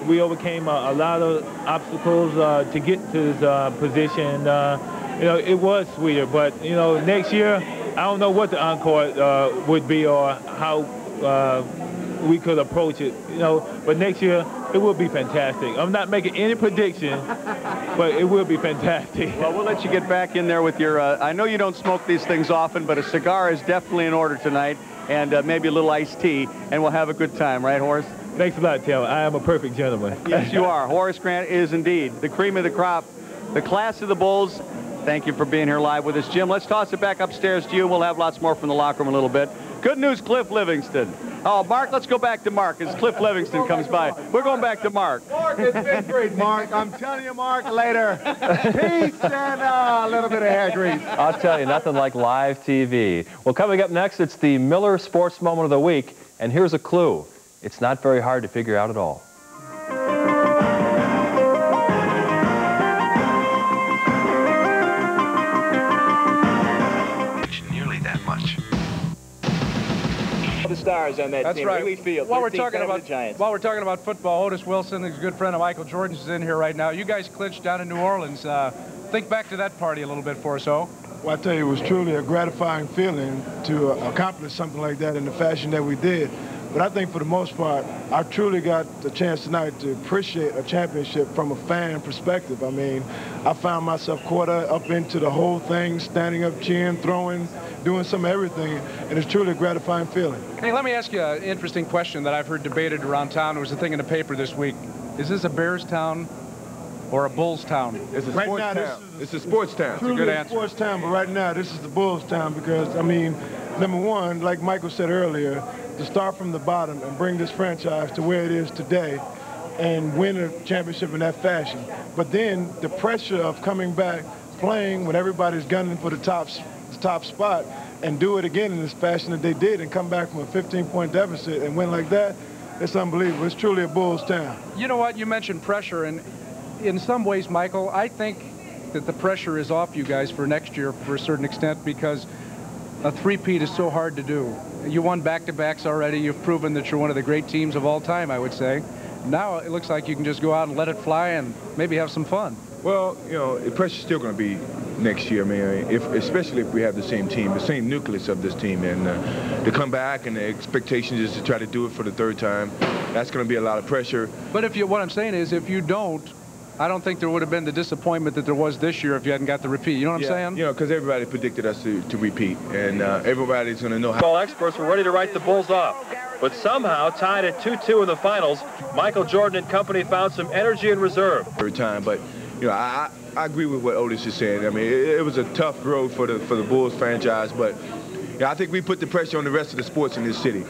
we overcame a lot of obstacles to get to this position. It was sweeter, but next year I don't know what the encore would be or how we could approach it. But next year it will be fantastic. I'm not making any prediction, but it will be fantastic. Well, we'll let you get back in there with your. I know you don't smoke these things often, but a cigar is definitely in order tonight, and maybe a little iced tea, and we'll have a good time, right, Horace? Thanks a lot, Tim. I am a perfect gentleman. Yes, you are. Horace Grant is indeed the cream of the crop, the class of the Bulls. Thank you for being here live with us, Jim. Let's toss it back upstairs to you. We'll have lots more from the locker room in a little bit. Good news, Cliff Livingston. Oh, Mark, let's go back to Mark as Cliff Livingston comes by. We're going back to Mark. Mark, it's been great, Mark. I'm telling you, Mark, later. Peace and a little bit of hair grease. I'll tell you, nothing like live TV. Well, coming up next, it's the Miller Sports Moment of the Week, and here's a clue. It's not very hard to figure out at all. Nearly that much. The stars on that That's team. right. Wrigley Field. While we're talking about football, Otis Wilson, a good friend of Michael Jordan's, is in here right now. You guys clinched down in New Orleans. Think back to that party a little bit for us, Well, I tell you, it was truly a gratifying feeling to accomplish something like that in the fashion that we did. But I think for the most part, I truly got the chance tonight to appreciate a championship from a fan perspective. I mean, I found myself caught up into the whole thing, standing up, cheering, throwing, doing some of everything, and it's truly a gratifying feeling. Hey, let me ask you an interesting question that I've heard debated around town. It was a thing in the paper this week. Is this a Bears town or a Bulls town? It's a sports town. It's a sports town. Truly good a answer. sports town, but right now this is the Bulls town because, I mean, number one, like Michael said earlier, to start from the bottom and bring this franchise to where it is today and win a championship in that fashion. But then the pressure of coming back, playing when everybody's gunning for the top spot, and do it again in this fashion that they did and come back from a 15-point deficit and win like that, it's unbelievable. It's truly a Bulls town. You know what? You mentioned pressure, and in some ways, Michael, I think that the pressure is off you guys for next year for a certain extent because a three-peat is so hard to do. You won back-to-backs already. You've proven that you're one of the great teams of all time, I would say. Now it looks like you can just go out and let it fly and maybe have some fun. Well, the pressure's still going to be next year, man, especially if we have the same team, the same nucleus of this team. And to come back and the expectation is to try to do it for the third time, that's going to be a lot of pressure. But what I'm saying is if you don't, I don't think there would have been the disappointment that there was this year if you hadn't got the repeat. You know what I'm saying? Because everybody predicted us to repeat, and everybody's going to know how. All experts were ready to write the Bulls off, but somehow tied at 2-2 in the finals, Michael Jordan and company found some energy in reserve. Third time, but I agree with what Otis is saying. I mean, it was a tough road for the Bulls franchise, but I think we put the pressure on the rest of the sports in this city.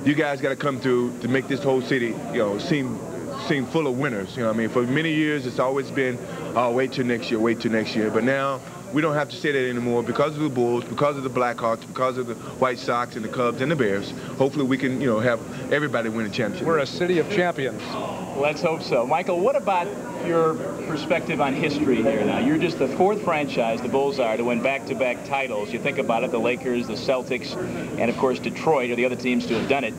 You guys got to come through to make this whole city, seem full of winners. I mean, for many years it's always been, oh, wait till next year. But now we don't have to say that anymore because of the Bulls, because of the Blackhawks, because of the White Sox and the Cubs and the Bears. Hopefully we can, have everybody win a championship. We're a city of champions. Let's hope so. Michael, what about your perspective on history here now? You're just the fourth franchise, the Bulls are, to win back-to-back titles. You think about it, the Lakers, the Celtics, and of course Detroit are the other teams to have done it.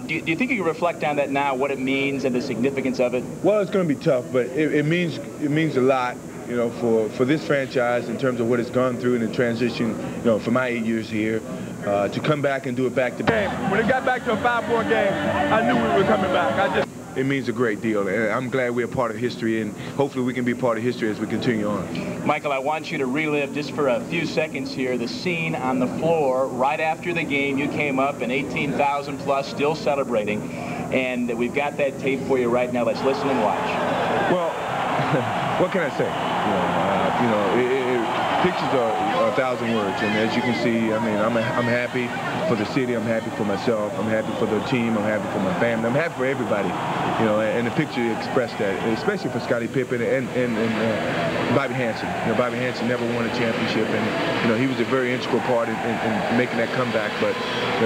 Do you think you can reflect on that now, what it means and the significance of it? Well, it's going to be tough, but it means a lot, for this franchise in terms of what it's gone through in the transition, for my 8 years here. to come back and do it back-to-back. When it got back to a 5-point game, I knew we were coming back. It means a great deal, and I'm glad we're a part of history, and hopefully we can be part of history as we continue on. Michael, I want you to relive just for a few seconds here the scene on the floor right after the game. You came up and 18,000 plus still celebrating, and we've got that tape for you right now. Let's listen and watch. Well, what can I say? Pictures are 1,000 words, and as you can see, I mean, I'm happy for the city, I'm happy for myself, I'm happy for the team, I'm happy for my family, I'm happy for everybody, and the picture expressed that, especially for Scottie Pippen and Bobby Hansen. Bobby Hansen never won a championship, and he was a very integral part in making that comeback, but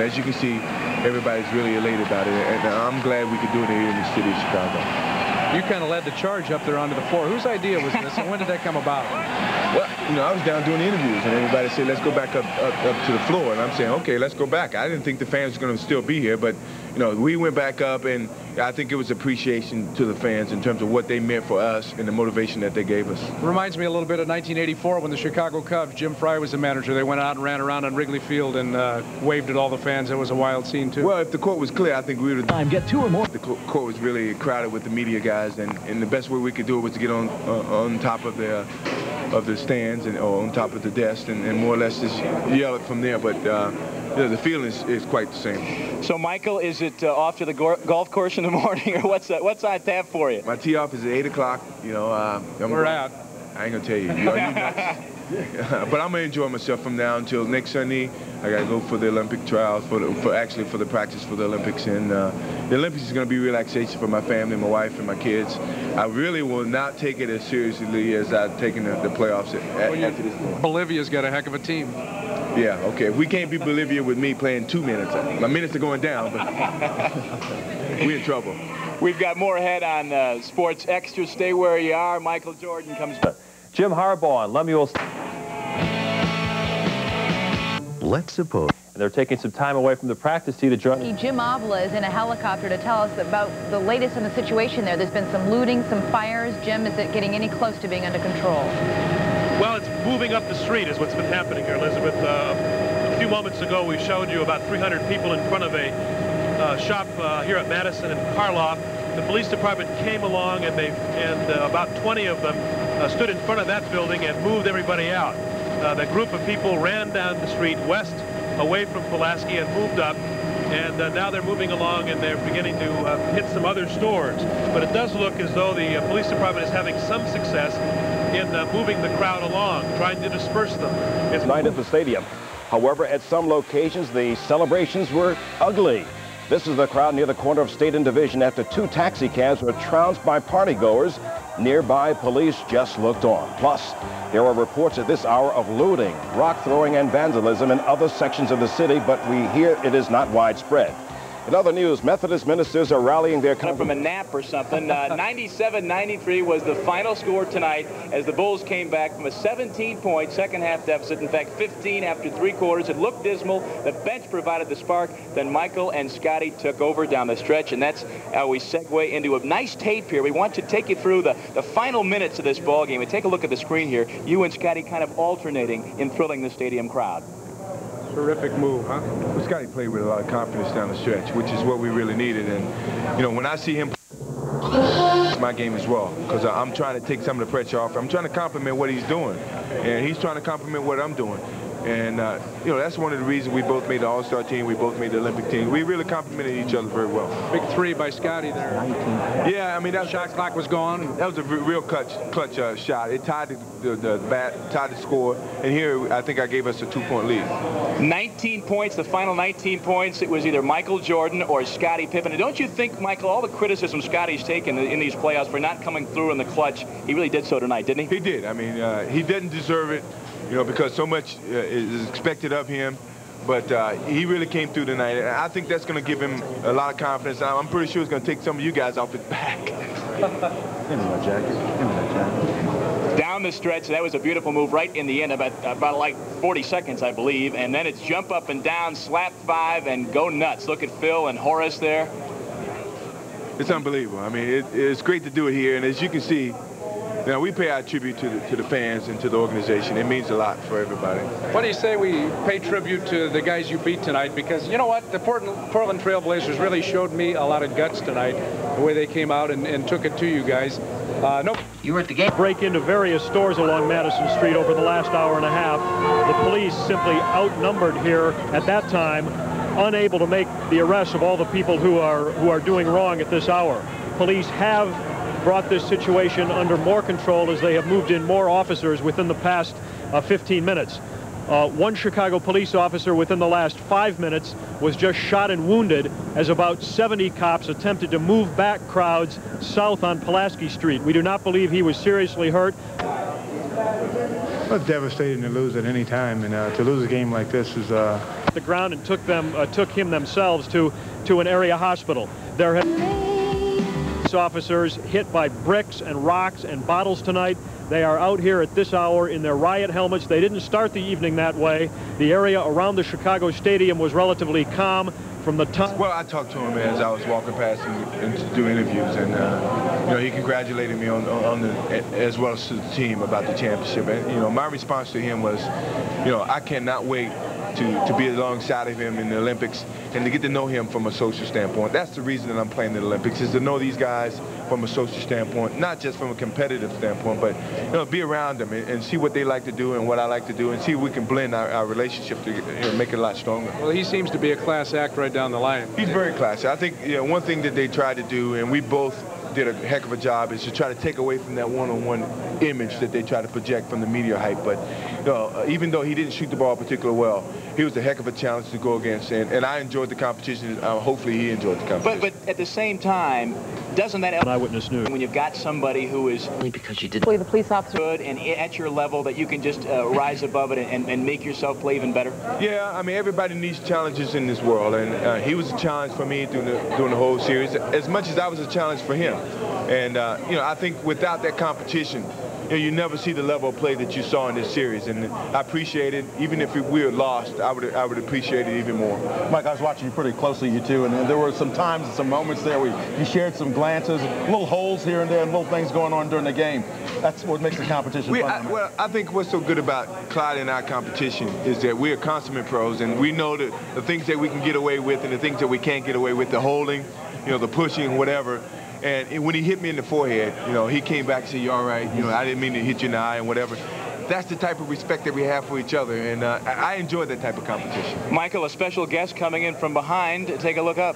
as you can see, everybody's really elated about it, and I'm glad we could do it here in the city of Chicago. You kind of led the charge up there onto the floor. Whose idea was this, and when did that come about? Well, I was down doing the interviews, and everybody said, let's go back up to the floor. And I'm saying, okay, let's go back. I didn't think the fans were going to still be here, but, we went back up, and I think it was appreciation to the fans in terms of what they meant for us and the motivation that they gave us. Reminds me a little bit of 1984 when the Chicago Cubs, Jim Frey was the manager. They went out and ran around on Wrigley Field and waved at all the fans. It was a wild scene, too. Well, if the court was clear, I think we would have... Get 2 or more. The court was really crowded with the media guys, and the best way we could do it was to get on top of the stands or on top of the desk and more or less just yell it from there. But the feeling is quite the same. So, Michael, is it off to the golf course in the morning, or what's on tap for you? My tee off is at 8 o'clock. We're out. I ain't gonna tell you. But I'm gonna enjoy myself from now until next Sunday. I gotta go for the Olympic trials, for the practice for the Olympics, and the Olympics is gonna be relaxation for my family, my wife, and my kids. I really will not take it as seriously as I've taken the playoffs after this point. Bolivia's got a heck of a team. Yeah, okay. If we can't beat Bolivia with me playing 2 minutes, my minutes are going down, but we're in trouble. We've got more ahead on Sports Extra. Stay where you are. Michael Jordan comes back. Jim Harbaugh and Lemuel. Let's suppose. And they're taking some time away from the practice tee to join. Jim Avila is in a helicopter to tell us about the latest in the situation there. There's been some looting, some fires. Jim, is it getting any close to being under control? Well, it's moving up the street is what's been happening here, Elizabeth. A few moments ago, we showed you about 300 people in front of a shop here at Madison and Karloff. The police department came along, and about 20 of them stood in front of that building and moved everybody out. The group of people ran down the street west away from Pulaski and moved up, and now they're moving along and they're beginning to hit some other stores. But it does look as though the police department is having some success in moving the crowd along, trying to disperse them. It's night at the stadium. However, at some locations, the celebrations were ugly. This is the crowd near the corner of State and Division after 2 taxi cabs were trounced by partygoers. Nearby police just looked on. Plus, there are reports at this hour of looting, rock throwing, and vandalism in other sections of the city, but we hear it is not widespread. In other news, Methodist ministers are rallying their... From a nap or something. 97-93 was the final score tonight as the Bulls came back from a 17-point second-half deficit. In fact, 15 after 3 quarters. It looked dismal. The bench provided the spark. Then Michael and Scotty took over down the stretch, and that's how we segue into a nice tape here. We want to take you through the final minutes of this ball game. And take a look at the screen here. You and Scotty kind of alternating in thrilling the stadium crowd. Terrific move, huh? Well, Scotty played with a lot of confidence down the stretch, which is what we really needed. And, when I see him, it's my game as well, because I'm trying to take some of the pressure off. I'm trying to compliment what he's doing, and he's trying to compliment what I'm doing. And, that's one of the reasons we both made the All-Star team. We both made the Olympic team. We really complimented each other very well. Big 3 by Scotty there. Yeah, I mean, that shot clock was gone. That was a real clutch shot. It tied tied the score. And here, I think I gave us a 2-point lead. 19 points, the final 19 points. It was either Michael Jordan or Scottie Pippen. And don't you think, Michael, all the criticism Scotty's taken in these playoffs for not coming through in the clutch, he really did so tonight, didn't he? He did. I mean, he didn't deserve it. Because so much is expected of him. But he really came through tonight. And I think that's going to give him a lot of confidence. I'm pretty sure it's going to take some of you guys off his back. Give me my jacket. Give me that jacket. Down the stretch, that was a beautiful move right in the end, about like 40 seconds, I believe. And then it's jump up and down, slap 5, and go nuts. Look at Phil and Horace there. It's unbelievable. I mean, it's great to do it here. And as you can see, Now, we pay our tribute to the fans and to the organization. It means a lot for everybody. What do you say we pay tribute to the guys you beat tonight? Because you know what? The Portland Trail Blazers really showed me a lot of guts tonight, the way they came out and took it to you guys. Nope. You were at the game. Break into various stores along Madison Street over the last hour and a half. The police simply outnumbered here at that time, unable to make the arrests of all the people who are doing wrong at this hour. Police have brought this situation under more control as they have moved in more officers within the past 15 minutes. One Chicago police officer within the last 5 minutes was just shot and wounded as about 70 cops attempted to move back crowds south on Pulaski Street. We do not believe he was seriously hurt. Well, it's devastating to lose at any time, and to lose a game like this is the ground and took him themselves to an area hospital. There have officers hit by bricks and rocks and bottles tonight. They are out here at this hour in their riot helmets. They didn't start the evening that way. The area around the Chicago Stadium was relatively calm from the time. Well, I talked to him as I was walking past him and to do interviews, and you know, he congratulated me on as well as to the team about the championship. And you know, my response to him was, you know, I cannot wait to be alongside of him in the Olympics and to get to know him from a social standpoint. That's the reason that I'm playing in the Olympics, is to know these guys from a social standpoint, not just from a competitive standpoint, but you know, be around them and see what they like to do and what I like to do, and see if we can blend our relationship to make it a lot stronger. Well, he seems to be a class act right down the line. He's very classy. I think one thing that they tried to do, and we both did a heck of a job, is to try to take away from that one-on-one image that they try to project from the media hype. But you know, even though he didn't shoot the ball particularly well, he was a heck of a challenge to go against, and I enjoyed the competition. Hopefully he enjoyed the competition. But at the same time, doesn't that Eyewitness News, when you've got somebody who is because you did the police officer good and at your level, that you can just rise above it and make yourself play even better? Yeah, I mean, everybody needs challenges in this world, and he was a challenge for me during the whole series, as much as I was a challenge for him. And you know, I think without that competition, you never see the level of play that you saw in this series, and I appreciate it. Even if we were lost, I would appreciate it even more. Mike, I was watching you pretty closely, you two, and there were some times and some moments there where you shared some glances, little holes here and there, and little things going on during the game. That's what makes the competition fun. Well, I think what's so good about Clyde and our competition is that we're consummate pros, and we know the things that we can get away with and the things that we can't get away with, the holding, you know, the pushing, whatever. And when he hit me in the forehead, you know, he came back and said, "You all right? You know, I didn't mean to hit you in the eye," and whatever. That's the type of respect that we have for each other, and I enjoy that type of competition. Michael, a special guest coming in from behind. Take a look up.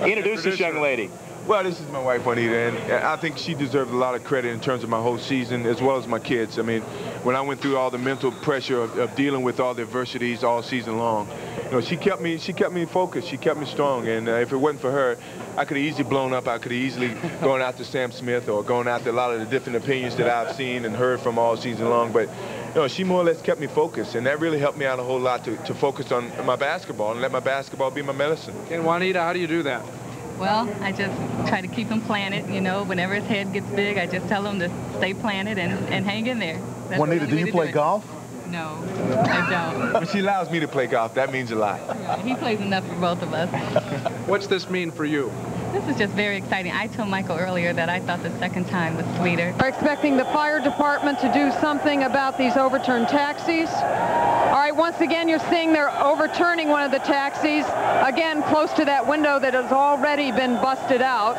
Introduce this young lady. Well, this is my wife, Juanita, and I think she deserves a lot of credit in terms of my whole season, as well as my kids. I mean, when I went through all the mental pressure of dealing with all the adversities all season long, you know, she kept me focused. She kept me strong, and if it wasn't for her, I could have easily blown up. I could have easily gone after Sam Smith or gone after a lot of the different opinions that I've seen and heard from all season long. But you know, she more or less kept me focused, and that really helped me out a whole lot to focus on my basketball and let my basketball be my medicine. And Juanita, how do you do that? Well, I just try to keep him planted. You know, whenever his head gets big, I just tell him to stay planted and hang in there. That's Juanita, do you play golf? No, I don't. But she allows me to play golf. That means a lot. Yeah, he plays enough for both of us. What's this mean for you? This is just very exciting. I told Michael earlier that I thought the second time was sweeter. We're expecting the fire department to do something about these overturned taxis. All right, once again, you're seeing they're overturning one of the taxis, again, close to that window that has already been busted out.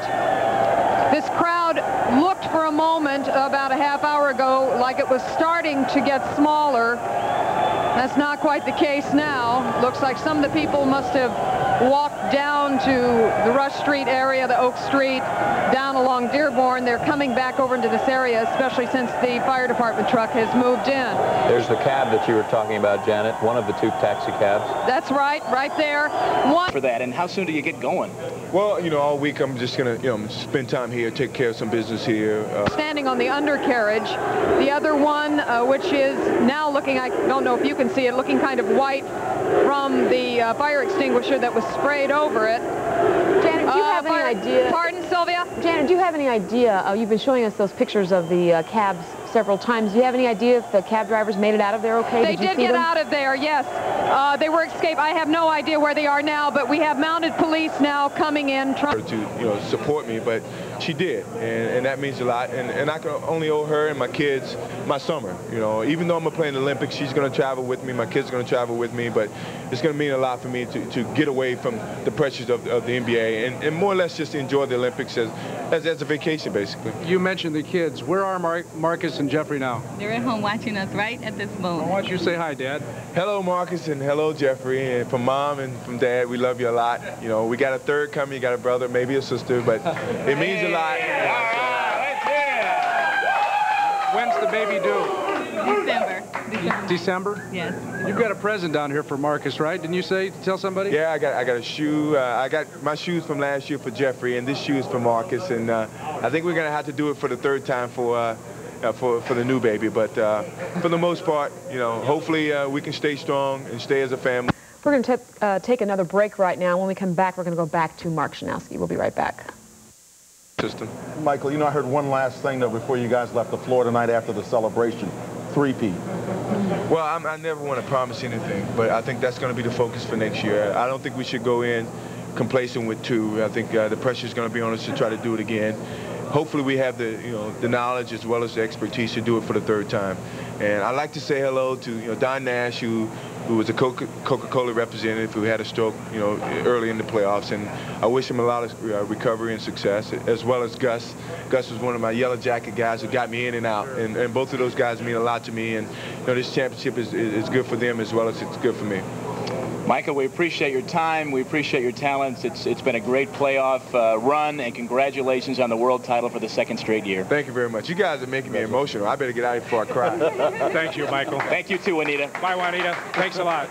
This crowd looked for a moment about a half hour ago like it was starting to get smaller. That's not quite the case now. Looks like some of the people must have walked down to the Rush Street area, the Oak Street, down along Dearborn. They're coming back over into this area, especially since the fire department truck has moved in. There's the cab that you were talking about, Janet, one of the two taxi cabs. That's right there. One for that, and how soon do you get going? Well, you know, all week I'm just going to, you know, spend time here, take care of some business here. Standing on the undercarriage. The other one, which is now looking, I don't know if you can see it, looking kind of white from the fire extinguisher that was sprayed over it. Janet, do you have any idea? Pardon, Sylvia? Janet, do you have any idea? You've been showing us those pictures of the cabs several times. Do you have any idea if the cab drivers made it out of there okay? They did get out of there, yes. They were escaped. I have no idea where they are now, but we have mounted police now coming in trying to, you know, support me. But she did, and that means a lot. And I can only owe her and my kids my summer. You know, even though I'm gonna play in the Olympics, she's gonna travel with me. My kids are gonna travel with me, but it's gonna mean a lot for me to get away from the pressures of the NBA and more or less just enjoy the Olympics as a vacation, basically. You mentioned the kids. Where are Marcus and Jeffrey now? They're at home watching us right at this moment. Why don't you say hi, Dad? Hello, Marcus, and hello, Jeffrey. And from Mom and from Dad, we love you a lot. You know, we got a third coming. You got a brother, maybe a sister, but it means a lot. When's the baby due? December. December? Yes. You've got a present down here for Marcus, right? Didn't you tell somebody? Yeah, I got a shoe. I got my shoes from last year for Jeffrey, and this shoe is for Marcus. And I think we're gonna have to do it for the third time for the new baby. But for the most part, you know, hopefully we can stay strong and stay as a family. We're going to take another break right now. When we come back, we're going to go back to Mark Schanowski. We'll be right back. System. Michael, you know, I heard one last thing, though, before you guys left the floor tonight after the celebration. Three-peat. Well, I never want to promise anything, but I think that's going to be the focus for next year. I don't think we should go in complacent with 2. I think the pressure is going to be on us to try to do it again. Hopefully we have the knowledge as well as the expertise to do it for the 3rd time. And I'd like to say hello to Don Nash, who was a Coca-Cola representative who had a stroke, early in the playoffs, and I wish him a lot of recovery and success, as well as Gus. Gus was one of my Yellow Jacket guys who got me in and out, and both of those guys mean a lot to me, and this championship is good for them as well as it's good for me. Michael, we appreciate your time. We appreciate your talents. It's been a great playoff run, and congratulations on the world title for the 2nd straight year. Thank you very much. You guys are making me emotional. I better get out of here before I cry. Thank you, Michael. Thank you too, Juanita. Bye, Juanita. Thanks a lot.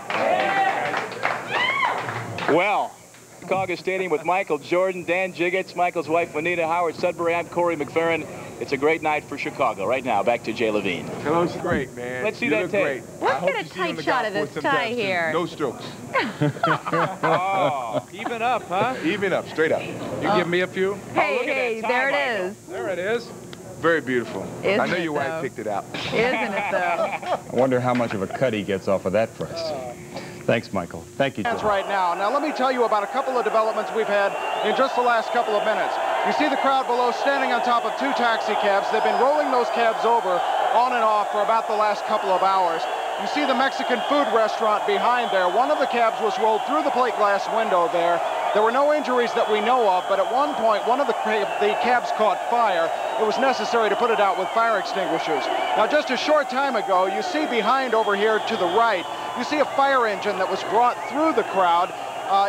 Well, Chicago Stadium with Michael Jordan, Dan Jiggets, Michael's wife, Juanita, Howard Sudbury. I'm Corey McFerrin. It's a great night for Chicago. Right now, back to Jay Levine. Hello, it's great, man. Let's see that tape. Let's get a tight shot of this tie here. No strokes. Oh, even up, huh? Even up, straight up. You give me a few? Hey, there it is. There it is. Very beautiful. Isn't I know your it, wife picked it out. Isn't it, though? I wonder how much of a cut he gets off of that price. Thanks, Michael. Thank you. That's right now. Now, let me tell you about a couple of developments we've had in just the last couple of minutes. You see the crowd below standing on top of 2 taxi cabs. They've been rolling those cabs over on and off for about the last couple of hours. You see the Mexican food restaurant behind there. One of the cabs was rolled through the plate glass window there. There were no injuries that we know of, but at one point, one of the cabs caught fire. It was necessary to put it out with fire extinguishers. Now, just a short time ago, you see behind over here to the right, you see a fire engine that was brought through the crowd.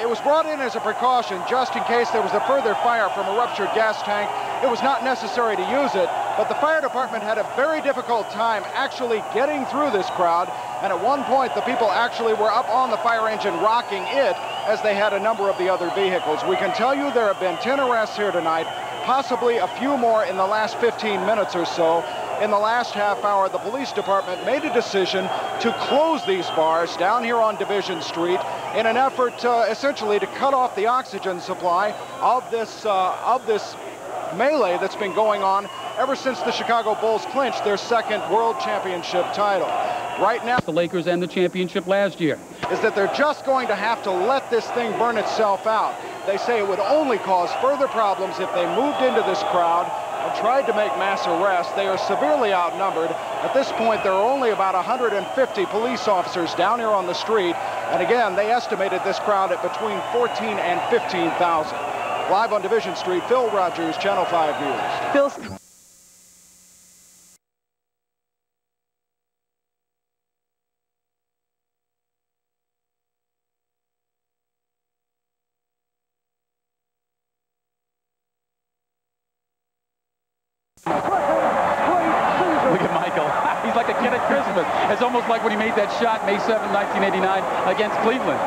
It was brought in as a precaution just in case there was a further fire from a ruptured gas tank. It was not necessary to use it, but the fire department had a very difficult time actually getting through this crowd, and at one point the people actually were up on the fire engine rocking it as they had a number of the other vehicles. We can tell you there have been 10 arrests here tonight, possibly a few more in the last 15 minutes or so. In the last half hour, the police department made a decision to close these bars down here on Division Street in an effort essentially to cut off the oxygen supply of this melee that's been going on ever since the Chicago Bulls clinched their 2nd world championship title. Right now, the Lakers and the championship last year is that they're just going to have to let this thing burn itself out. They say it would only cause further problems if they moved into this crowd and tried to make mass arrests. They are severely outnumbered. At this point, there are only about 150 police officers down here on the street. And again, they estimated this crowd at between 14 and 15,000. Live on Division Street, Phil Rogers, Channel 5 News. Phil. Look at Michael. He's like a kid at Christmas. It's almost like when he made that shot May 7, 1989 against Cleveland.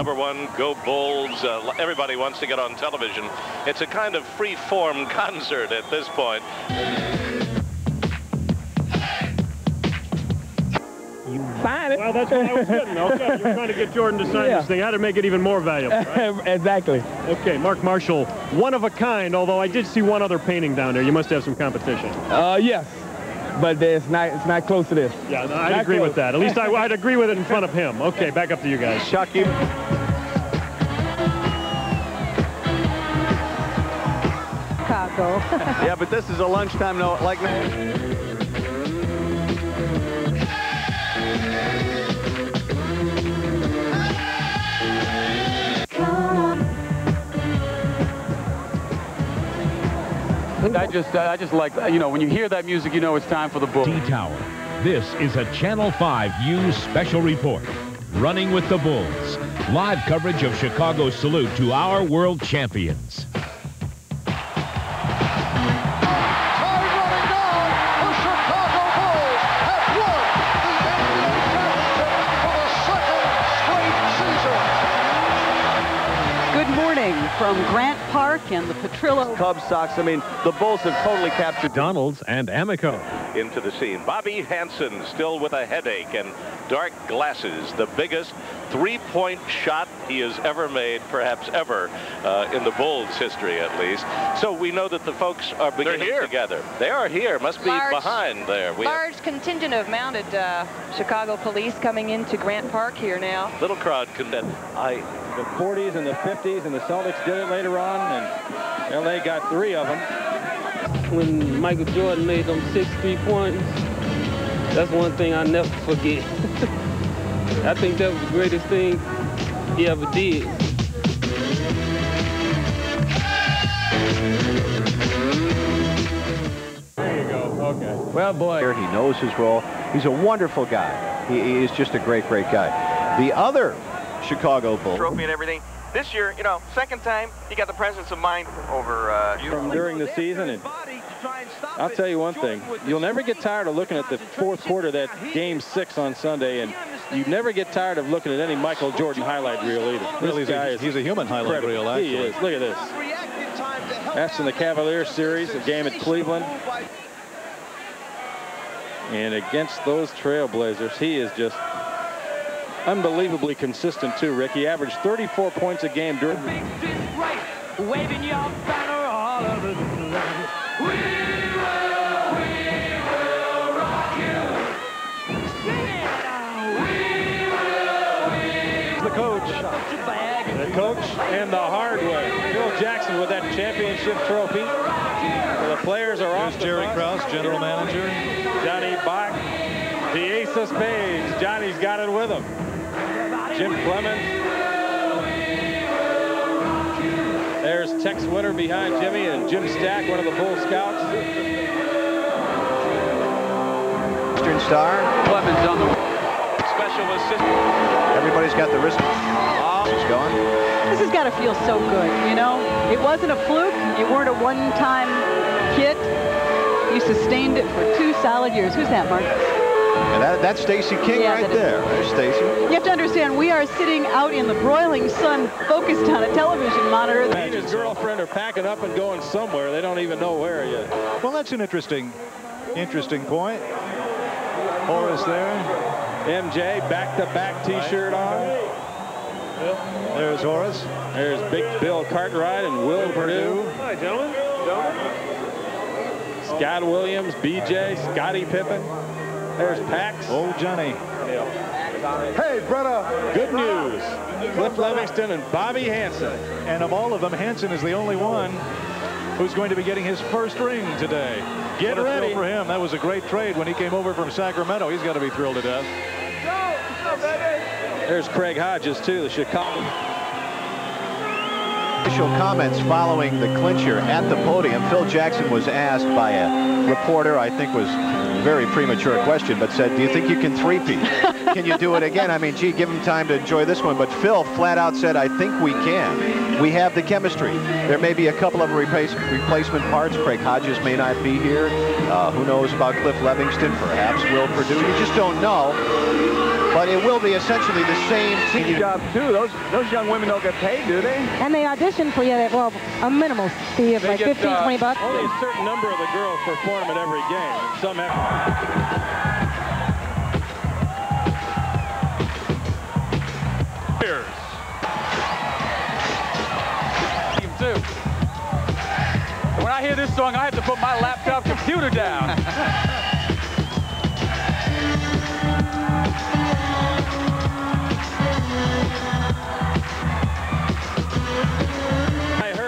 #1, Go Bulls. Everybody wants to get on television. It's a kind of free-form concert at this point. Sign it. Well, that's what I was getting. Okay, you're trying to get Jordan to sign this thing. How to make it even more valuable, right? Exactly. Okay, Mark Marshall, one of a kind, although I did see one other painting down there. You must have some competition. Yes, but it's not close to this. Yeah, no, I'd agree with that. At least I'd agree with it in front of him. Okay, back up to you guys. Chucky. Chicago. Yeah, but this is a lunchtime note like I just like, you know, when you hear that music, you know it's time for the Bulls. D-Tower. This is a Channel 5 News special report. Running with the Bulls. Live coverage of Chicago's salute to our world champions. From Grant Park and the Petrillo Cubs, Sox. I mean, the Bulls have totally captured Donalds and Amico into the scene. Bobby Hansen still with a headache and dark glasses. The biggest three-point shot he has ever made, perhaps ever, in the Bulls' history at least. So we know that the folks are beginning together. They are here. Must be behind there. Large contingent of mounted Chicago police coming into Grant Park here now. Little crowd condemned. The 40s and the 50s, and the Celtics did it later on, and L.A. got 3 of them. When Michael Jordan made them 6 3-pointers, that's one thing I never forget. I think that was the greatest thing he ever did. There you go. Okay. Well, boy, he knows his role. He's a wonderful guy. He is just a great, great guy. The other Chicago Bulls trophy and everything. This year, you know, second time he got the presence of mind over from during the season. And I'll tell you one thing, you'll never get tired of looking at the fourth quarter of that Game 6 on Sunday, and you never get tired of looking at any Michael Jordan highlight reel either. Really, he's a human highlight reel, actually. He is. Look at this. That's in the Cavaliers series, a game at Cleveland. And against those Trailblazers, he is just unbelievably consistent too, Rick. He averaged 34 points a game during. Waving your banner all over the land. We will rock you. Sing it now. We will. The coach and the hard way. Phil Jackson with that championship trophy. The players are off. Jerry Krause, general manager. Johnny Bach, the ace of spades. Johnny's got it with him. Jim Clemens. There's Tex Winter behind Jimmy, and Jim Stack, one of the Bull Scouts. Eastern Star. Clemens on the special assistant. Everybody's got the wrist. She's going. This has got to feel so good, you know? It wasn't a fluke. You weren't a one-time hit. You sustained it for 2 solid years. Who's that, Mark? And that's Stacey King right there. There's Stacey. You have to understand, we are sitting out in the broiling sun, focused on a television monitor. He and his girlfriend are packing up and going somewhere. They don't even know where yet. Well, that's an interesting point. Horace there. MJ, back-to-back T-shirt on. There's Horace. There's Big Bill Cartwright and Will Perdue. Hi, gentlemen. Scott Williams, BJ, Scottie Pippen. There's Pax. Oh, Johnny. Hey, brother. Good news. Cliff Livingston and Bobby Hansen. And of all of them, Hansen is the only one who's going to be getting his first ring today. Get ready for him. That was a great trade when he came over from Sacramento. He's got to be thrilled to death. There's Craig Hodges, too, the Chicago. Initial comments following the clincher at the podium. Phil Jackson was asked by a reporter, I think was a very premature question, but said, do you think you can three-peat? Can you do it again? I mean, gee, give him time to enjoy this one. But Phil flat out said, I think we can. We have the chemistry. There may be a couple of replacement parts. Craig Hodges may not be here. Who knows about Cliff Livingston? Perhaps Will Perdue. You just don't know. but it will be essentially the same team. Job too. Those young women don't get paid, do they? And they audition for you, well, a minimal fee of like 15, 20 bucks. Only a certain number of the girls perform at every game. Some have. Team 2. When I hear this song, I have to put my laptop computer down.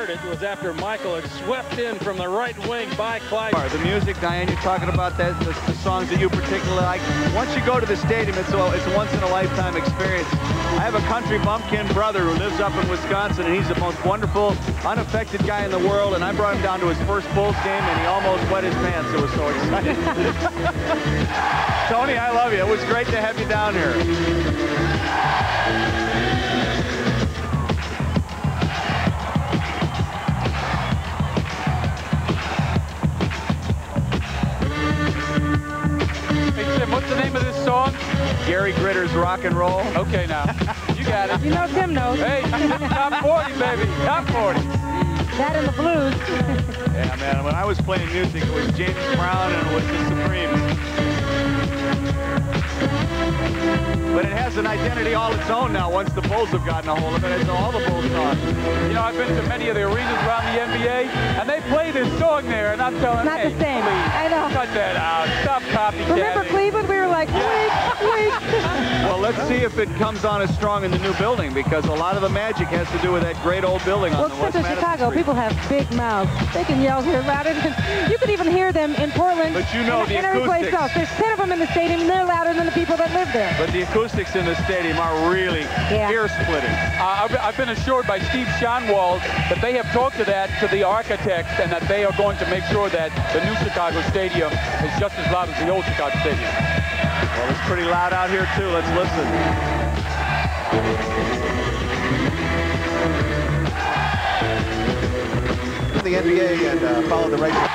It was after Michael had swept in from the right wing by Clyde. The music, Diane, you're talking about that, the songs that you particularly like. Once you go to the stadium, it's a once-in-a-lifetime experience. I have a country bumpkin brother who lives up in Wisconsin, and he's the most wonderful, unaffected guy in the world, and I brought him down to his first Bulls game, and he almost wet his pants. It was so exciting. Tony, I love you. It was great to have you down here. What's the name of this song? Gary Gritter's Rock and Roll. Okay, now. You got it. You know Tim knows. Hey, top 40, baby. Top 40. That and the blues. Yeah, man. When I was playing music, it was James Brown and it was the Supremes. But it has an identity all its own now once the Bulls have gotten a hold of it. It's all the Bulls songs. You know, I've been to many of the arenas around the NBA, and they play this song there, and I'm telling Not hey, the same. Please, I know. cut that out. Stop copycatting. Remember Cleveland? We were like, wait. Well, let's see if it comes on as strong in the new building, because a lot of the magic has to do with that great old building on the West Madison Chicago, Street. People have big mouths. They can yell here louder than you could even hear them in Portland. But you know the and every place else. There's 10 of them in the stadium, and they're louder than the people that live there. But the acoustics in the stadium are really ear-splitting. I've been assured by Steve Schonwald that they have talked to the architects and that they are going to make sure that the new Chicago Stadium is just as loud as the old Chicago Stadium. Well, it's pretty loud out here, too. Let's listen. The NBA and follow the right.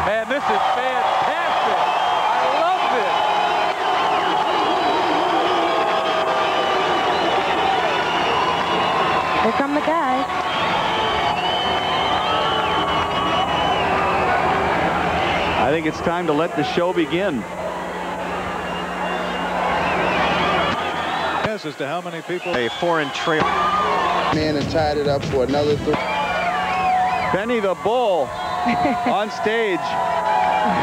Man, this is fantastic. I love this. Here come the guys. I think it's time to let the show begin. As to how many people. A foreign trail. Man and tied it up for another 3. Benny the Bull on stage.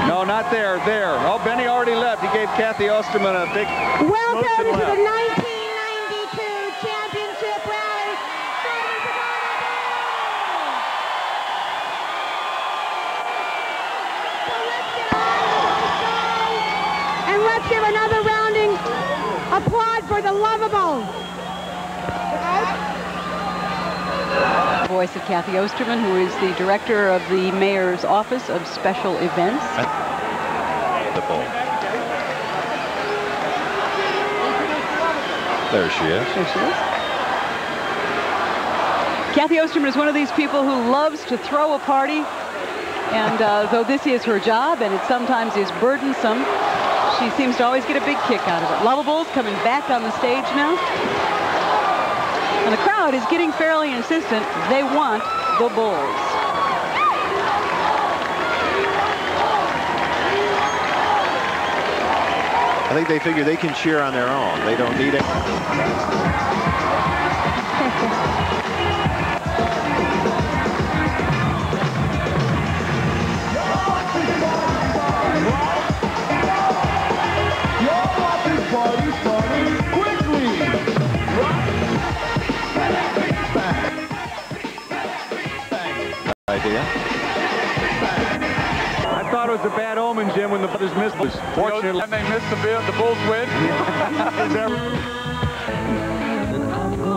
No, not there. There. Oh, Benny already left. He gave Kathy Osterman a big Welcome to left. the 1992 championship rally. And let's give another rounding applause for the lovable. Voice of Kathy Osterman, who is the director of the Mayor's Office of Special Events. The Bull. There she is. There she is. Kathy Osterman is one of these people who loves to throw a party, and though this is her job and it sometimes is burdensome, she seems to always get a big kick out of it. Lovables coming back on the stage now. And the crowd is getting fairly insistent. They want the Bulls. I think they figure they can cheer on their own. They don't need it. Idea. was a bad omen, Jim, when the Bulldogs missed. Fortunately, and they missed the Bulls win.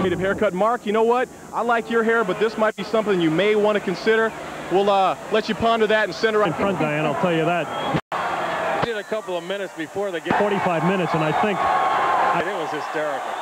Native haircut. Mark, you know what? I like your hair, but this might be something you may want to consider. We'll let you ponder that and send her in front, Diane. I'll tell you that. Did a couple of minutes before the game. 45 minutes, and I think it was hysterical.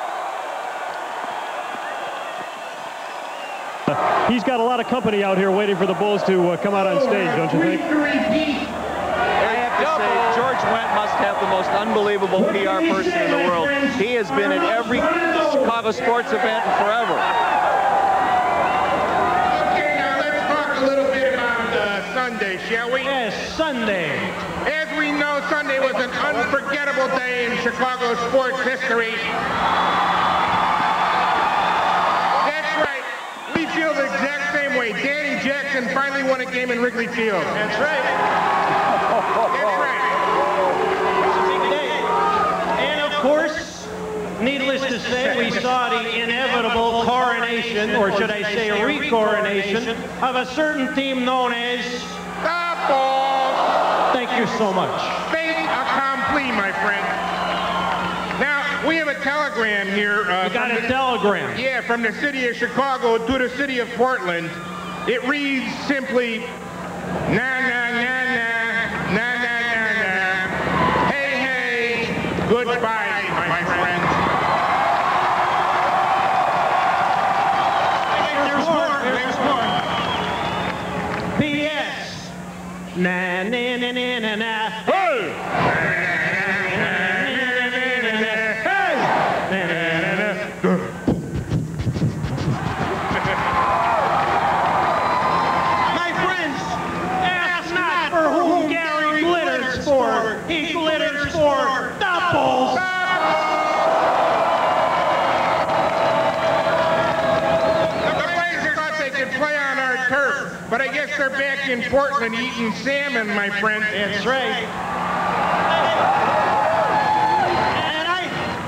He's got a lot of company out here waiting for the Bulls to come out on stage, don't you think? I have to say, George Wendt must have the most unbelievable PR person in the world. He has been at every Chicago sports event forever. Okay, now let's talk a little bit about Sunday, shall we? Yes, Sunday. As we know, Sunday was an unforgettable day in Chicago sports history. Feel the exact same way. Danny Jackson finally won a game in Wrigley Field. That's right. That's right. It's a big day. And of course, needless to say, we saw the inevitable coronation, or should I say re-coronation, of a certain team known as the Bulls. Thank you so much. Fait accompli, my friend. Now, we have a telegram here. We got a telegram. Yeah, from the city of Chicago to the city of Portland. It reads simply, na na na na, na na na na. Hey, hey, goodbye, my friend. There's more. P.S. Na na na na na na. Hey! He glitters for the Bulls. The Blazers thought they could play on our turf, but I guess they're back in Portland eating salmon, my friend. That's right.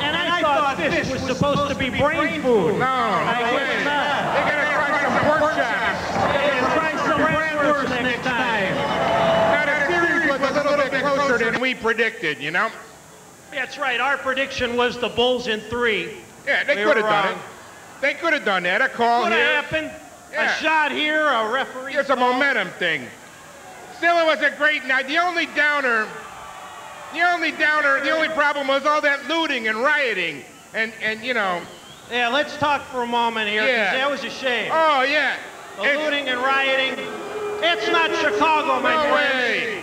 And I thought this was supposed to be brain food. No, I guess not. They gotta try some pork chops. Try some bratwurst next time. A little bit closer than we predicted, you know? That's right. Our prediction was the Bulls in 3. Yeah, they could have done it. They could have done that. A call here. Could have happened. Yeah. A shot here, a referee. It's a momentum thing. Still, it was a great night. The only problem was all that looting and rioting. And you know. Yeah, let's talk for a moment here. Yeah. That was a shame. Oh, yeah. The looting and rioting. It's not Chicago, my friend. No way.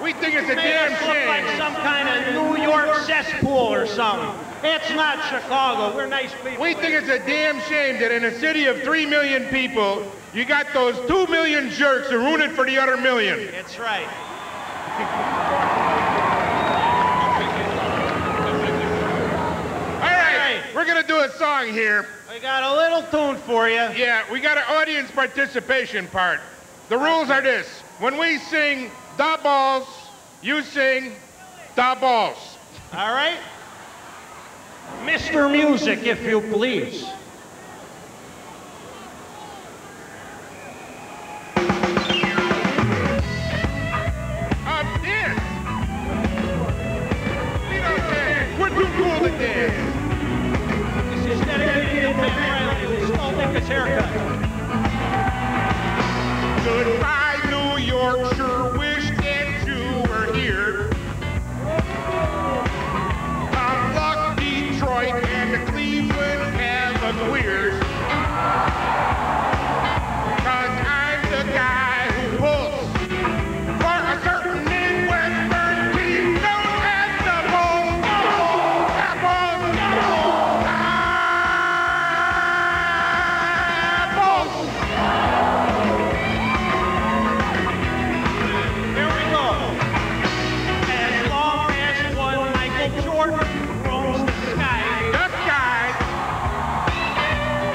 We think it's a damn shame. Look like some kind of New York cesspool or something. It's not Chicago. We're nice people. We think it's a damn shame that in a city of 3 million people, you got those 2 million jerks who ruin it for the other million. That's right. All right, we're going to do a song here. We got a little tune for you. Yeah, we got an audience participation part. The rules are this. When we sing the Balls, you sing the Balls. All right? Mr. Music, if you please. Dance. We don't dance. We're too cool to dance. This is dedicated to Ben Riley, who stole Nick's haircut. Goodbye, New York. Sure wish that you were here. Luck, Detroit, and the Cleveland Cavaliers. 'Cause I'm the guy who pulls for a certain Midwestern team known as the Bulls. The Bulls. Here we go. As long as one Michael Jordan roams the sky. The sky.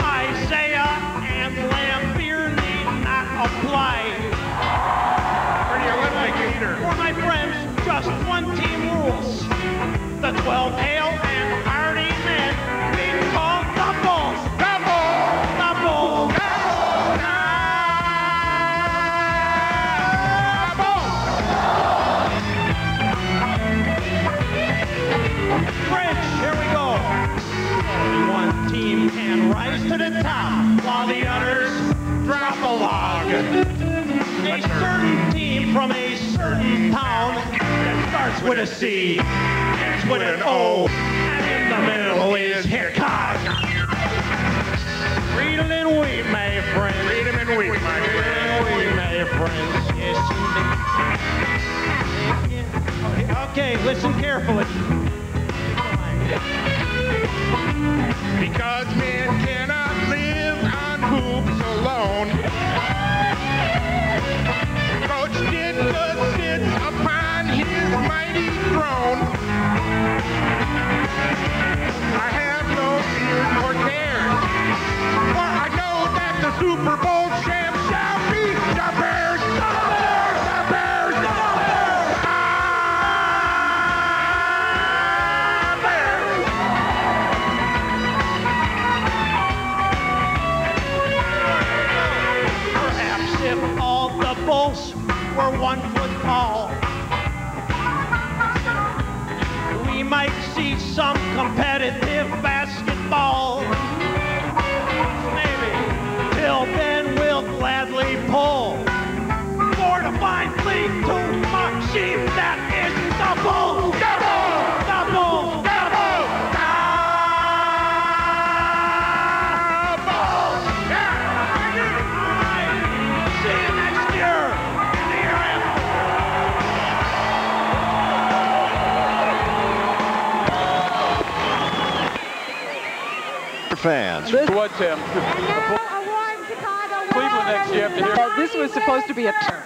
Isaiah and Lambeer need not apply. Pretty Olympic leader. For my friends, just one team rules. The 12 hail and hardy men being called the Bulls. The Bulls. The Bulls. The Bulls. starts with a C, ends with an O, and in the middle is Chicago. Read 'em and weep, my friends. Read 'em and weep, my friends. Weep, my friends. Yes, indeed. Okay, listen carefully. Because men cannot live on hoops alone. Coach Ditka sits upon his mighty throne. I have no fears or cares, for I know that the Super Bowl champ shall be the Bears. The Bears! The Bears! The Bears! Perhaps if all the Bulls were 1 foot tall, we might see some competitive basketball. Maybe. Till then, we'll gladly pull for the fine fleet to machine that is the Bulls. The Bulls! The Bulls! The Bulls! The Bulls! Yeah! See you next year and the year Fans. Towards him. Cleveland next year. This was supposed to be a turn.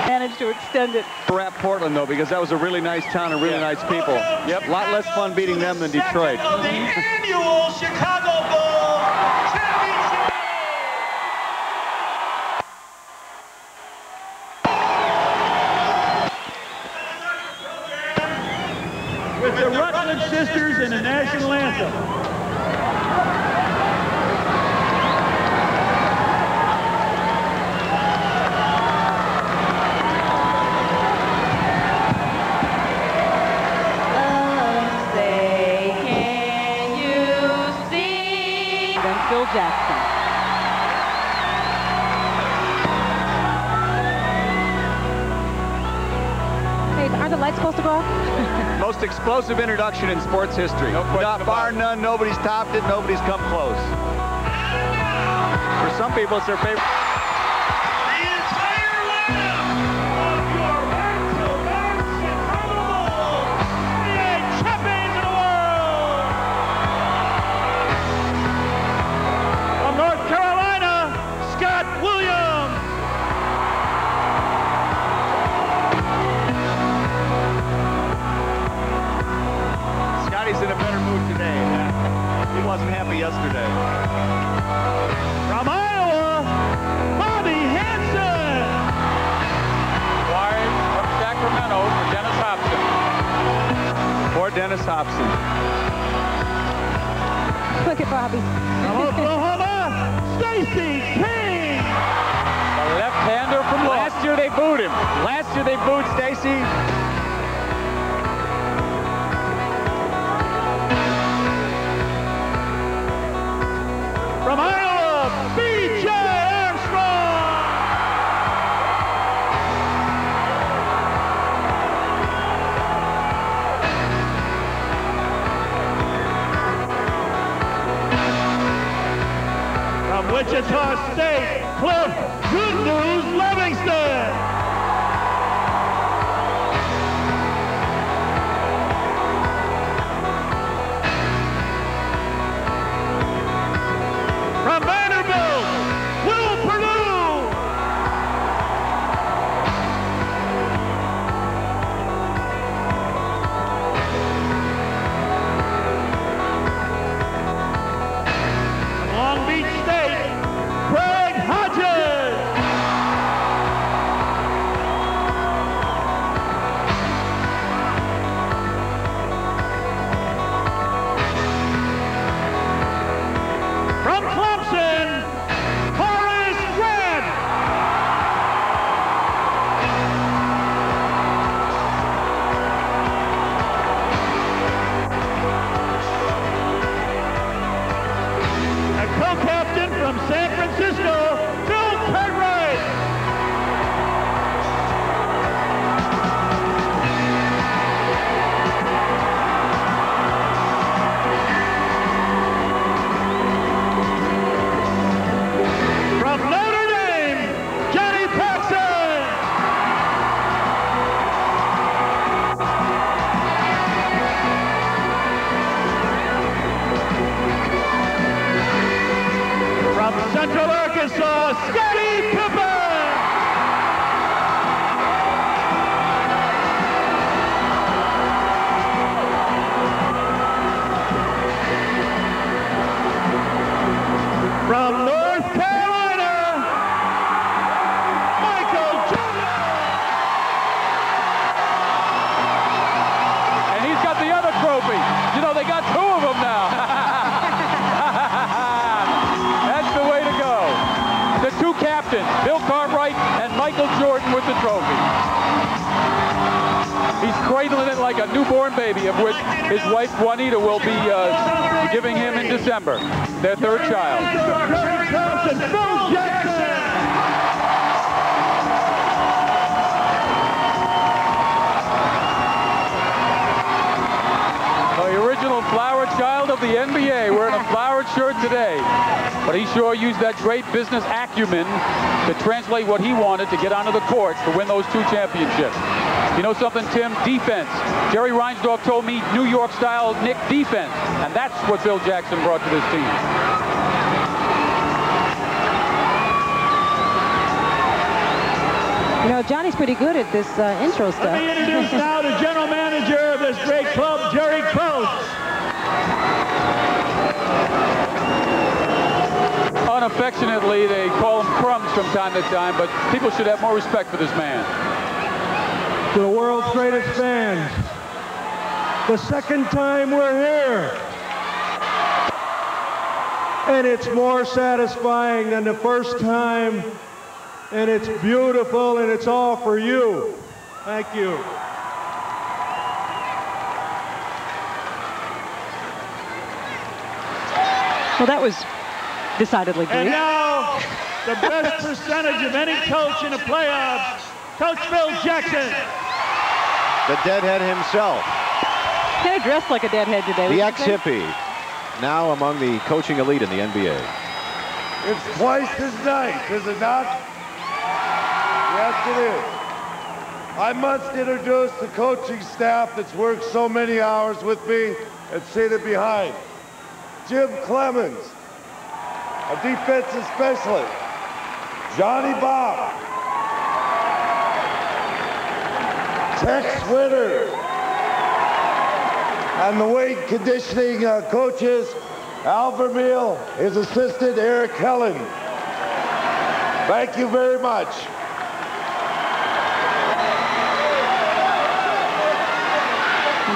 Managed to extend it. At Portland, though, because that was a really nice town and really nice people. Yep. A lot less fun beating them than Detroit. of the annual Chicago Bulls Championship. With the Rutledge Sisters and the national anthem. Phil Jackson. Hey, are the lights supposed to go off? Most explosive introduction in sports history. Bar none, nobody's topped it, nobody's come close. For some people, it's their favorite. Wasn't happy yesterday. From Iowa, Bobby Hansen. Wired from Sacramento for Dennis Hobson. For Dennis Hobson. Look at Bobby. From Oklahoma, Stacey King. The left-hander from Last year they booed him. Last year they booed Stacey. From Iowa, B.J. Armstrong. From Wichita State, Cliff Good News Livingston. From Vanderbilt, Will Purdue. From Long Beach State, Craig Hodges. He's cradling it like a newborn baby, of which his wife Juanita will be giving him in December, their third child. Phil Jackson! The original flowered child of the NBA wearing a flowered shirt today. But he sure used that great business acumen to translate what he wanted to get onto the court to win those 2 championships. You know something, Tim? Defense. Jerry Reinsdorf told me New York-style Knick defense. And that's what Phil Jackson brought to this team. You know, Johnny's pretty good at this intro stuff. Let me introduce now the general manager of this great club, Jerry Krause. Unaffectionately, they call him Crumbs from time to time, but people should have more respect for this man. To the world's greatest fans, the second time we're here. And it's more satisfying than the first time. And it's beautiful, and it's all for you. Thank you. Well, that was decidedly brief. And now, the best percentage of any coach in the playoffs, Coach Phil Jackson. The deadhead himself. Kind of dressed like a deadhead today. The ex-hippie, now among the coaching elite in the NBA. It's twice as nice, is it not? Yes, it is. I must introduce the coaching staff that's worked so many hours with me and seated behind. Jim Clemens, a defensive specialist. Johnny Bob. Tex Winter. And the weight conditioning coaches, Al Vermeil, his assistant, Eric Helen. Thank you very much.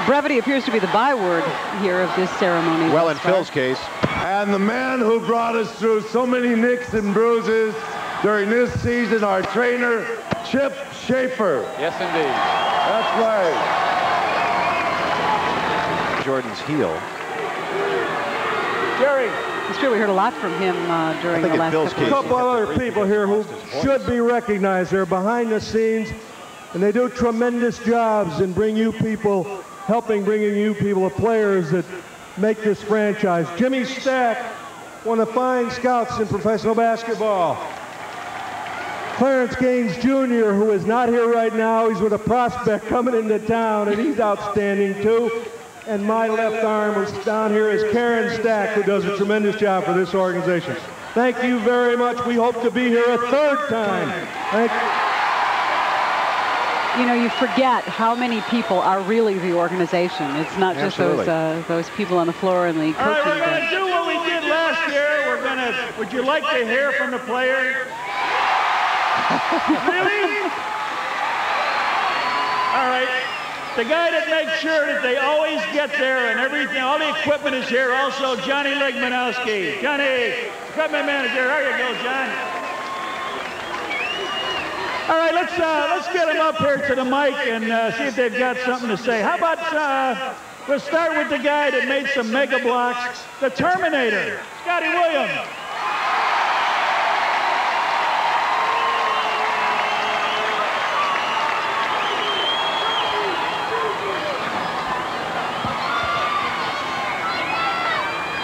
Brevity appears to be the byword here of this ceremony. Well, in Phil's case. And the man who brought us through so many nicks and bruises during this season, our trainer, Chip Schaefer. Yes, indeed. That's right. Jordan's heel. Jerry. It's true, we heard a lot from him during the last couple of other people here who should be recognized. They're behind the scenes, and they do tremendous jobs in bringing you people the players that make this franchise. Jimmy Stack, one of the fine scouts in professional basketball. Clarence Gaines Jr., who is not here right now. He's with a prospect coming into town, and he's outstanding too. And my left arm is down here is Karen Stack, who does a tremendous job for this organization. Thank you very much. We hope to be here a third time. Thank you. You know, you forget how many people are really the organization. It's not just those people on the floor and the coaching. All right, we're going to do what we did last year. We're going to, would you like to hear from the players? Really? All right. The guy that makes sure that they always get there and everything, all the equipment is here. Also, Johnny Legmanowski. Johnny, equipment manager. There you go, John. All right, let's get them up here to the mic and see if they've got something to say. How about we'll start with the guy that made some mega blocks, the Terminator, Scotty Williams.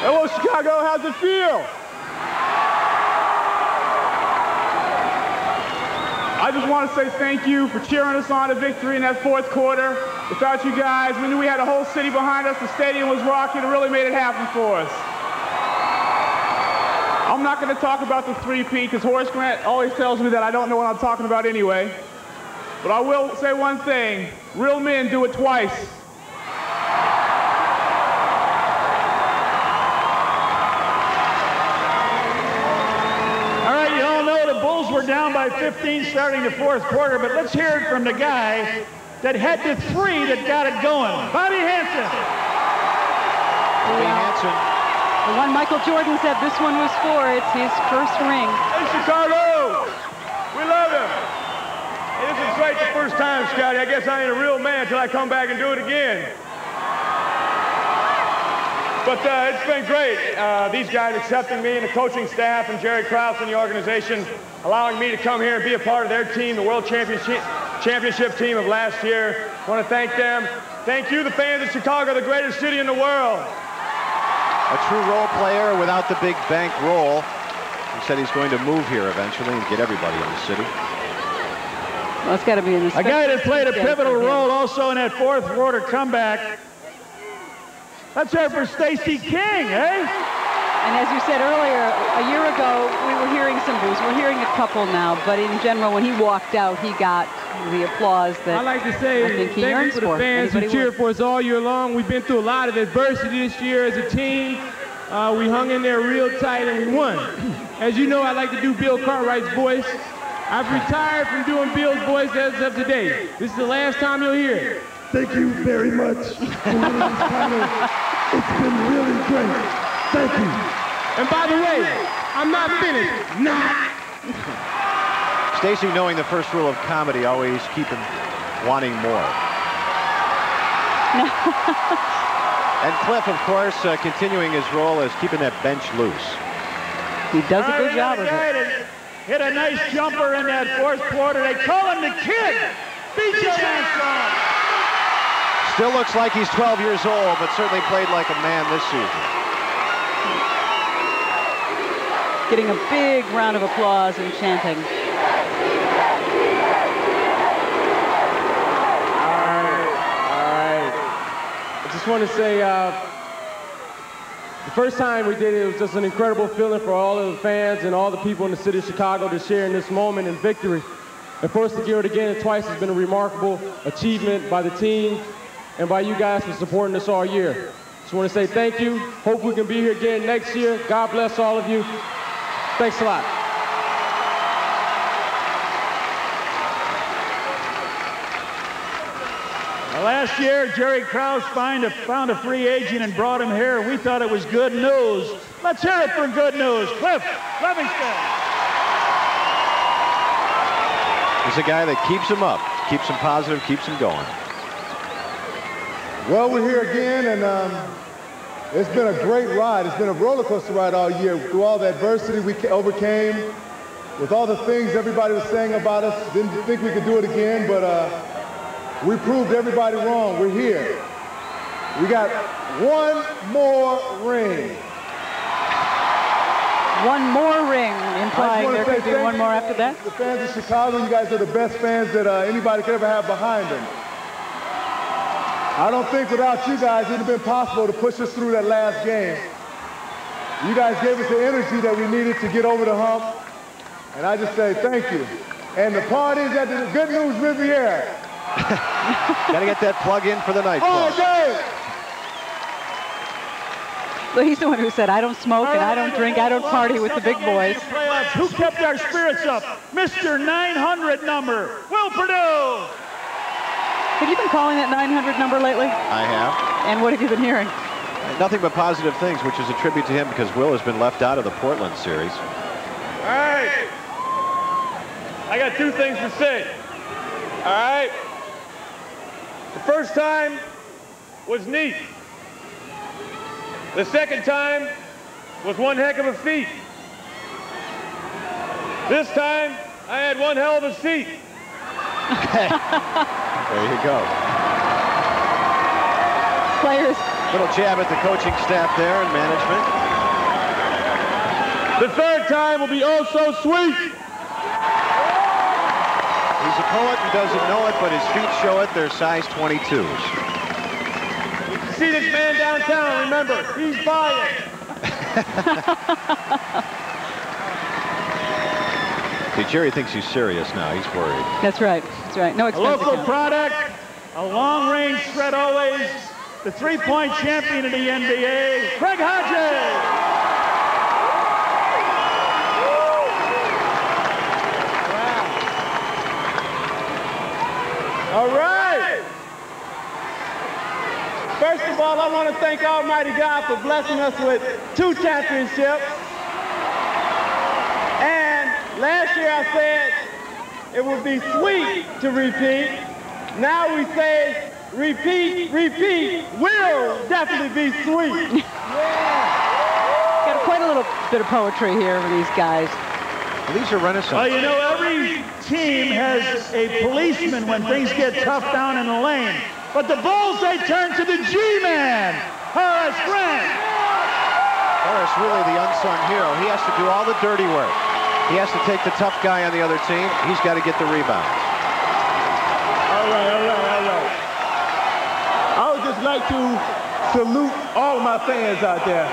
Hello, Chicago. How's it feel? I just want to say thank you for cheering us on to victory in that fourth quarter. Without you guys, we knew we had a whole city behind us. The stadium was rocking. It really made it happen for us. I'm not going to talk about the 3-peat because Horace Grant always tells me that I don't know what I'm talking about anyway. But I will say one thing. Real men do it twice. We're down by 15 starting the fourth quarter, but let's hear it from the guy that had the 3 that got it going, Bobby Hansen. Bobby Hansen. The one Michael Jordan said this one was for. It's his first ring. Hey, Chicago! We love him. Hey, this is great to first time, Scotty. I guess I ain't a real man until I come back and do it again. But it's been great. These guys accepting me and the coaching staff and Jerry Krause and the organization, allowing me to come here and be a part of their team, the World Championship team of last year. I want to thank them. Thank you, the fans of Chicago, the greatest city in the world. A true role player without the big bank role. He said he's going to move here eventually and get everybody in the city. Well, it's got to be a guy that played a pivotal role also in that fourth quarter comeback. Let's hear it for Stacey King, eh? And as you said earlier, a year ago, we were hearing some boos. We're hearing a couple now, but in general, when he walked out, he got the applause that I like to say I think he thank earns you for the fans who cheered for us all year long. We've been through a lot of adversity this year as a team. We hung in there real tight and we won. As you know, I like to do Bill Cartwright's voice. I've retired from doing Bill's voice as of today. This is the last time you'll hear it. Thank you very much for winning this title. It's been really great. Thank you. And by the way, I'm not finished. Not. Stacey, knowing the first rule of comedy, always keep him wanting more. And Cliff, of course, continuing his role as keeping that bench loose. He does a good job of it. Hit a nice jumper in that fourth quarter. They call him the Kid. B.J. Armstrong. Still looks like he's 12 years old, but certainly played like a man this season. Getting a big round of applause and chanting. All right. I just want to say, the first time we did it, it was just an incredible feeling for all of the fans and all the people in the city of Chicago to share in this moment in victory. And for us to do it again twice has been a remarkable achievement by the team and by you guys for supporting us all year. Just want to say thank you. Hope we can be here again next year. God bless all of you. Thanks a lot. Last year, Jerry Krause found a free agent and brought him here. We thought it was good news. Let's hear it for good news. Cliff Levingston. He's a guy that keeps him up, keeps him positive, keeps him going. Well, we're here again, and it's been a great ride. It's been a roller coaster ride all year. Through all the adversity we overcame, with all the things everybody was saying about us, didn't think we could do it again, but we proved everybody wrong. We're here. We got one more ring. One more ring, implying there could be one more after that? The fans of Chicago, you guys are the best fans that anybody could ever have behind them. I don't think without you guys it would have been possible to push us through that last game. You guys gave us the energy that we needed to get over the hump, and I just say thank you. And the party's at the Good News Riviera. Got to get that plug in for the nightclub. All day. So he's the one who said, I don't smoke and I don't drink, I don't party with the big boys. Who kept our spirits up? Mr. 900 number, Will Perdue. Have you been calling that 900 number lately? I have. And what have you been hearing? Nothing but positive things, which is a tribute to him because Will has been left out of the Portland series. All right. I got two things to say. All right. The first time was neat. The second time was one heck of a feat. This time, I had one hell of a seat. There you go. Players. Little jab at the coaching staff there and management. The third time will be oh so sweet. He's a poet and doesn't know it, but his feet show it. They're size 22s. See this man downtown, remember, he's buying. See, Jerry thinks he's serious now. He's worried. That's right. That's right. No A expense local account. product, a long-range threat always, the three-point champion of the NBA, Craig Hodges. All right. First of all, I want to thank Almighty God for blessing us with 2 championships. And last year I said, it would be sweet to repeat. Now we say repeat, repeat will definitely be sweet. Got quite a little bit of poetry here for these guys. Well, these are Renaissance. Well, you know, every team has a policeman when things get tough down in the lane. But the Bulls, they turn to the G-Man, Horace Grant. Horace, really the unsung hero. He has to do all the dirty work. He has to take the tough guy on the other team. He's got to get the rebounds. All right. I would just like to salute all of my fans out there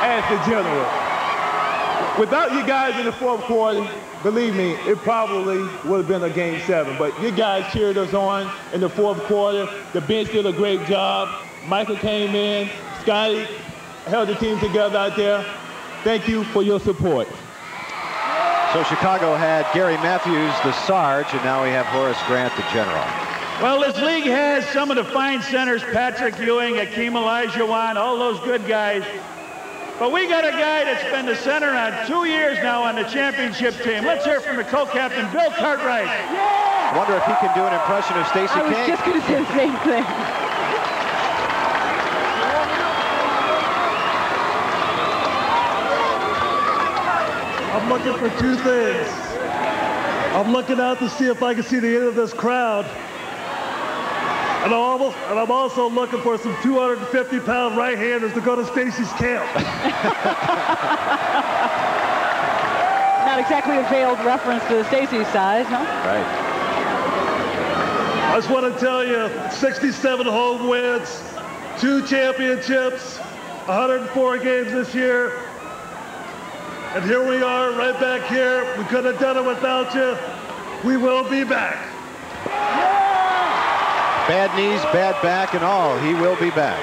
as the general. Without you guys in the fourth quarter, believe me, it probably would have been a game 7. But you guys cheered us on in the fourth quarter. The bench did a great job. Michael came in. Scotty held the team together out there. Thank you for your support. So Chicago had Gary Matthews, the Sarge, and now we have Horace Grant, the general. Well, this league has some of the fine centers, Patrick Ewing, Akeem Olajuwon, all those good guys. But we got a guy that's been the center on 2 years now on the championship team. Let's hear from the co-captain, Bill Cartwright. I wonder if he can do an impression of Stacey King. I was just going to say the same thing. I'm looking for 2 things. I'm looking out to see if I can see the end of this crowd. And I'm also looking for some 250-pound right-handers to go to Stacey's camp. Not exactly a veiled reference to Stacey's size, huh? Right. I just want to tell you, 67 home wins, 2 championships, 104 games this year. And here we are, right back here. We couldn't have done it without you. We will be back. Bad knees, bad back, and all. He will be back.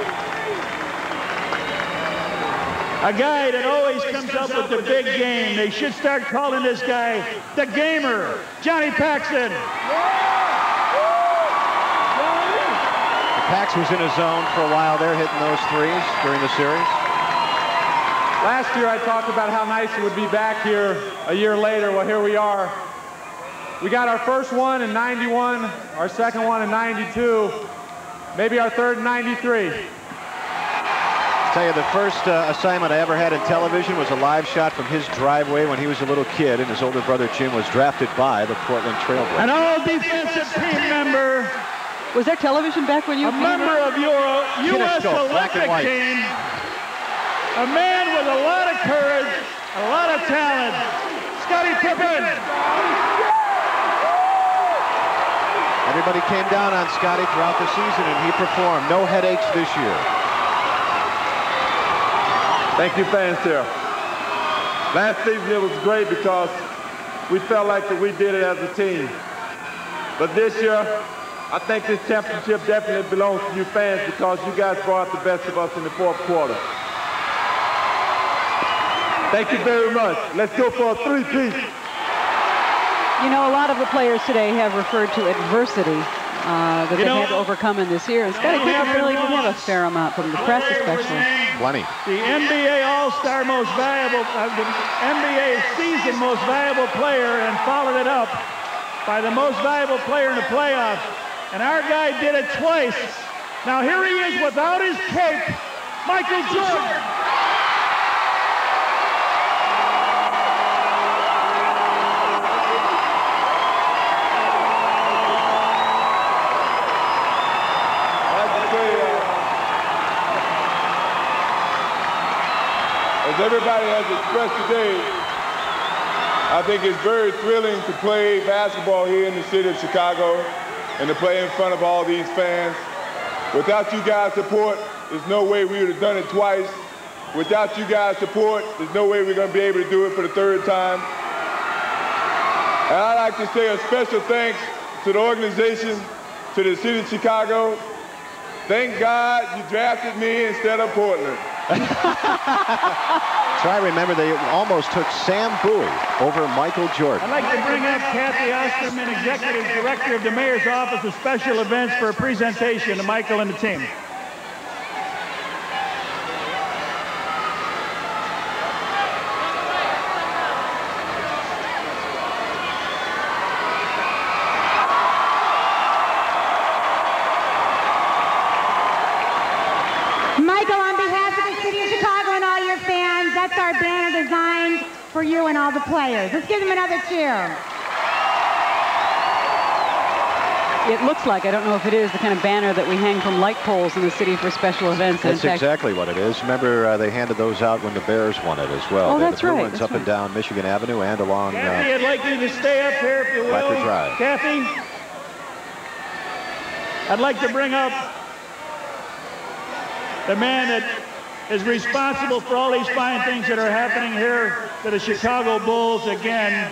A guy that always comes up with the big game. They should start calling this guy the gamer, Johnny Paxson. Pax was in a zone for a while there, hitting those threes during the series. Last year I talked about how nice it would be back here a year later. Well, here we are. We got our first one in 91, our second one in 92, maybe our third in 93. I'll tell you, the first assignment I ever had in television was a live shot from his driveway when he was a little kid, and his older brother Jim was drafted by the Portland Trailblazers. An all-defensive team member. Was there television back when you came? A member of your U.S. Olympic team. A man with a lot of courage, a lot of talent. Scottie Pippen. Everybody came down on Scotty throughout the season, and he performed. No headaches this year. Thank you, fans here. Last season it was great because we felt like that we did it as a team. But this year, I think this championship definitely belongs to you fans because you guys brought the best of us in the fourth quarter. Thank you very much. Let's go for a 3-peat. You know, a lot of the players today have referred to adversity that they had to overcome in this year. And Scottie Pippen really did have a fair amount from the press, especially. Plenty. The NBA All-Star most valuable, the NBA season most valuable player, and followed it up by the most valuable player in the playoffs. And our guy did it twice. Now here he is without his cape, Michael Jordan. As everybody has expressed today, I think it's very thrilling to play basketball here in the city of Chicago and to play in front of all these fans. Without you guys' support, there's no way we would have done it twice. Without you guys' support, there's no way we're going to be able to do it for the third time. And I'd like to say a special thanks to the organization, to the city of Chicago. Thank God you drafted me instead of Portland. Try remember they almost took Sam Bowie over Michael Jordan. I'd like to bring up Kathy Osterman, Executive Director of the Mayor's Office of Special Events, for a presentation to Michael and the team. for you and all the players. Let's give them another cheer. It looks like, I don't know if it is, the kind of banner that we hang from light poles in the city for special events. That's exactly what it is. Remember, they handed those out when the Bears won it as well. Oh, that's right. Ones up and down Michigan Avenue and along Kathy, I'd like you to stay up here if you will. Blacker Drive. Kathy, I'd like to bring up the man that is responsible for all these fine things that are happening here to the Chicago Bulls again.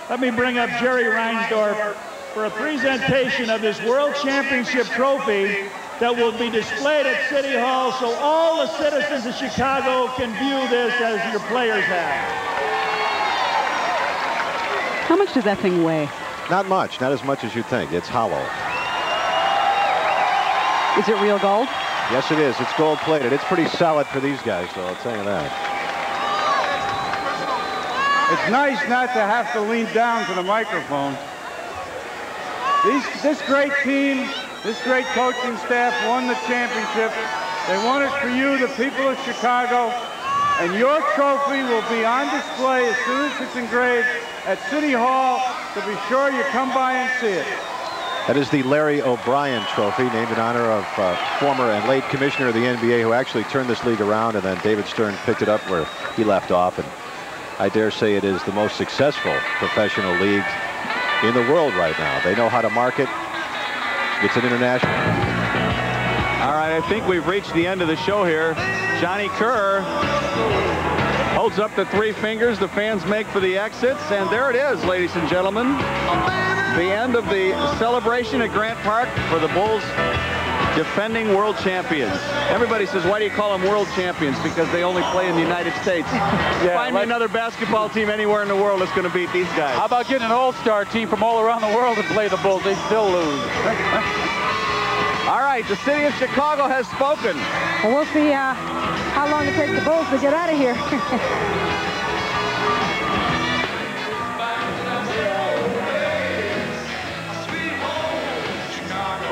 Let me bring up Jerry Reinsdorf for a presentation of his World Championship trophy that will be displayed at City Hall so all the citizens of Chicago can view this as your players have. How much does that thing weigh? Not much, not as much as you think. It's hollow. Is it real gold? Yes, it is. It's gold plated. It's pretty solid for these guys, so I'll tell you that. It's nice not to have to lean down to the microphone. This great team, this great coaching staff won the championship. They won it for you, the people of Chicago, and your trophy will be on display as soon as it's engraved at City Hall, so be sure you come by and see it. That is the Larry O'Brien Trophy, named in honor of former and late commissioner of the NBA who actually turned this league around, and then David Stern picked it up where he left off. And I dare say it is the most successful professional league in the world right now. They know how to market. It's an international. All right, I think we've reached the end of the show here. Johnny Kerr holds up the three fingers the fans make for the exits, and there it is, ladies and gentlemen. The end of the celebration at Grant Park for the Bulls defending world champions. Everybody says, why do you call them world champions? Because they only play in the United States. Yeah, find me another basketball team anywhere in the world that's going to beat these guys. How about getting an all-star team from all around the world to play the Bulls? They still lose. All right, the city of Chicago has spoken. Well, we'll see how long it takes the Bulls to get out of here.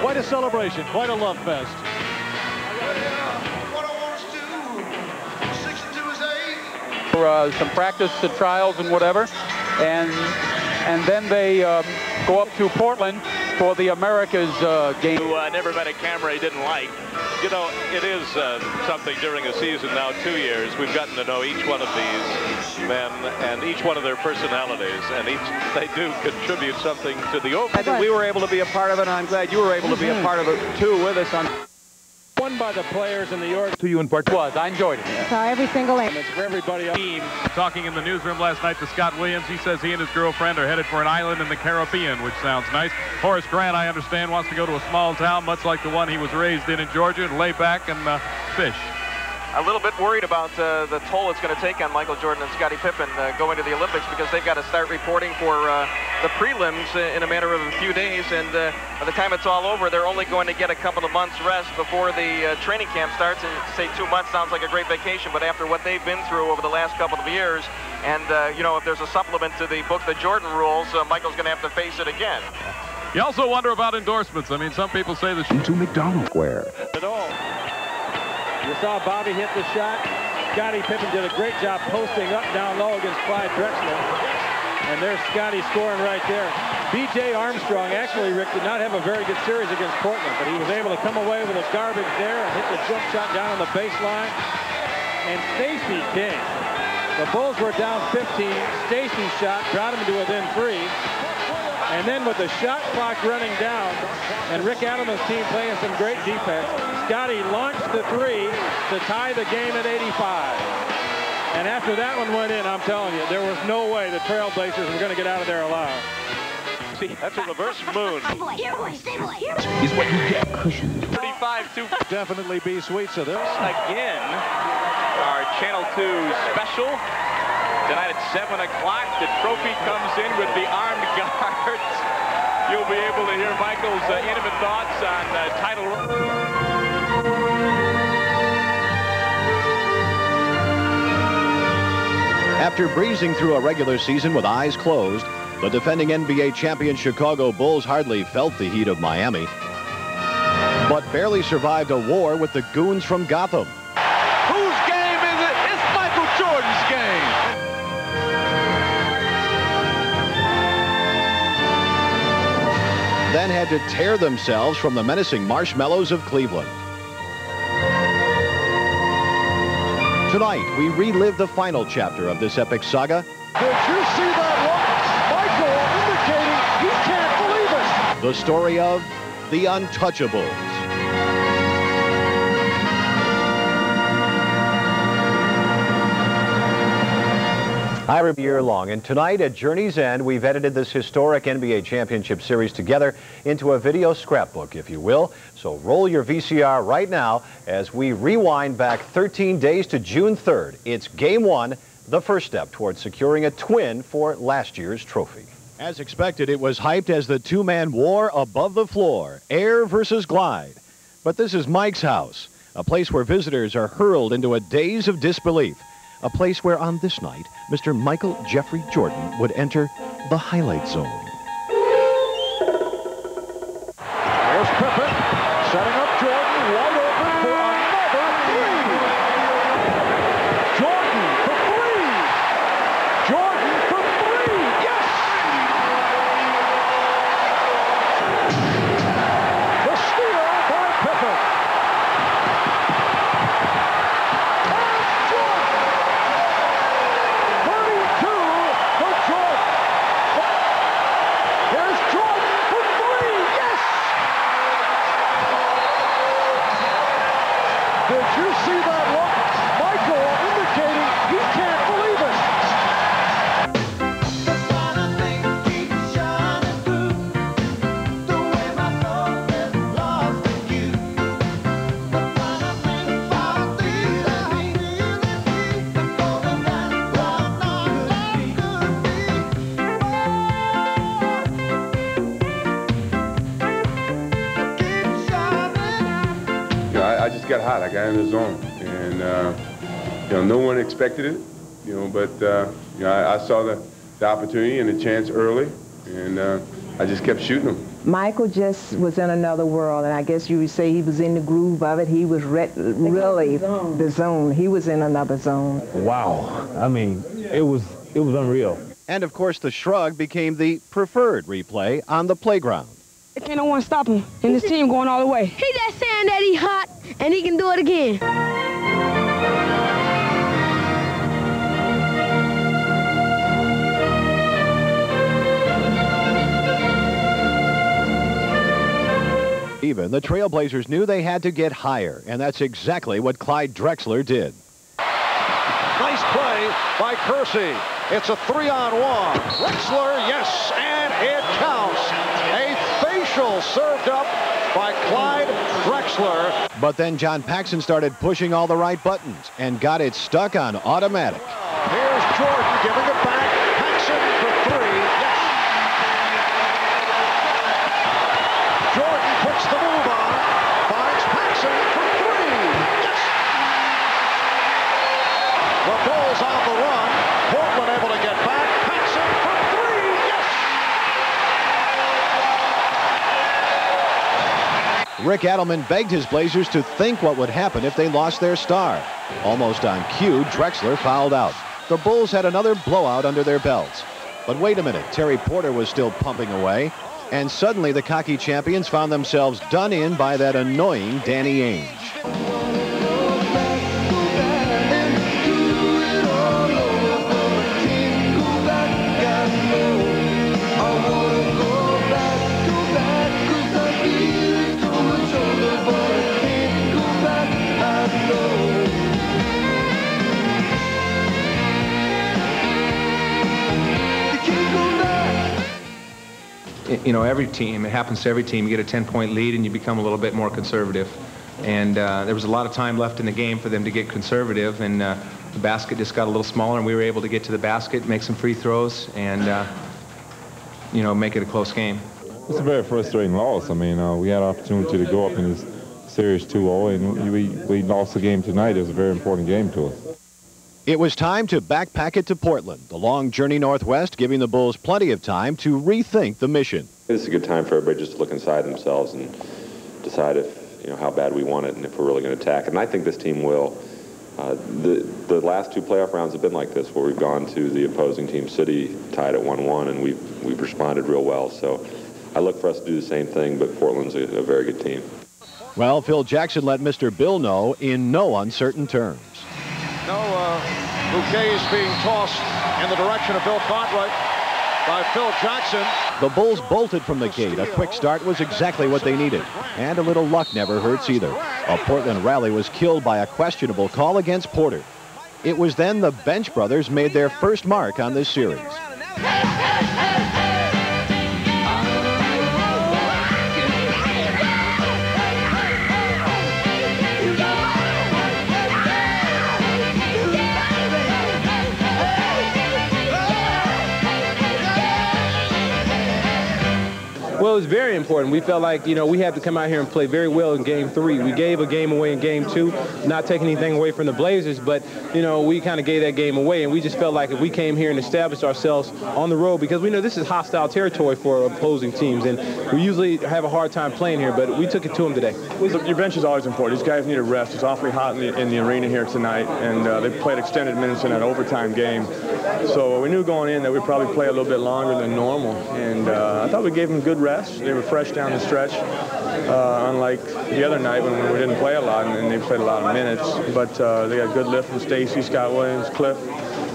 Quite a celebration, quite a love fest. Some practice trials and whatever, and then they go up to Portland for the Americas game. Who never met a camera he didn't like. You know, it is something during a season now, 2 years, we've gotten to know each one of these men and each one of their personalities, and they do contribute something to the overall. I think we were able to be a part of it, and I'm glad you were able to be a part of it, too, with us on. Won by the players and the org. To you in part. I enjoyed it. Every single And it's for everybody on the team. Talking in the newsroom last night to Scott Williams, he says he and his girlfriend are headed for an island in the Caribbean, which sounds nice. Horace Grant, I understand, wants to go to a small town, much like the one he was raised in Georgia, and lay back and fish. A little bit worried about the toll it's going to take on Michael Jordan and Scottie Pippen going to the Olympics, because they've got to start reporting for the prelims in a matter of a few days, and by the time it's all over, they're only going to get a couple of months rest before the training camp starts. And say 2 months sounds like a great vacation, but after what they've been through over the last couple of years, and you know, if there's a supplement to the book, The Jordan Rules, Michael's going to have to face it again. You also wonder about endorsements. I mean, some people say that To McDonald Square. At all. You saw Bobby hit the shot. Scottie Pippen did a great job posting up down low against Clyde Drexler. And there's Scottie scoring right there. B.J. Armstrong, actually, Rick, did not have a very good series against Portland, but he was able to come away with a garbage there and hit the jump shot down on the baseline. And Stacey King. The Bulls were down 15. Stacey's shot brought him to within 3. And then with the shot clock running down and Rick Adelman's team playing some great defense, Scottie launched the 3 to tie the game at 85. And after that one went in, I'm telling you, there was no way the Trailblazers were going to get out of there alive. See, that's a reverse moon. Is what you get. Cushion. 35 to Definitely be sweet, so this. again, our Channel 2 special. Tonight at 7 o'clock, the trophy comes in with the armed guards. You'll be able to hear Michael's intimate thoughts on title. After breezing through a regular season with eyes closed, the defending NBA champion Chicago Bulls hardly felt the heat of Miami, but barely survived a war with the goons from Gotham. Whose game is it? It's Michael Jordan's game. then had to tear themselves from the menacing Marshmallows of Cleveland. Tonight, we relive the final chapter of this epic saga. Did you see that look? Michael indicating he can't believe it. The story of the Untouchables. Every year long, and tonight at Journey's End, we've edited this historic NBA championship series together into a video scrapbook, if you will. So roll your VCR right now as we rewind back 13 days to June 3rd. It's Game 1, the first step towards securing a twin for last year's trophy. As expected, it was hyped as the two-man war above the floor, Air versus Glide. But this is Mike's house, a place where visitors are hurled into a daze of disbelief. A place where on this night, Mr. Michael Jeffrey Jordan would enter the highlight zone. There's Pippen setting up Jordan wide open for another three. Jordan for three. Jordan for three. Yes! The steal by Pippen. Did you see that look? Michael indicating he can't believe it. I just got hot. I got in the zone, and no one expected it, but I saw the opportunity and the chance early, and I just kept shooting them. Michael just was in another world, and I guess you would say he was in the groove of it. He was really the zone. He was in another zone. Wow. I mean, it was unreal. And of course, the shrug became the preferred replay on the playground. Can't no one stop him, and his team going all the way. He just saying that he hot, and he can do it again. Even the Trailblazers knew they had to get higher, and that's exactly what Clyde Drexler did. Nice play by Kersey. It's a 3-on-1. Drexler, yes, and it counts. A facial served up by Clyde Drexler. But then John Paxson started pushing all the right buttons and got it stuck on automatic. Here's Jordan giving it back. Paxson for three. Yes. Jordan puts the move on. Finds Paxson for three. Yes. The Bulls on the run. Portland able to get back. Paxson for three. Yes. Rick Adelman begged his Blazers to think what would happen if they lost their star. Almost on cue, Drexler fouled out. The Bulls had another blowout under their belts. But wait a minute, Terry Porter was still pumping away, and suddenly the cocky champions found themselves done in by that annoying Danny Ainge. Every team, it happens to every team, you get a 10-point lead and you become a little bit more conservative. And there was a lot of time left in the game for them to get conservative, and the basket just got a little smaller, and we were able to get to the basket, make some free throws, and make it a close game. It's a very frustrating loss. I mean, we had an opportunity to go up in this series 2-0, and we lost the game tonight. It was a very important game to us. It was time to backpack it to Portland, the long journey northwest, giving the Bulls plenty of time to rethink the mission. It's a good time for everybody just to look inside themselves and decide if, how bad we want it and if we're really going to attack. And I think this team will. The last two playoff rounds have been like this, where we've gone to the opposing team city tied at 1-1, and we've responded real well. So I look for us to do the same thing, but Portland's a very good team. Well, Phil Jackson let Mr. Bill know in no uncertain terms. Bouquet is being tossed in the direction of Bill Cartwright by Phil Jackson. The Bulls bolted from the gate. A quick start was exactly what they needed. And a little luck never hurts either. A Portland rally was killed by a questionable call against Porter. It was then the Bench brothers made their first mark on this series. Well, it was very important. We felt like, we had to come out here and play very well in Game 3. We gave a game away in Game 2, not taking anything away from the Blazers, but, we kind of gave that game away, and we just felt like if we came here and established ourselves on the road, because we know this is hostile territory for opposing teams, and we usually have a hard time playing here, but we took it to them today. Look, your bench is always important. These guys need a rest. It's awfully hot in the arena here tonight, and they played extended minutes in that overtime game. So we knew going in that we'd probably play a little bit longer than normal, and I thought we gave them good rest. They were fresh down the stretch, unlike the other night when we didn't play a lot, and they played a lot of minutes. But they got good lift from Stacy, Scott Williams, Cliff,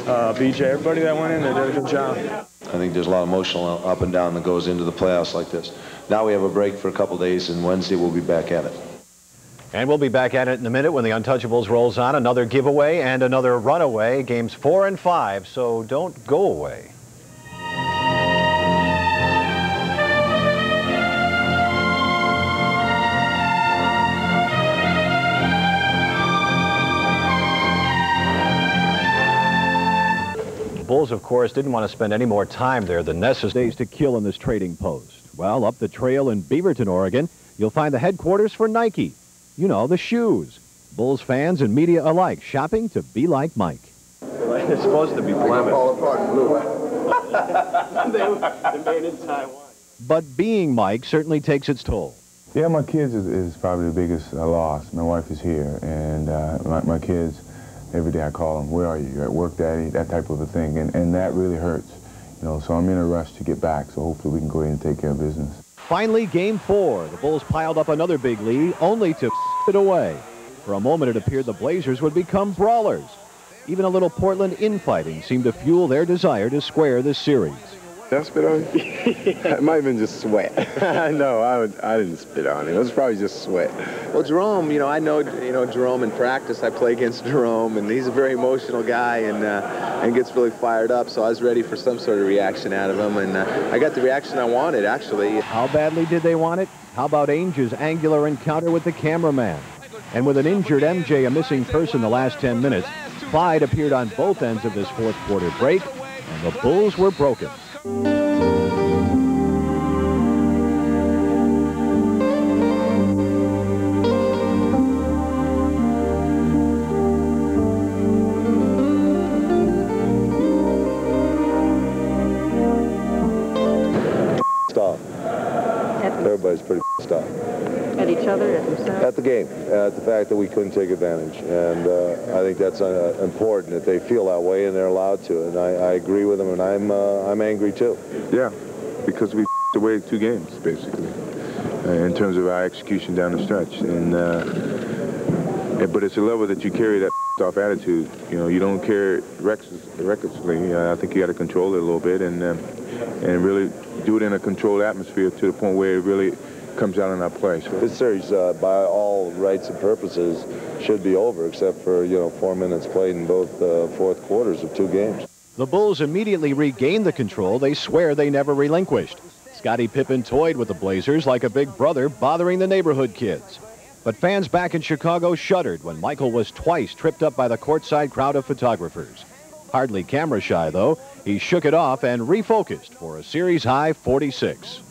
BJ, everybody that went in, they did a good job. I think there's a lot of emotional up and down that goes into the playoffs like this. Now we have a break for a couple days, and Wednesday we'll be back at it. And we'll be back at it in a minute when the Untouchables rolls on. Another giveaway and another runaway. Games 4 and 5, so don't go away. Bulls, of course, didn't want to spend any more time there than necessary to kill in this trading post. Well, up the trail in Beaverton, Oregon, you'll find the headquarters for Nike. You know, the shoes. Bulls fans and media alike shopping to be like Mike. It's supposed to be Plymouth. Fall apart in blue. They made in Taiwan. But being Mike certainly takes its toll. Yeah, my kids is probably the biggest loss. My wife is here, and my kids, every day I call them, where are you? You're at work, Daddy? That type of a thing, and that really hurts. So I'm in a rush to get back, so hopefully we can go ahead and take care of business. Finally, Game 4. The Bulls piled up another big lead, only to it away. For a moment, it appeared the Blazers would become brawlers. Even a little Portland infighting seemed to fuel their desire to square this series. Did I spit on you? It might have been just sweat. No, I didn't spit on him. It was probably just sweat. Well, Jerome, I know, Jerome in practice. I play against Jerome, and he's a very emotional guy and gets really fired up. So I was ready for some sort of reaction out of him, and I got the reaction I wanted, actually. How badly did they want it? How about Ainge's angular encounter with the cameraman? And with an injured MJ a missing person the last 10 minutes, Clyde appeared on both ends of this fourth quarter break, and the Bulls were broken. Stop. Everybody's pretty stop. At each other, at themselves? At the game, at the fact that we couldn't take advantage. And I think that's important that they feel that way and they're allowed to. And I agree with them, and I'm angry too. Yeah, because we away 2 games, basically, in terms of our execution down the stretch. And but it's a level that you carry that off attitude. You don't carry it recklessly. I think you got to control it a little bit and really do it in a controlled atmosphere to the point where it really comes out in our play. This series, by all rights and purposes, should be over, except for 4 minutes played in both fourth quarters of 2 games. The Bulls immediately regained the control they swear they never relinquished. Scottie Pippen toyed with the Blazers like a big brother bothering the neighborhood kids. But fans back in Chicago shuddered when Michael was twice tripped up by the courtside crowd of photographers. Hardly camera shy, though, he shook it off and refocused for a series-high 46.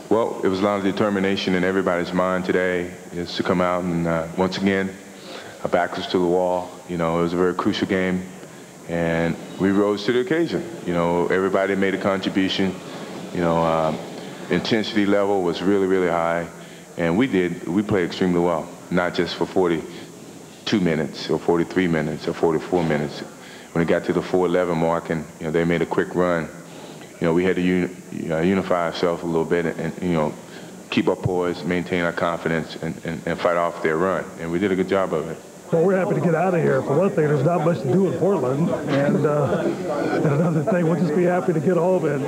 Well, a lot of determination in everybody's mind today is to come out and once again, our back was to the wall. You know, it was a very crucial game, and we rose to the occasion. You know, everybody made a contribution. You know, intensity level was really, really high, and we played extremely well, not just for 42 minutes or 43 minutes or 44 minutes. When it got to the 4:11 mark and, you know, they made a quick run, you know, we had to unify ourselves a little bit and, you know, keep our poise, maintain our confidence, and fight off their run. And we did a good job of it. Well, we're happy to get out of here. For one thing, there's not much to do in Portland. And another thing, we'll just be happy to get home and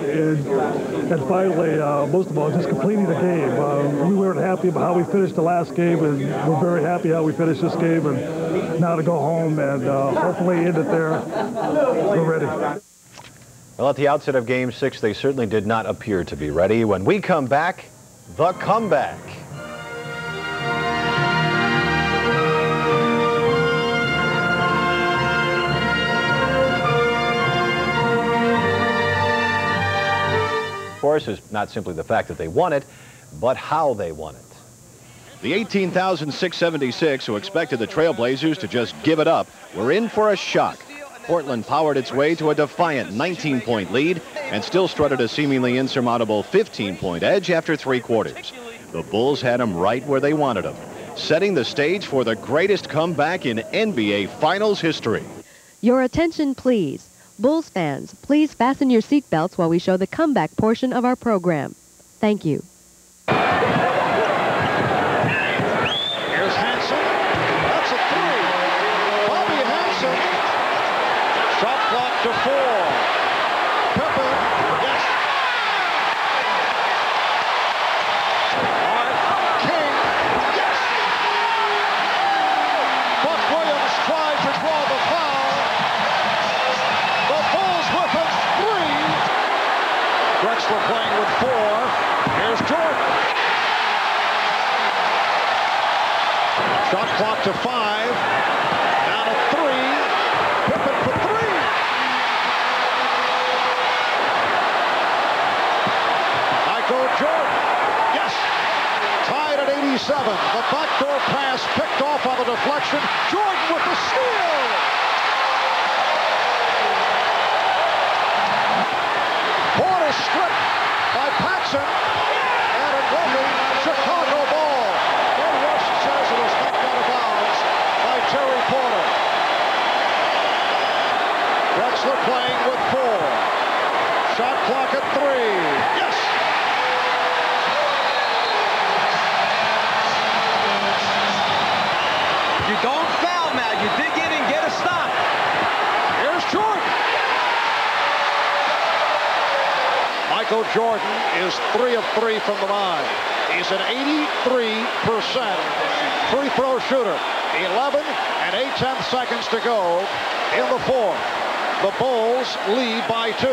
finally, most of all, just completing the game. We weren't happy about how we finished the last game, and we're very happy how we finished this game. And now to go home and hopefully end it there. We're ready. Well, at the outset of Game 6, they certainly did not appear to be ready. When we come back, the comeback. Of course, is not simply the fact that they won it, but how they won it. The 18,676 who expected the Trailblazers to just give it up were in for a shock. Portland powered its way to a defiant 19-point lead and still strutted a seemingly insurmountable 15-point edge after 3 quarters. The Bulls had them right where they wanted them, setting the stage for the greatest comeback in NBA Finals history. Your attention, please. Bulls fans, please fasten your seatbelts while we show the comeback portion of our program. Thank you. Here's Hanson. That's a 3. Bobby Hanson. Shot clock to 4. Pippen. Yes. Hart. King. Yes. Buck Williams tried to draw the foul. The Bulls with a 3. Drexler playing with 4. Here's Jordan. Shot clock to 5. Down to 3. Pippen for 3. Michael Jordan. Yes. Tied at 87. The backdoor pass picked off on the deflection. Jordan with the steal. Porter stripped by Paxson. And invoking Chicago ball. Ed Rush says it was knocked out of bounds by Terry Porter. Drexler playing with 4. Shot clock at 3. Yes! You don't foul now. You dig in and get a stop. Here's Jordan. Michael Jordan is 3 of 3 from the line. He's an 83% free throw shooter. 11 and 8/10 seconds to go in the 4th. The Bulls lead by 2.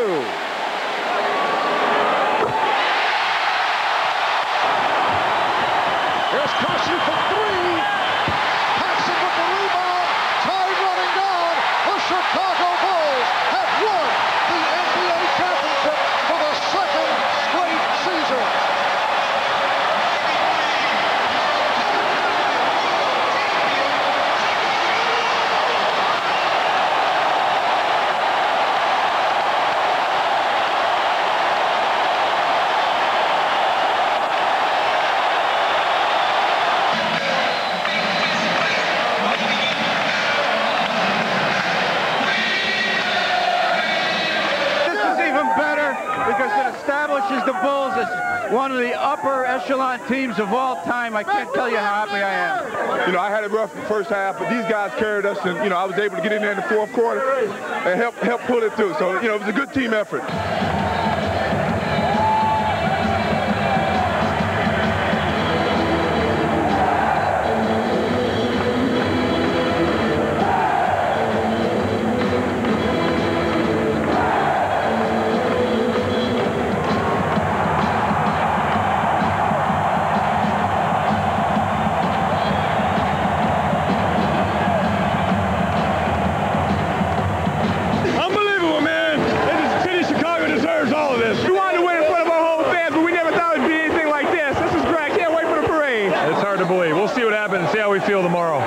Here's Kersey for 3. Paxson with the rebound. Tide running down. The Chicago Bulls have won the NBA championship for the 2nd straight season. The Bulls as one of the upper echelon teams of all time. I can't tell you how happy I am. You know, I had a rough first half, but these guys carried us, and, you know, I was able to get in there in the 4th quarter and help pull it through. So, you know, it was a good team effort. Unbelievable, man. They just finished Chicago. hard to believe. We'll see what happens and see how we feel tomorrow.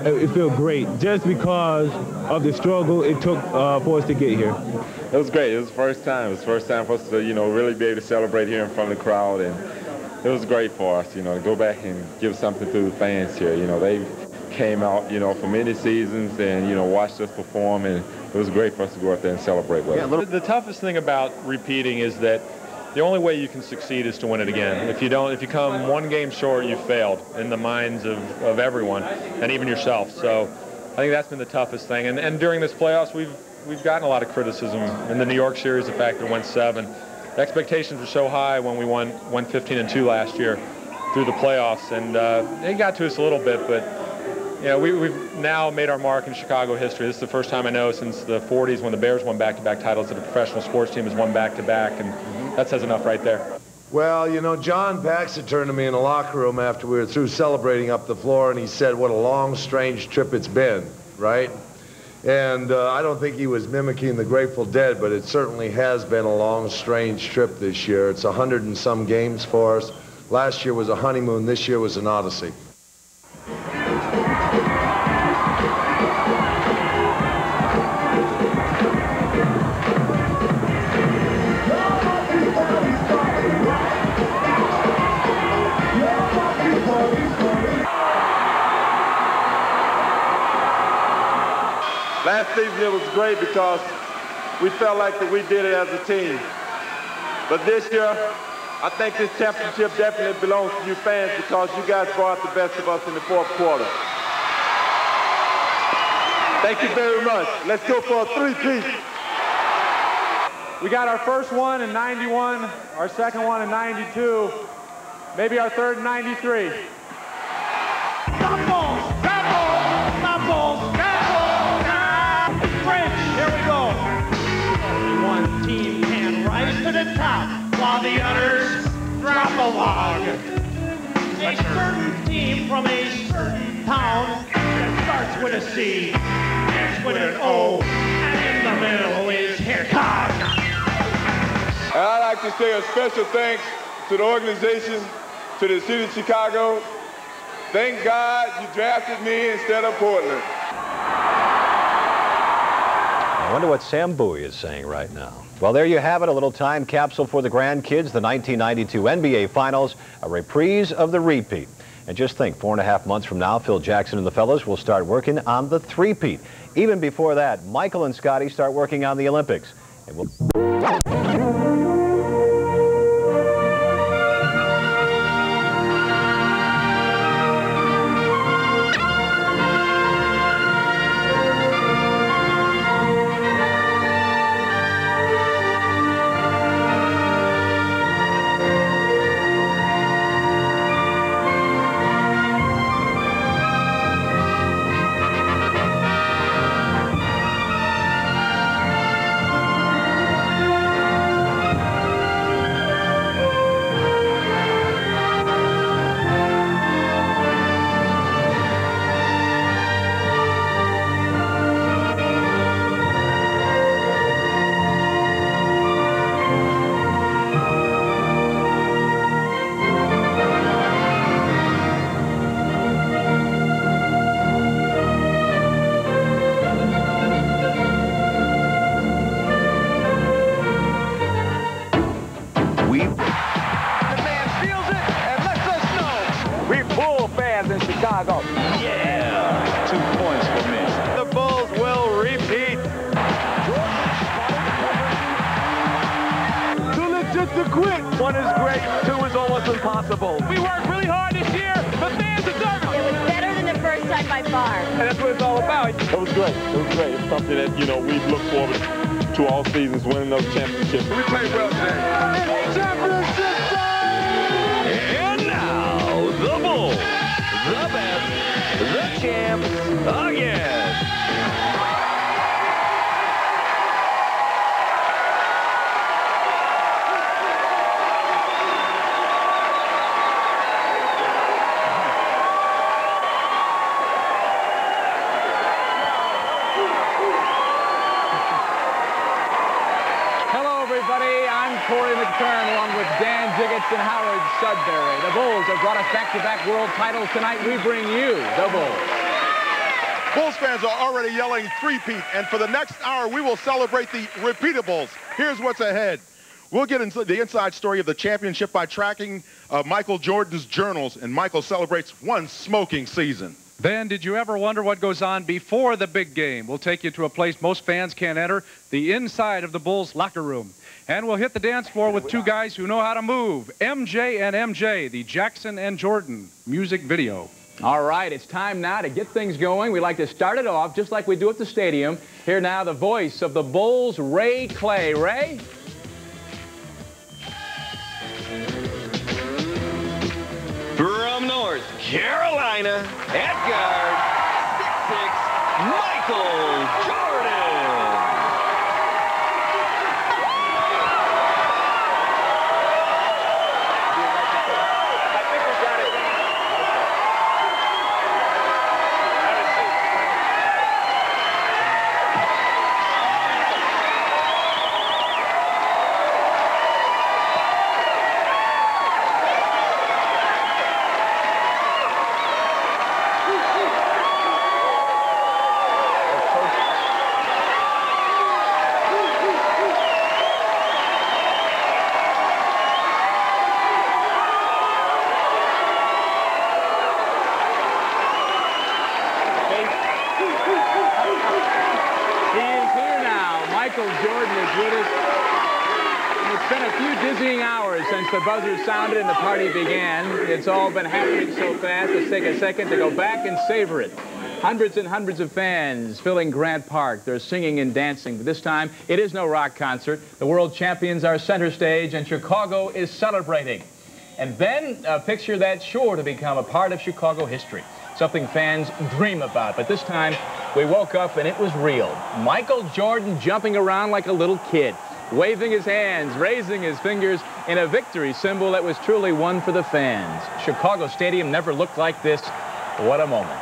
It feels great just because of the struggle it took for us to get here. It was great. It was the first time. It was the first time for us to, really be able to celebrate here in front of the crowd, and it was great for us, to go back and give something to the fans here. They came out, for many seasons and, watched us perform, and it was great for us to go out there and celebrate with them. The toughest thing about repeating is that the only way you can succeed is to win it again. If you come one game short, you've failed in the minds of everyone, and even yourself. So I think that's been the toughest thing. And during this playoffs, we've gotten a lot of criticism. In the New York series, the fact that it went 7. The expectations were so high when we went 15-2 last year through the playoffs, and it got to us a little bit, but we've now made our mark in Chicago history. This is the first time I know since the 40s when the Bears won back-to-back titles that a professional sports team has won back-to-back, and that says enough right there. Well, John Paxson turned to me in the locker room after we were through celebrating up the floor, and he said, what a long, strange trip it's been, right? And I don't think he was mimicking the Grateful Dead, but it certainly has been a long, strange trip this year. It's 100 and some games for us. Last year was a honeymoon. This year was an odyssey. Last season it was great because we felt like that we did it as a team. But this year, I think this championship definitely belongs to you fans because you guys brought the best of us in the fourth quarter. Thank you very much. Let's go for a three-peat. We got our first one in 91, our second one in 92, maybe our third in 93. Here we go. Only one team can rise to the top while the others drop a log. A certain team from a certain town that starts with a C, ends with an O, and in the middle is Chicago. And I'd like to say a special thanks to the organization, to the city of Chicago. Thank God you drafted me instead of Portland. I wonder what Sam Bowie is saying right now. Well, there you have it, a little time capsule for the grandkids, the 1992 NBA Finals, a reprise of the repeat. And just think, 4.5 months from now, Phil Jackson and the fellas will start working on the three-peat. Even before that, Michael and Scotty start working on the Olympics. And we'll fans in Chicago. Yeah, 2 points for me. The Bulls will repeat. Too legit to quit. 1 is great, 2 is almost impossible. We worked really hard this year. The fans deserve it. It was better than the first time by far. And that's what it's all about. It was great. It was great. It's something that, you know, we look forward to all seasons, winning those championships. We played well today. Championship time! And now, the Bulls, the best, the champs again. Corey McFerrin along with Dan Jiggets and Howard Sudbury. The Bulls have brought us back-to-back world titles tonight. We bring you the Bulls. Bulls fans are already yelling three-peat, and for the next hour, we will celebrate the repeatables. Here's what's ahead. We'll get into the inside story of the championship by tracking Michael Jordan's journals, and Michael celebrates 1 smoking season. Then, did you ever wonder what goes on before the big game? We'll take you to a place most fans can't enter, the inside of the Bulls locker room. And we'll hit the dance floor with 2 guys who know how to move, MJ and MJ, the Jackson and Jordan music video. All right, it's time now to get things going. We like to start it off just like we do at the stadium. Here now, the voice of the Bulls, Ray Clay. Ray? From North Carolina, at guard, 6'6", Michael Jordan. The buzzer sounded and the party began. It's all been happening so fast. Let's take a second to go back and savor it. Hundreds and hundreds of fans filling Grant Park. They're singing and dancing. But this time, it is no rock concert. The world champions are center stage, and Chicago is celebrating. And then a picture that's sure to become a part of Chicago history. Something fans dream about. But this time, we woke up and it was real. Michael Jordan jumping around like a little kid, waving his hands, raising his fingers in a victory symbol that was truly one for the fans. Chicago Stadium never looked like this. What a moment.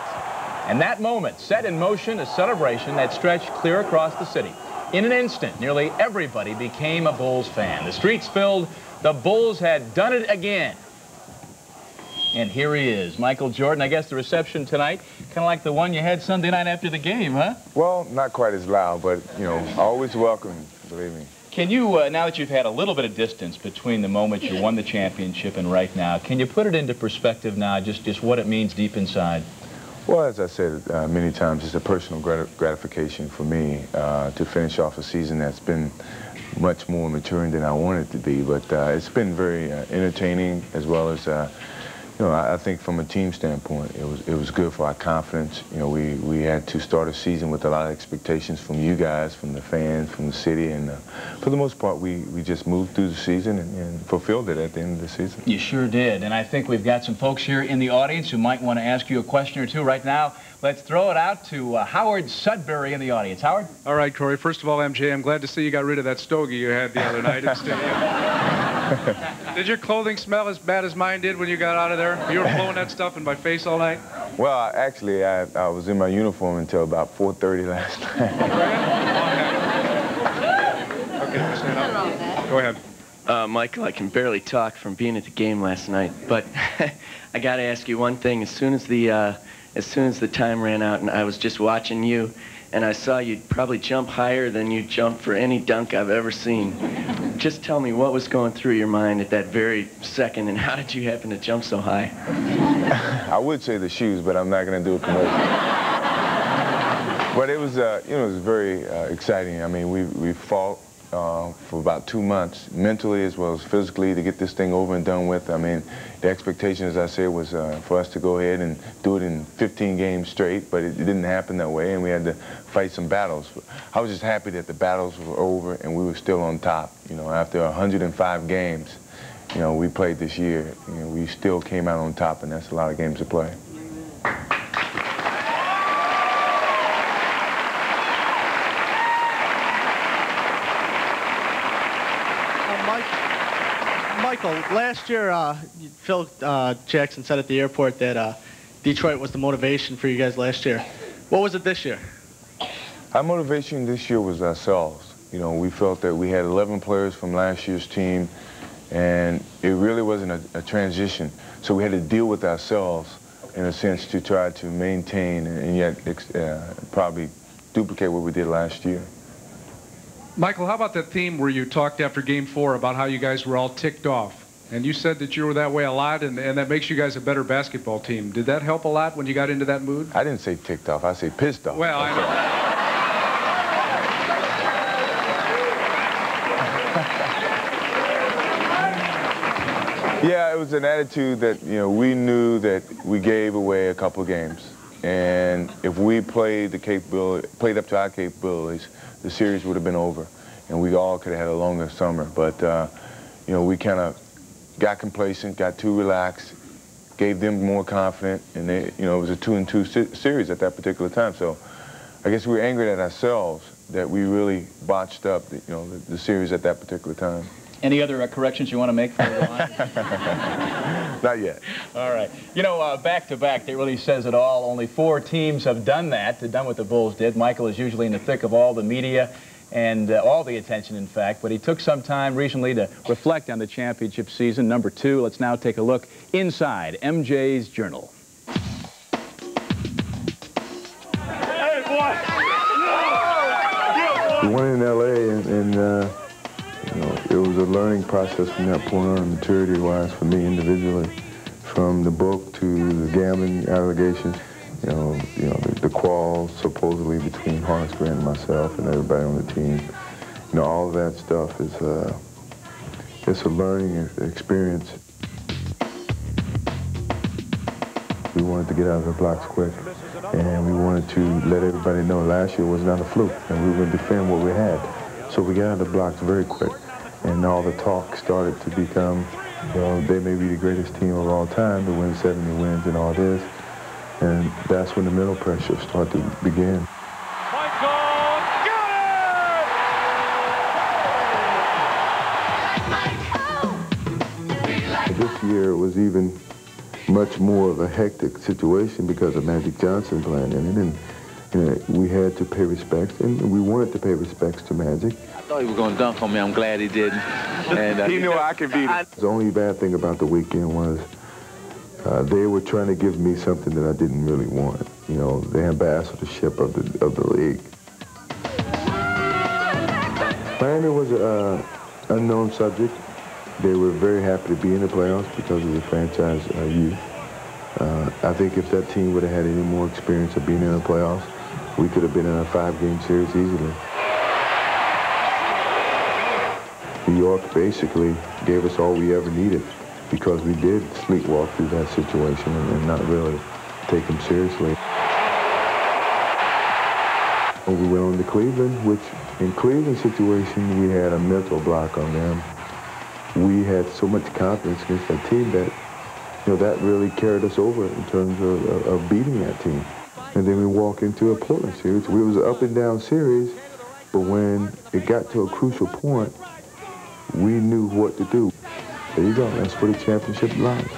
And that moment set in motion a celebration that stretched clear across the city. In an instant, nearly everybody became a Bulls fan. The streets filled. The Bulls had done it again. And here he is, Michael Jordan. I guess the reception tonight, kind of like the one you had Sunday night after the game, huh? Well, not quite as loud, but, you know, always welcome, believe me. Can you, now that you've had a little bit of distance between the moment you won the championship and right now, can you put it into perspective now, just what it means deep inside? Well, as I said many times, it's a personal gratification for me to finish off a season that's been much more maturing than I wanted it to be. But it's been very entertaining, as well as, you know, I think from a team standpoint, it was good for our confidence. You know, we had to start a season with a lot of expectations from you guys, from the fans, from the city, and for the most part, we just moved through the season and fulfilled it at the end of the season. You sure did, and I think we've got some folks here in the audience who might want to ask you a question or two right now. Let's throw it out to Howard Sudbury in the audience. Howard? All right, Corey. First of all, MJ, I'm glad to see you got rid of that stogie you had the other night in stadium. Did your clothing smell as bad as mine did when you got out of there? You were blowing that stuff in my face all night? Well, actually, I was in my uniform until about 4:30 last night. Okay, stand up. Go ahead. Michael, I can barely talk from being at the game last night, but I got to ask you one thing. As soon as the time ran out and I was just watching you, and I saw you probably jump higher than you jumped for any dunk I've ever seen. Just tell me what was going through your mind at that very second, and how did you happen to jump so high? I would say the shoes, but I'm not going to do a commercial. But it was, you know, it was very exciting. I mean, we fought for about 2 months, mentally as well as physically, to get this thing over and done with. I mean, the expectation, as I said, was for us to go ahead and do it in 15 games straight, but it didn't happen that way, and we had to fight some battles. I was just happy that the battles were over and we were still on top. You know, after 105 games, you know, we played this year, you know, we still came out on top, and that's a lot of games to play. Michael, last year, Phil Jackson said at the airport that Detroit was the motivation for you guys last year. What was it this year? Our motivation this year was ourselves. You know, we felt that we had 11 players from last year's team, and it really wasn't a transition. So we had to deal with ourselves, in a sense, to try to maintain and yet probably duplicate what we did last year. Michael, how about that theme where you talked after Game 4 about how you guys were all ticked off? And you said that you were that way a lot, and that makes you guys a better basketball team. Did that help a lot when you got into that mood? I didn't say ticked off. I say pissed off. Well, I know. Yeah, it was an attitude that, you know, we knew that we gave away a couple of games. And if we played up to our capabilities, the series would have been over, and we all could have had a longer summer. But, you know, we kind of got complacent, got too relaxed, gave them more confident, and they, you know, it was a 2-2 series at that particular time. So I guess we were angry at ourselves that we really botched up, the series at that particular time. Any other corrections you want to make for the line? Not yet. All right. You know, back-to-back, that really says it all. Only 4 teams have done that, done what the Bulls did. Michael is usually in the thick of all the media and all the attention, in fact. But he took some time recently to reflect on the championship season, number 2. Let's now take a look inside MJ's journal. Hey, boy! We won in L.A., and you know, it was a learning process from that point on, maturity-wise, for me individually, from the book to the gambling allegations, you know, the quarrels supposedly between Horace Grant and myself and everybody on the team. You know, all of that stuff is it's a learning experience. We wanted to get out of the blocks quick, and we wanted to let everybody know last year was not a fluke, and we were going to defend what we had. So we got out of the blocks very quick, and all the talk started to become, well, they may be the greatest team of all time to win 70 wins and all this, and that's when the mental pressure started to begin. This year was even much more of a hectic situation because of Magic Johnson playing in it, and we had to pay respects, and we wanted to pay respects to Magic. I thought he was going to dunk on me. I'm glad he didn't. And, he knew I could beat him. The only bad thing about the weekend was they were trying to give me something that I didn't really want. You know, the ambassadorship of the league. Miami was an unknown subject. They were very happy to be in the playoffs because of the franchise youth. I think if that team would have had any more experience of being in the playoffs, we could have been in a 5-game series easily. New York basically gave us all we ever needed because we did sleepwalk through that situation and not really take them seriously. And we went on to Cleveland, which in Cleveland's situation, we had a mental block on them. We had so much confidence against that team that, that really carried us over in terms of beating that team. And then we walk into a Portland series. It was an up-and-down series, but when it got to a crucial point, we knew what to do. There you go. That's for the championship line.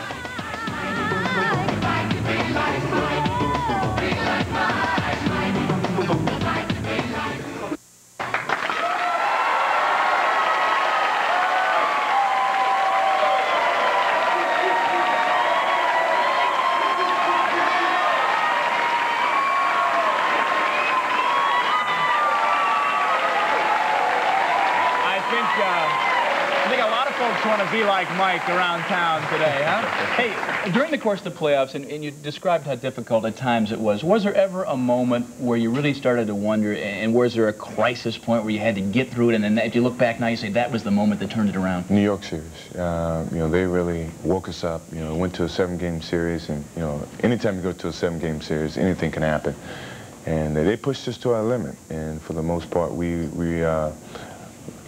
want to be like Mike around town today, huh? Hey, during the course of the playoffs, and you described how difficult at times it was there ever a moment where you really started to wonder, and was there a crisis point where you had to get through it, and then if you look back now, you say that was the moment that turned it around? New York series. You know, they really woke us up. You know, went to a 7-game series, and, you know, anytime you go to a 7-game series, anything can happen. And they pushed us to our limit, and for the most part, we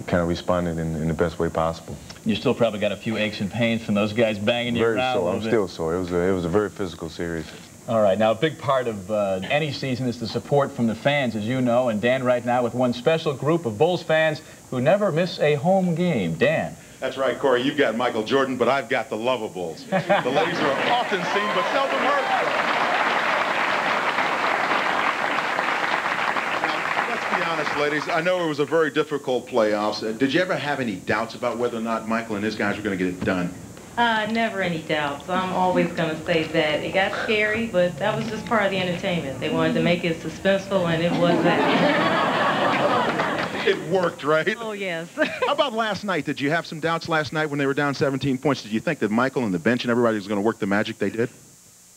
kind of responded in the best way possible. You still probably got a few aches and pains from those guys banging you around. Very sore. I'm still sore. It was a very physical series. All right. Now, a big part of any season is the support from the fans, as you know. And Dan, right now, with one special group of Bulls fans who never miss a home game. Dan. That's right, Corey. You've got Michael Jordan, but I've got the Lovables. The ladies are often seen, but seldom heard. Be honest, ladies, I know it was a very difficult playoffs. Did you ever have any doubts about whether or not Michael and his guys were going to get it done? Never any doubts. I'm always going to say that. It got scary, but that was just part of the entertainment. They wanted to make it suspenseful, and it was that. It worked, right? Oh, yes. How about last night? Did you have some doubts last night when they were down 17 points? Did you think that Michael and the bench and everybody was going to work the magic they did?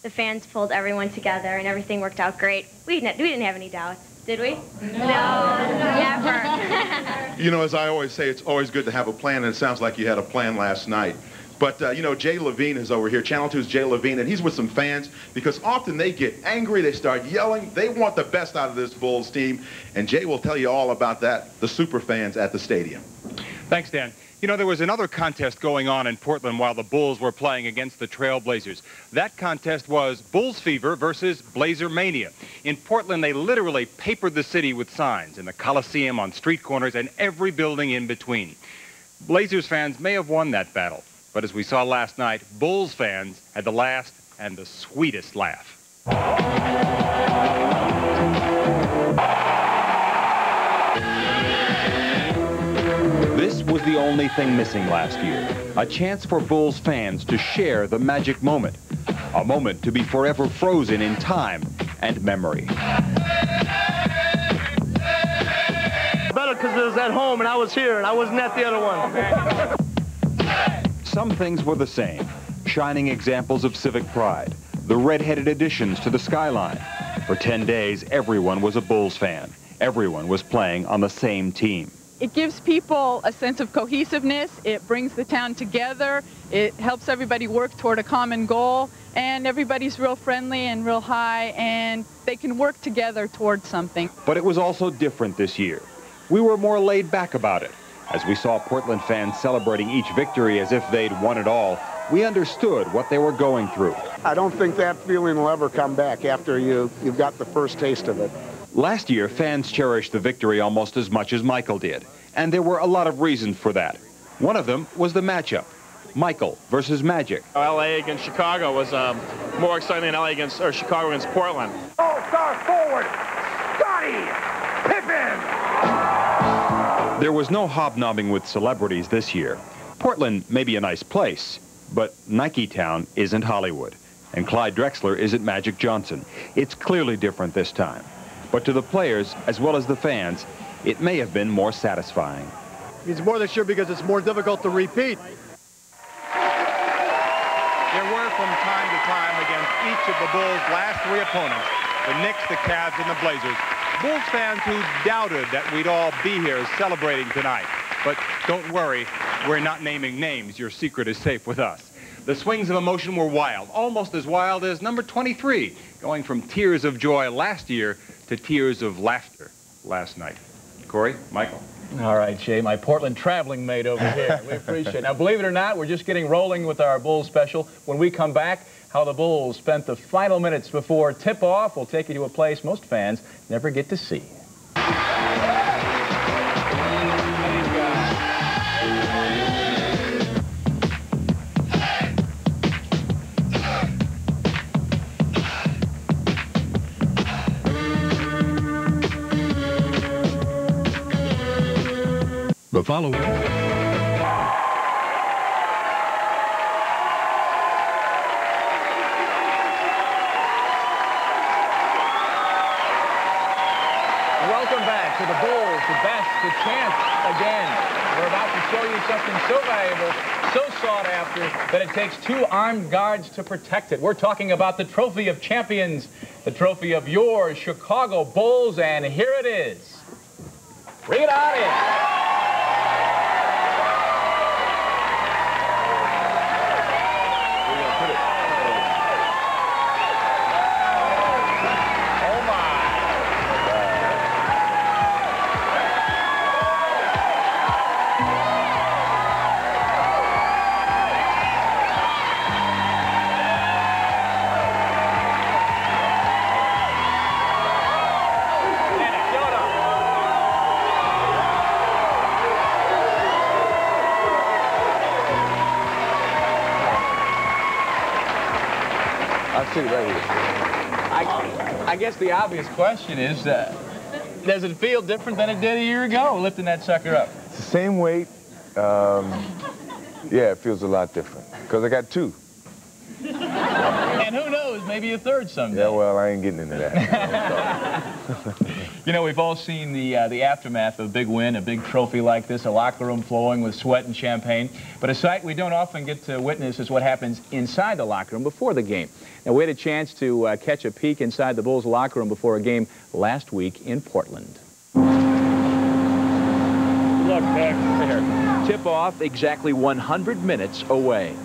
The fans pulled everyone together, and everything worked out great. We didn't have any doubts. Did we? No, never. You know, as I always say, it's always good to have a plan, and it sounds like you had a plan last night. But, you know, Jay Levine is over here, Channel 2's Jay Levine, and he's with some fans because often they get angry, they start yelling, they want the best out of this Bulls team, and Jay will tell you all about that, the super fans at the stadium. Thanks, Dan. You know, there was another contest going on in Portland while the Bulls were playing against the Trail Blazers. That contest was Bulls Fever versus Blazer Mania. In Portland, they literally papered the city with signs in the Coliseum, on street corners, and every building in between. Blazers fans may have won that battle, but as we saw last night, Bulls fans had the last and the sweetest laugh. This was the only thing missing last year, a chance for Bulls fans to share the magic moment, a moment to be forever frozen in time and memory. Better because it was at home and I was here and I wasn't at the other one. Some things were the same, shining examples of civic pride, the red-headed additions to the skyline. For 10 days, everyone was a Bulls fan. Everyone was playing on the same team. It gives people a sense of cohesiveness. It brings the town together. It helps everybody work toward a common goal. And everybody's real friendly and real high, and they can work together towards something. But it was also different this year. We were more laid back about it. As we saw Portland fans celebrating each victory as if they'd won it all, we understood what they were going through. I don't think that feeling will ever come back after you've got the first taste of it. Last year, fans cherished the victory almost as much as Michael did, and there were a lot of reasons for that. One of them was the matchup, Michael versus Magic. LA against Chicago was more exciting than Chicago against Portland. All-star forward, Scottie Pippen! There was no hobnobbing with celebrities this year. Portland may be a nice place, but Nike Town isn't Hollywood, and Clyde Drexler isn't Magic Johnson. It's clearly different this time. But to the players, as well as the fans, it may have been more satisfying. It means more this year because it's more difficult to repeat. There were from time to time against each of the Bulls' last three opponents, the Knicks, the Cavs, and the Blazers, Bulls fans who doubted that we'd all be here celebrating tonight. But don't worry, we're not naming names. Your secret is safe with us. The swings of emotion were wild, almost as wild as number 23, going from tears of joy last year to tears of laughter last night. Corey, Michael. All right, Shay, my Portland traveling mate over here. We appreciate it. Now, believe it or not, we're just getting rolling with our Bulls special. When we come back, how the Bulls spent the final minutes before tip-off. We'll take you to a place most fans never get to see. The following. Welcome back to the Bulls, the best, the champs again. We're about to show you something so valuable, so sought after, that it takes 2 armed guards to protect it. We're talking about the Trophy of Champions, the trophy of your Chicago Bulls, and here it is. Bring it on in. I guess the obvious question is, does it feel different than it did a year ago, lifting that sucker up? It's the same weight. Yeah, it feels a lot different because I got 2. And who knows, maybe a 3rd someday. Yeah, well, I ain't getting into that. You know, we've all seen the aftermath of a big win, a big trophy like this, a locker room flowing with sweat and champagne. But a sight we don't often get to witness is what happens inside the locker room before the game. Now, we had a chance to catch a peek inside the Bulls locker room before a game last week in Portland. Good luck, Pack. Tip-off exactly 100 minutes away.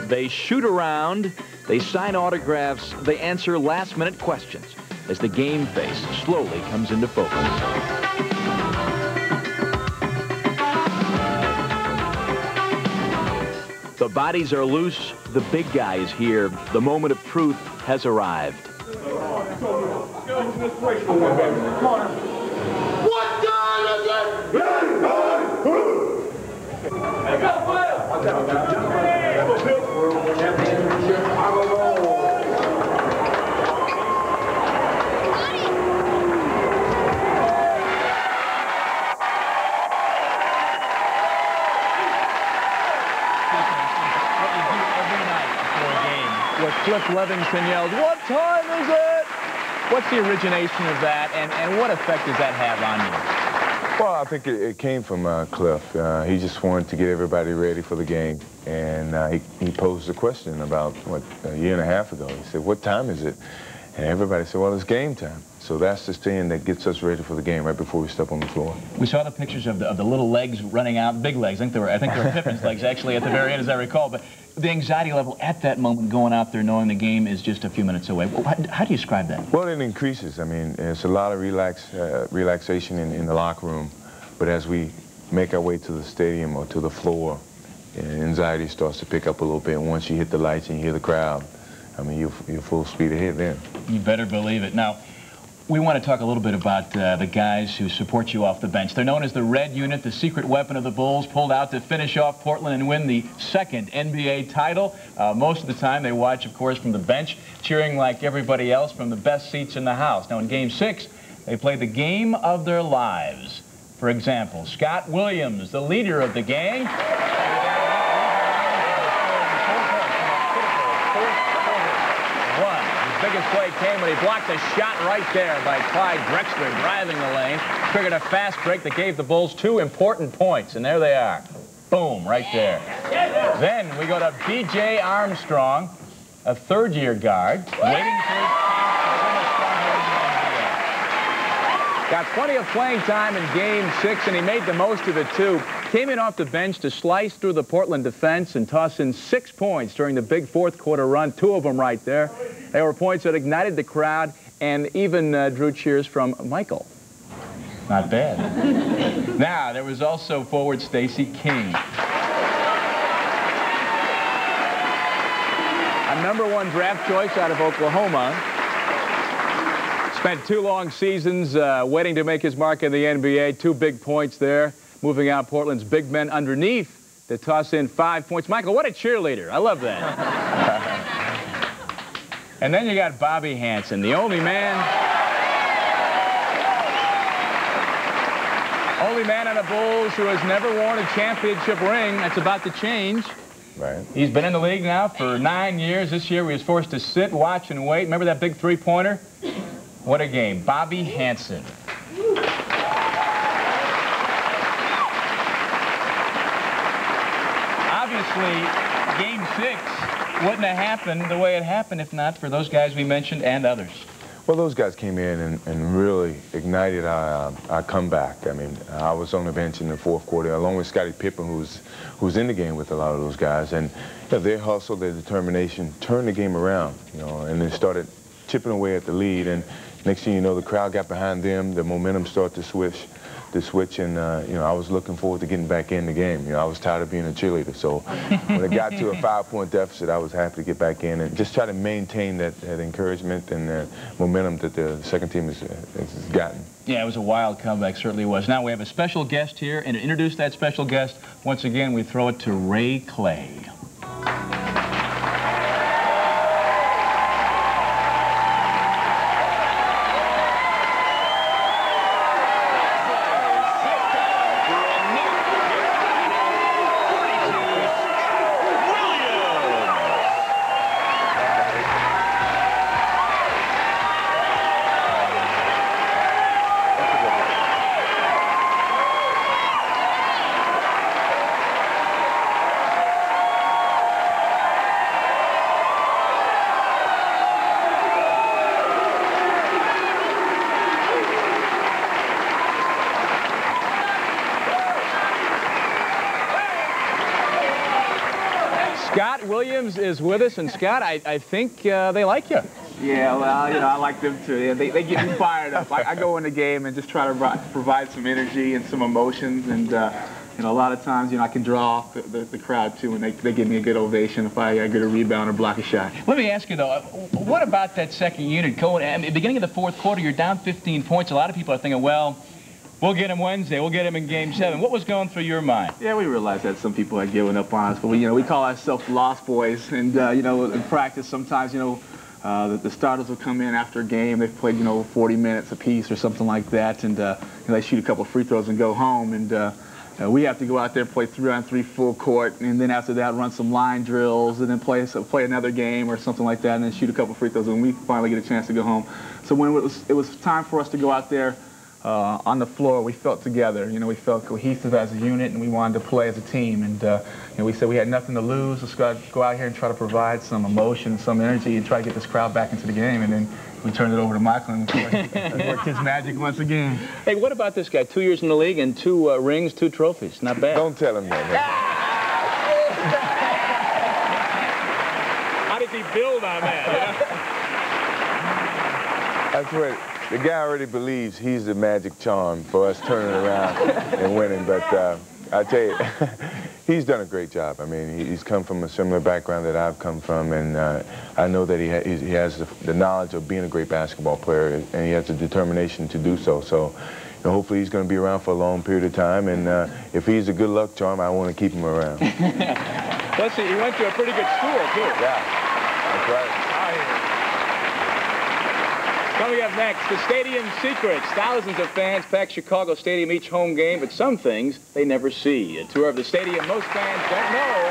They shoot around, they sign autographs, they answer last-minute questions as the game face slowly comes into focus. The bodies are loose, the big guy is here. The moment of truth has arrived. What time is it? Where Cliff Levingston yelled, "What time is it?" What's the origination of that, and what effect does that have on you? Well, I think it came from Cliff. He just wanted to get everybody ready for the game. And he posed a question about, what, a year and a half ago. He said, "What time is it?" And everybody said, "Well, it's game time." So that's the thing that gets us ready for the game right before we step on the floor. We saw the pictures of the little legs running out, big legs. I think they were Pippen's legs, actually, at the very end, as I recall. But the anxiety level at that moment, going out there knowing the game is just a few minutes away. How do you describe that? Well, it increases. I mean, it's a lot of relaxation in the locker room. But as we make our way to the stadium or to the floor, anxiety starts to pick up a little bit. And once you hit the lights and you hear the crowd, I mean, you're full speed ahead then. You better believe it. Now, we want to talk a little bit about the guys who support you off the bench. They're known as the Red Unit, the secret weapon of the Bulls, pulled out to finish off Portland and win the 2nd NBA title. Most of the time, they watch, of course, from the bench, cheering like everybody else from the best seats in the house. Now, in Game 6, they played the game of their lives. For example, Scott Williams, the leader of the gang, biggest play came when he blocked a shot right there by Clyde Drexler, driving the lane. Triggered a fast break that gave the Bulls 2 important points, and there they are. Boom, right there. Then we go to B.J. Armstrong, a 3rd-year guard, waiting for his chance to become a starter in the NBA. Got plenty of playing time in Game 6, and he made the most of it, too. Came in off the bench to slice through the Portland defense and toss in 6 points during the big 4th-quarter run, 2 of them right there. They were points that ignited the crowd and even drew cheers from Michael. Not bad. Now, there was also forward Stacey King. A #1 draft choice out of Oklahoma. Spent 2 long seasons waiting to make his mark in the NBA. 2 big points there, moving out Portland's big men underneath to toss in 5 points. Michael, what a cheerleader. I love that. And then you got Bobby Hansen, the only man on the Bulls who has never worn a championship ring. That's about to change. Right. He's been in the league now for 9 years. This year he was forced to sit, watch, and wait. Remember that big three-pointer? What a game. Bobby Hansen. Obviously, Game 6 wouldn't have happened the way it happened if not for those guys we mentioned and others. Well, those guys came in and really ignited our comeback. I mean, I was on the bench in the fourth quarter, along with Scottie Pippen, who's in the game with a lot of those guys. And you know, their hustle, their determination turned the game around, you know, and they started chipping away at the lead. And next thing you know, the crowd got behind them, the momentum started to switch, and you know, I was looking forward to getting back in the game. You know, I was tired of being a cheerleader, so when it got to a 5-point deficit, I was happy to get back in and just try to maintain that encouragement and the momentum that the second team has gotten. Yeah, it was a wild comeback, certainly was. Now we have a special guest here, and to introduce that special guest, once again, we throw it to Ray Clay. Scott Williams is with us, and Scott, I think they like you. Yeah, well, you know, I like them too. Yeah, they get me fired up. I go in the game and just try to provide some energy and some emotions, and you know, a lot of times, you know, I can draw off the crowd too, and they give me a good ovation if I get a rebound or block a shot. Let me ask you though, what about that second unit? Going at the beginning of the fourth quarter, you're down 15 points. A lot of people are thinking, well, we'll get him Wednesday. We'll get him in Game 7. What was going through your mind? Yeah, we realized that some people had given up on us, but we call ourselves Lost Boys. And you know, in practice, sometimes, you know, the starters will come in after a game. They've played, you know, 40 minutes apiece or something like that, and you know, they shoot a couple free throws and go home. And we have to go out there and play 3-on-3 full court, and then after that, run some line drills, and then play another game or something like that, and then shoot a couple free throws, and we finally get a chance to go home. So when it was time for us to go out there on the floor, we felt together. You know, we felt cohesive as a unit, and we wanted to play as a team. And you know, we said we had nothing to lose. Let's go out here and try to provide some emotion, some energy, and try to get this crowd back into the game. And then we turned it over to Michael and worked his magic once again. Hey, what about this guy? 2 years in the league and 2 rings, 2 trophies. Not bad. Don't tell him that. How did he build on that? You know? That's what the guy already believes he's the magic charm for us turning around and winning. But I tell you, he's done a great job. I mean, he's come from a similar background that I've come from, and I know that he has the knowledge of being a great basketball player, and he has the determination to do so. So, you know, hopefully he's going to be around for a long period of time, and if he's a good luck charm, I want to keep him around. Plus, he went to a pretty good school, too. Yeah, that's right. Coming up next, the stadium secrets. Thousands of fans pack Chicago Stadium each home game, but some things they never see. A tour of the stadium most fans don't know.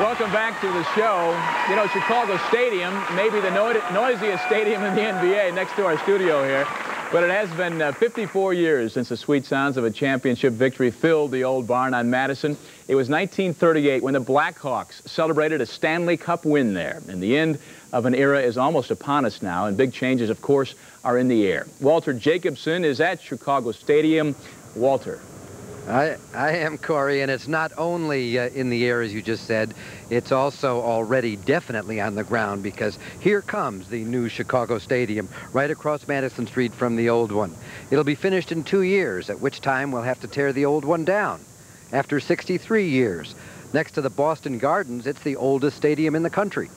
Welcome back to the show. You know, Chicago Stadium may be the noisiest stadium in the NBA next to our studio here, but it has been 54 years since the sweet sounds of a championship victory filled the old barn on Madison. It was 1938 when the Blackhawks celebrated a Stanley Cup win there, and the end of an era is almost upon us now, and big changes, of course, are in the air. Walter Jacobson is at Chicago Stadium. Walter. I am, Corey, and it's not only in the air, as you just said, it's also already definitely on the ground, because here comes the new Chicago Stadium right across Madison Street from the old one. It'll be finished in 2 years, at which time we'll have to tear the old one down. After 63 years, next to the Boston Gardens, it's the oldest stadium in the country.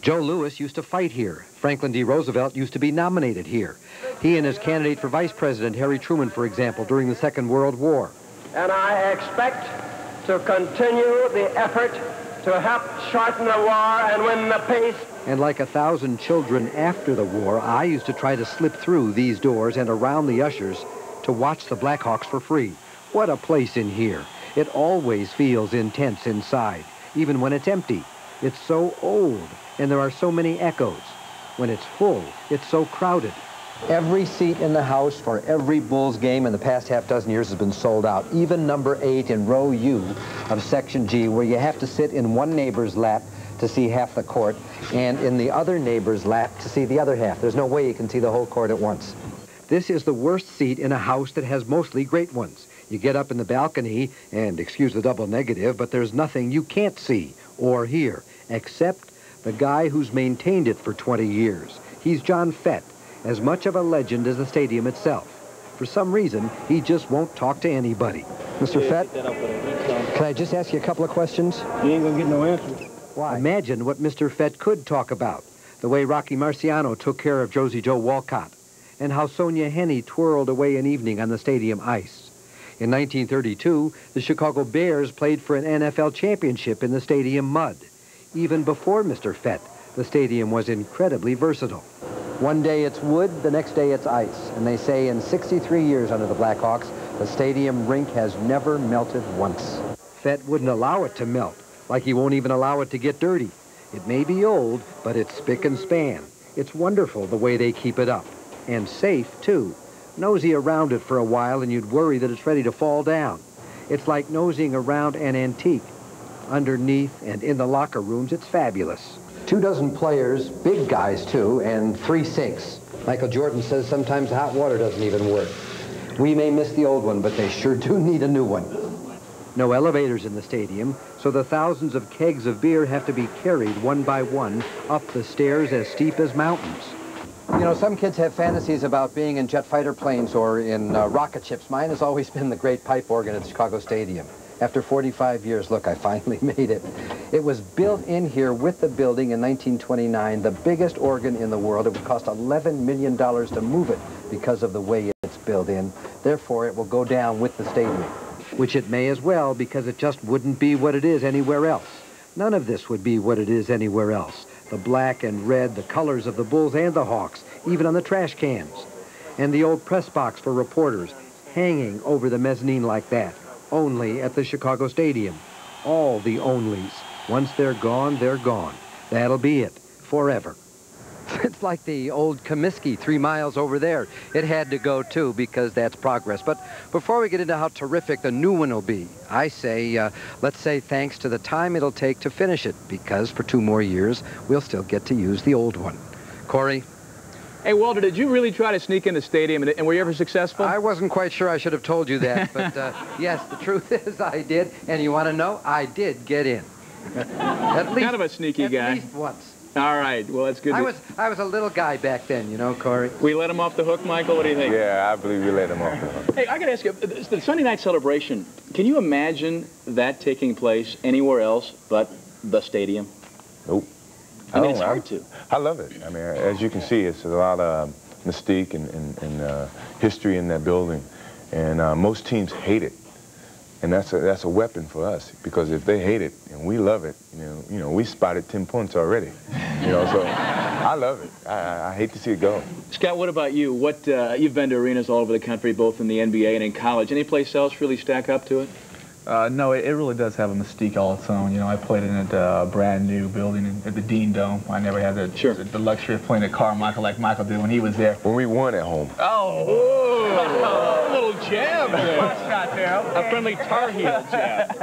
Joe Louis used to fight here. Franklin D. Roosevelt used to be nominated here. He and his candidate for vice president, Harry Truman, for example, during the Second World War. And I expect to continue the effort to help shorten the war and win the peace. And like 1,000 children after the war, I used to try to slip through these doors and around the ushers to watch the Blackhawks for free. What a place in here. It always feels intense inside, even when it's empty. It's so old, and there are so many echoes. When it's full, it's so crowded. Every seat in the house for every Bulls game in the past half-dozen years has been sold out. Even number 8 in row U of Section G, where you have to sit in one neighbor's lap to see half the court, and in the other neighbor's lap to see the other half. There's no way you can see the whole court at once. This is the worst seat in a house that has mostly great ones. You get up in the balcony, and excuse the double negative, but there's nothing you can't see or hear, except the guy who's maintained it for 20 years. He's John Fett, as much of a legend as the stadium itself. For some reason, he just won't talk to anybody. Mr. Fett, can I just ask you a couple of questions? You ain't gonna get no answer. Why? Imagine what Mr. Fett could talk about. The way Rocky Marciano took care of Josie Joe Walcott, and how Sonia Henne twirled away an evening on the stadium ice. In 1932, the Chicago Bears played for an NFL championship in the stadium mud. Even before Mr. Fett, the stadium was incredibly versatile. One day it's wood, the next day it's ice. And they say in 63 years under the Blackhawks, the stadium rink has never melted once. Fett wouldn't allow it to melt, like he won't even allow it to get dirty. It may be old, but it's spick and span. It's wonderful the way they keep it up. And safe, too. Nosy around it for a while and you'd worry that it's ready to fall down. It's like nosing around an antique. Underneath and in the locker rooms, it's fabulous. 24 players, big guys too, and 3 sinks. Michael Jordan says sometimes hot water doesn't even work. We may miss the old one, but they sure do need a new one. No elevators in the stadium, so the thousands of kegs of beer have to be carried one by one up the stairs as steep as mountains. You know, some kids have fantasies about being in jet fighter planes or in rocket ships. Mine has always been the great pipe organ at the Chicago Stadium. After 45 years, look, I finally made it. It was built in here with the building in 1929, the biggest organ in the world. It would cost $11 million to move it because of the way it's built in. Therefore, it will go down with the stadium, which it may as well because it just wouldn't be what it is anywhere else. None of this would be what it is anywhere else. The black and red, the colors of the Bulls and the Hawks, even on the trash cans. And the old press box for reporters hanging over the mezzanine like that. Only at the Chicago Stadium. All the onlys. Once they're gone, they're gone. That'll be it. Forever. It's like the old Comiskey 3 miles over there. It had to go, too, because that's progress. But before we get into how terrific the new one will be, I say, let's say thanks to the time it'll take to finish it, because for 2 more years, we'll still get to use the old one. Corey? Hey, Walter, did you really try to sneak in the stadium, and were you ever successful? I wasn't quite sure I should have told you that, but yes, the truth is I did. And you want to know? I did get in. At least, kind of a sneaky guy. At least once. All right, well, that's good. I was a little guy back then, you know, Corey. We let him off the hook, Michael? What do you think? Yeah, I believe we let him off the hook. Hey, I got to ask you, the Sunday night celebration, can you imagine that taking place anywhere else but the stadium? Nope. I mean, it's hard to. I love it. I mean, as you can see, it's a lot of mystique and history in that building. And most teams hate it. And that's a weapon for us, because if they hate it and we love it, you know, we spotted 10 points already. You know, so I love it. I hate to see it go. Scott, what about you? You've been to arenas all over the country, both in the NBA and in college. Any place else really stack up to it? No, it really does have a mystique all its own. You know, I played in a brand new building at the Dean Dome. I never had the luxury of playing at Carmichael like Michael did when he was there. When we won at home. Oh, a little jab there. A friendly Tar Heel jab.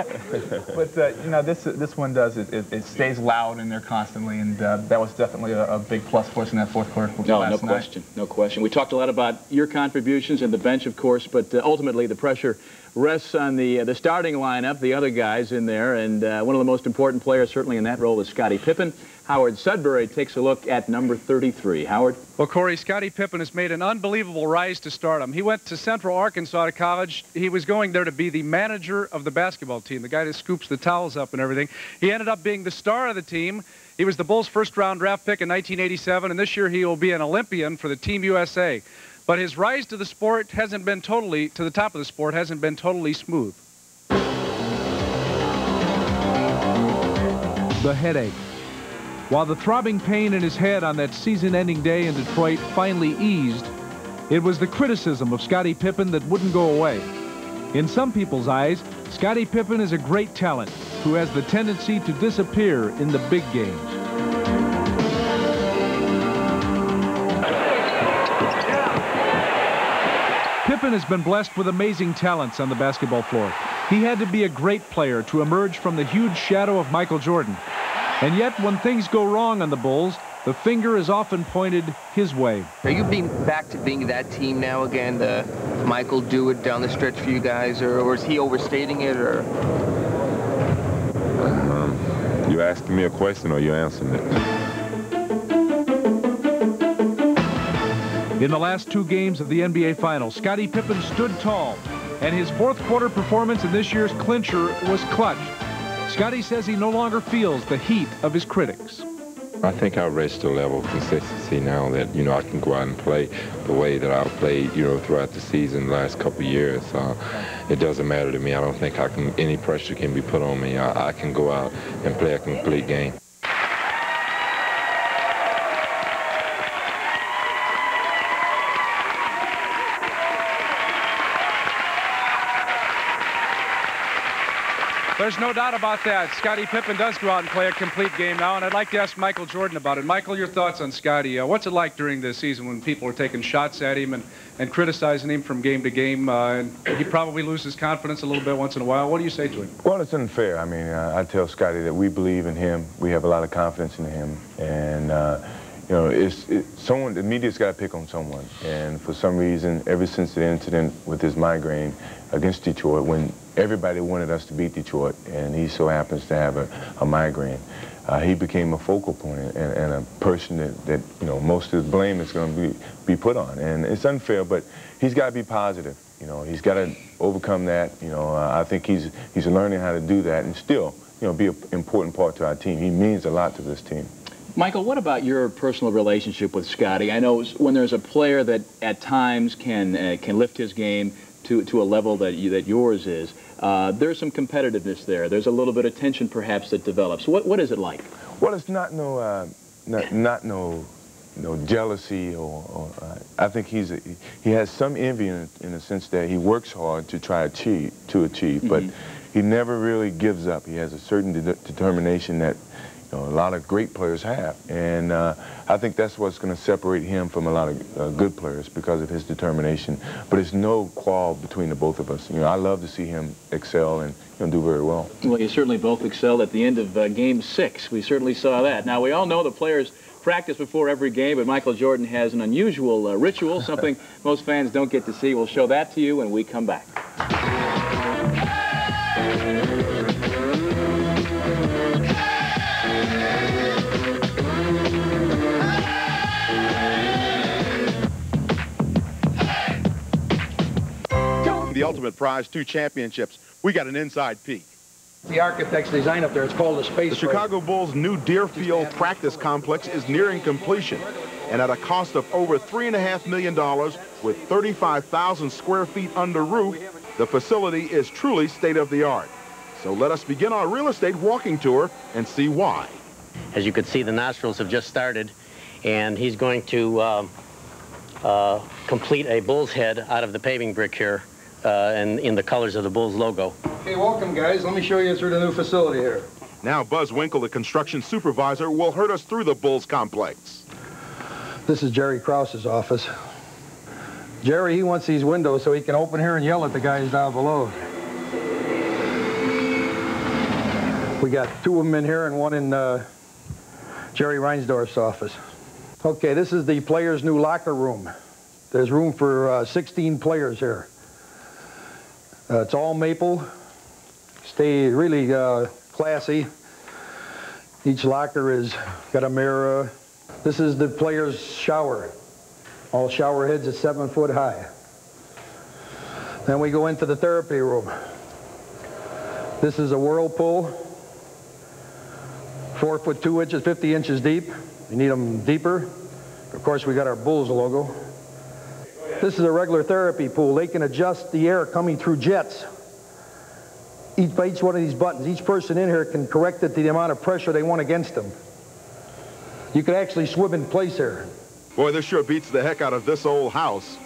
But you know, this one does it stays loud in there constantly, and that was definitely a big plus for us in that fourth quarter. No question, no question. We talked a lot about your contributions and the bench, of course, but ultimately the pressure rests on the starting lineup, the other guys in there, and one of the most important players certainly in that role is Scottie Pippen. Howard Sudbury takes a look at number 33. Howard? Well, Corey, Scottie Pippen has made an unbelievable rise to stardom. He went to Central Arkansas to college. He was going there to be the manager of the basketball team, the guy that scoops the towels up and everything. He ended up being the star of the team. He was the Bulls' first-round draft pick in 1987, and this year he will be an Olympian for the Team USA. But his rise to the sport hasn't been totally, to the top of the sport, hasn't been totally smooth. The headache. While the throbbing pain in his head on that season-ending day in Detroit finally eased, it was the criticism of Scottie Pippen that wouldn't go away. In some people's eyes, Scottie Pippen is a great talent who has the tendency to disappear in the big games. Pippen has been blessed with amazing talents on the basketball floor. He had to be a great player to emerge from the huge shadow of Michael Jordan. And yet, when things go wrong on the Bulls, the finger is often pointed his way. Are you being back to being that team now again, the Michael do it down the stretch for you guys, or is he overstating it, or? You asking me a question or you answering it? In the last 2 games of the NBA Finals, Scottie Pippen stood tall, and his fourth-quarter performance in this year's clincher was clutch. Scottie says he no longer feels the heat of his critics. I think I've reached a level of consistency now that, I can go out and play the way that I've played, throughout the season the last couple of years. It doesn't matter to me. I don't think any pressure can be put on me. I can go out and play a complete game. There's no doubt about that. Scottie Pippen does go out and play a complete game now, and I'd like to ask Michael Jordan about it. Michael, your thoughts on Scottie. What's it like during the season when people are taking shots at him and criticizing him from game to game? And he probably loses confidence a little bit once in a while. What do you say to him? Well, it's unfair. I mean, I tell Scottie that we believe in him. We have a lot of confidence in him. And, the media's got to pick on someone. And for some reason, ever since the incident with his migraine against Detroit, when everybody wanted us to beat Detroit, and he so happens to have a migraine, he became a focal point and a person that most of the blame is going to be put on. And it's unfair, but he's got to be positive. He's got to overcome that. I think he's learning how to do that and still, be an important part to our team. He means a lot to this team. Michael, what about your personal relationship with Scottie? I know when there's a player that at times can lift his game to a level that yours is, there's some competitiveness there. There's a little bit of tension perhaps that develops. What is it like? Well, it's not no jealousy or I think he has some envy in the sense that he works hard to try to achieve, but he never really gives up. He has a certain determination that a lot of great players have, and I think that's what's going to separate him from a lot of good players because of his determination. But there's no quarrel between the both of us. I love to see him excel and do very well. Well, you certainly both excelled at the end of Game 6. We certainly saw that. Now, we all know the players practice before every game, but Michael Jordan has an unusual ritual, something most fans don't get to see. We'll show that to you when we come back. The ultimate prize, 2 championships. We got an inside peek. The architect's design up there, it's called the Space The Chicago Bulls' new Deerfield practice complex is nearing completion. And at a cost of over $3.5 million with 35,000 square feet under roof, the facility is truly state-of-the-art. So let us begin our real estate walking tour and see why. As you can see, the nostrils have just started, and he's going to complete a bull's head out of the paving brick here. And in the colors of the Bulls logo. Okay, welcome, guys. Let me show you through the new facility here. Now, Buzz Winkle, the construction supervisor, will herd us through the Bulls complex. This is Jerry Krause's office. Jerry, he wants these windows so he can open here and yell at the guys down below. We got 2 of them in here and 1 in Jerry Reinsdorf's office. Okay, this is the players' new locker room. There's room for 16 players here. It's all maple. Stay really classy. Each locker is got a mirror. This is the players' shower. All shower heads are 7 foot high. Then we go into the therapy room. This is a whirlpool. 4 foot 2 inches, 50 inches deep. You need them deeper. Of course, we got our Bulls logo. This is a regular therapy pool. They can adjust the air coming through jets. By each one of these buttons, each person in here can correct it to the amount of pressure they want against them. You could actually swim in place here. Boy, this sure beats the heck out of this old house.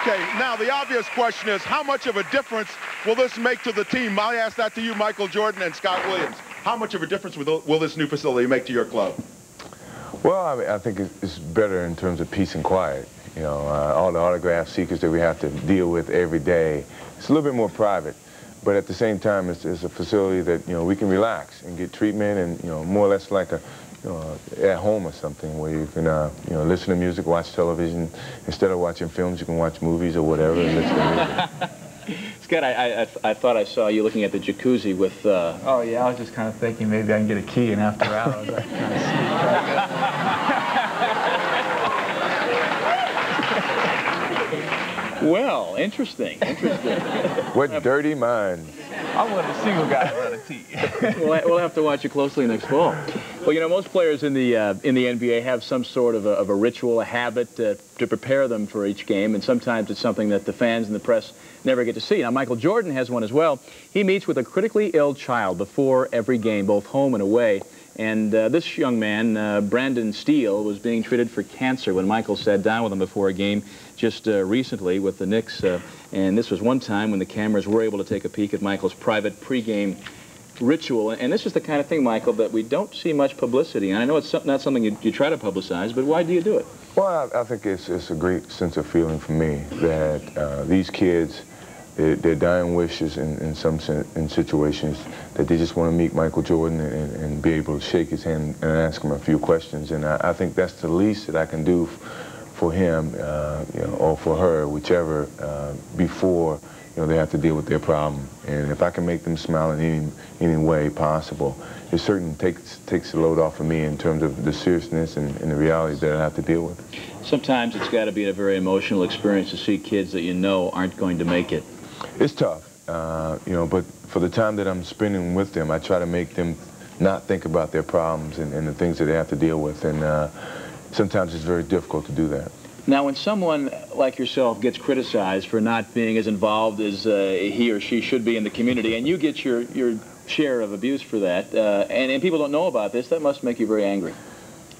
Okay, now the obvious question is, how much of a difference will this make to the team? I ask that to you, Michael Jordan and Scott Williams. How much of a difference will this new facility make to your club? Well, I mean, I think it's better in terms of peace and quiet. You know, all the autograph seekers that we have to deal with every day, it's a little bit more private. But at the same time, it's a facility that, you know, we can relax and get treatment and, you know, more or less like a, you know, at home or something where you can, you know, listen to music, watch television. Instead of watching films, you can watch movies or whatever and listen to music. Scott, I thought I saw you looking at the jacuzzi with... Oh, yeah, I was just kind of thinking maybe I can get a key, and after hours I kind of sneak. Well, interesting. What dirty minds. I'm one of the single guys on the team. We'll have to watch you closely next fall. Well, you know, most players in the NBA have some sort of a ritual, a habit to prepare them for each game, and sometimes it's something that the fans and the press never get to see. Now, Michael Jordan has one as well. He meets with a critically ill child before every game, both home and away. And this young man, Brandon Steele, was being treated for cancer when Michael sat down with him before a game just recently with the Knicks. And this was one time when the cameras were able to take a peek at Michael's private pregame ritual. And this is the kind of thing, Michael, that we don't see much publicity. And I know it's not something you try to publicize, but why do you do it? Well, I think it's a great sense of feeling for me that these kids, their dying wishes in situations that they just want to meet Michael Jordan and be able to shake his hand and ask him a few questions. And I think that's the least that I can do for him, you know, or for her, whichever, before, you know, they have to deal with their problem. And if I can make them smile in any way possible, it certainly takes the load off of me in terms of the seriousness and the reality that I have to deal with. Sometimes it's got to be a very emotional experience to see kids that you know aren't going to make it. It's tough, you know, but for the time that I'm spending with them, I try to make them not think about their problems and the things that they have to deal with. And sometimes it's very difficult to do that. Now, when someone like yourself gets criticized for not being as involved as he or she should be in the community, and you get your share of abuse for that, and people don't know about this, that must make you very angry.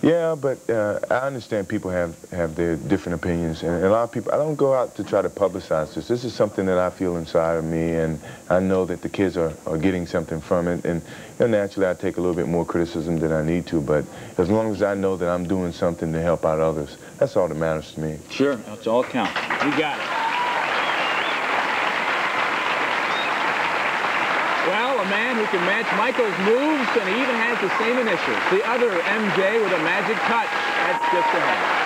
Yeah, but I understand people have their different opinions, and a lot of people, I don't go out to try to publicize this. This is something that I feel inside of me, and I know that the kids are getting something from it, and you know, naturally I take a little bit more criticism than I need to, but as long as I know that I'm doing something to help out others, that's all that matters to me. Sure, that's all counts. You got it. Well, a man who can match Michael's moves, and he even has the same initials. The other MJ with a magic touch. That's just ahead.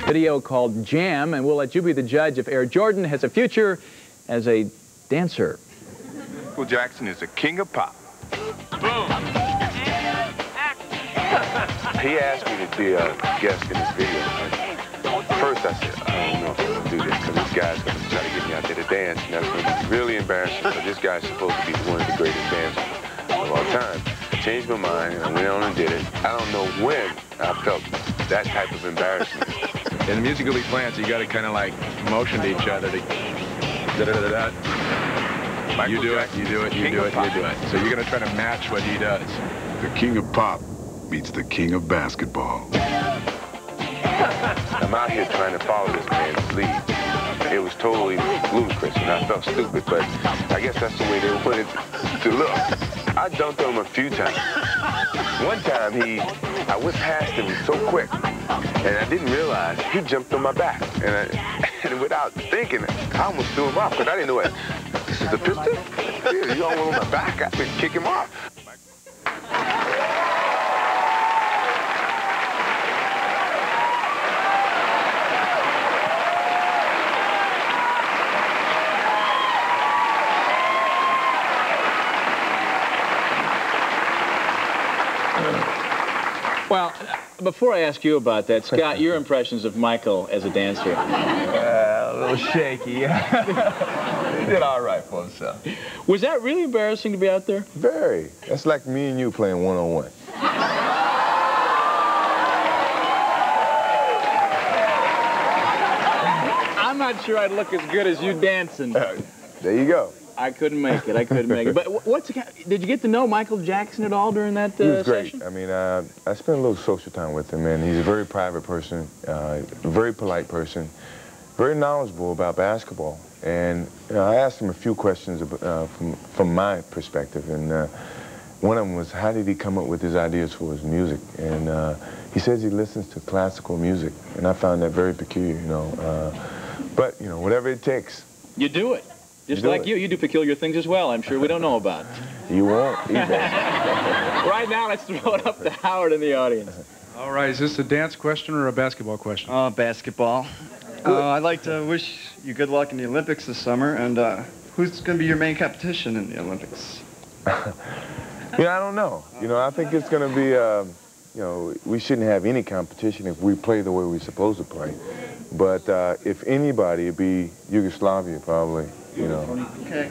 Video called Jam, and we'll let you be the judge if Air Jordan has a future as a dancer. Michael Jackson is the king of pop. Boom. He asked me to be a guest in this video. First I said, I don't know if I can do this because this guy's going to try to get me out there to dance, and that's going to be really embarrassing because this guy's supposed to be one of the greatest dancers of all time. I changed my mind, and I went on and did it. I don't know when I felt that type of embarrassment. In musically plans, you got to kind of like motion to each other to da-da-da-da. You do it, you do it, you do it, you do it. So you're going to try to match what he does. The king of pop meets the king of basketball. I'm out here trying to follow this man's lead. It was totally ludicrous, and I felt stupid, but I guess that's the way they wanted to look. I dunked on him a few times. One time, I went past him so quick, and I didn't realize he jumped on my back. And without thinking, I almost threw him off, because I didn't know what, this is the pistol? Yeah, you all went on my back, I could kick him off. Well, before I ask you about that, Scott, your impressions of Michael as a dancer? A little shaky. He did all right for himself. Was that really embarrassing to be out there? Very. That's like me and you playing one-on-one. I'm not sure I'd look as good as you dancing. There you go. I couldn't make it. I couldn't make it. But did you get to know Michael Jackson at all during that He was great. session? I mean, I spent a little social time with him, and he's a very private person, a very polite person, very knowledgeable about basketball. And I asked him a few questions from my perspective, and one of them was, how did he come up with his ideas for his music? And he says he listens to classical music, and I found that very peculiar, you know. But, you know, whatever it takes. You do it. Just like you do peculiar things as well, I'm sure we don't know about. You won't either. Right now, let's throw it up to Howard in the audience. All right, is this a dance question or a basketball question? Basketball. I'd like to wish you good luck in the Olympics this summer, and who's going to be your main competition in the Olympics? You know, I don't know. You know, I think it's going to be, you know, we shouldn't have any competition if we play the way we're supposed to play. But if anybody, it'd be Yugoslavia, probably. You know, okay.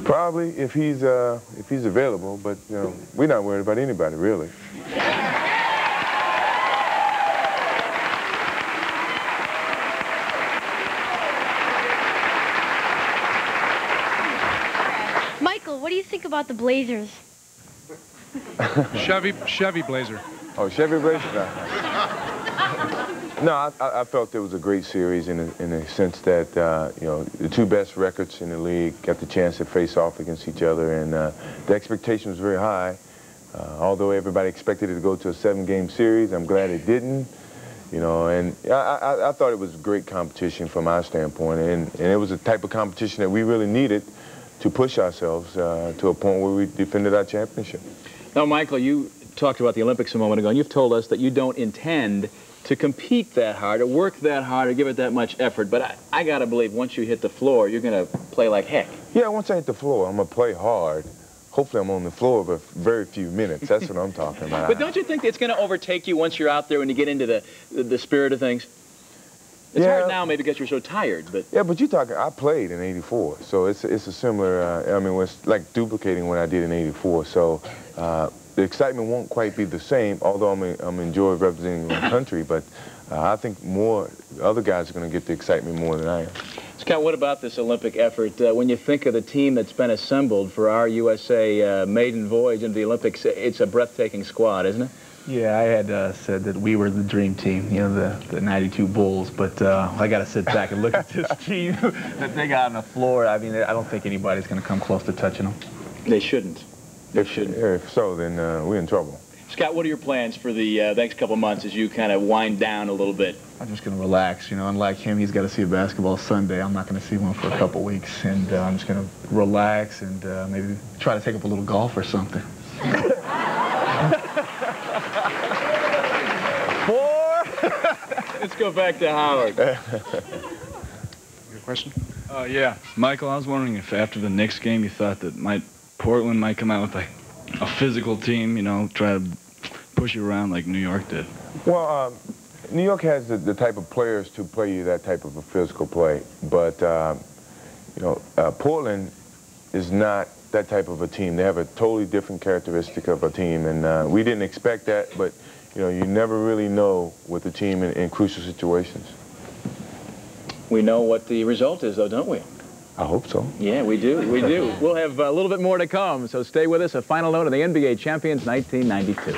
Probably if he's available, but you know, we're not worried about anybody really. Michael, what do you think about the Blazers? Chevy Blazer. Oh, Chevy Blazer. No, I felt it was a great series in the sense that, you know, the two best records in the league got the chance to face off against each other, and the expectation was very high. Although everybody expected it to go to a 7-game series, I'm glad it didn't. You know, and I thought it was great competition from our standpoint, and it was a type of competition that we really needed to push ourselves to a point where we defended our championship. Now, Michael, you talked about the Olympics a moment ago, and you've told us that you don't intend to compete that hard, or work that hard, or give it that much effort. But I got to believe once you hit the floor, you're going to play like heck. Yeah, once I hit the floor, I'm going to play hard. Hopefully I'm on the floor for very few minutes. That's what I'm talking about. But don't you think it's going to overtake you once you're out there when you get into the spirit of things? It's hard now maybe because you're so tired, but... Yeah, but you're talking, I played in '84, so it's a similar, I mean, it's like duplicating what I did in '84, so the excitement won't quite be the same, although I'm enjoying representing my country, but I think more other guys are going to get the excitement more than I am. Scott, what about this Olympic effort? When you think of the team that's been assembled for our USA maiden voyage into the Olympics, it's a breathtaking squad, isn't it? Yeah, I had said that we were the dream team, you know, the '92 Bulls, but I got to sit back and look at this team that they got on the floor. I mean, I don't think anybody's going to come close to touching them. They shouldn't. They shouldn't. If so, then we're in trouble. Scott, what are your plans for the next couple months as you kind of wind down a little bit? I'm just going to relax. You know, unlike him, he's got to see a basketball Sunday. I'm not going to see one for a couple weeks, and I'm just going to relax and maybe try to take up a little golf or something. 4. Let's go back to Howard. Your question? Yeah, Michael, I was wondering if after the Knicks game you thought that Portland might come out with like a physical team, you know, try to push you around like New York did. Well, New York has the type of players to play you that type of a physical play, but you know, Portland is not that type of a team. They have a totally different characteristic of a team, and we didn't expect that, but you know, you never really know with the team in crucial situations. We know what the result is, though, don't we? I hope so. Yeah, we do. We do. We'll have a little bit more to come, so stay with us. A final note on the NBA champions 1992.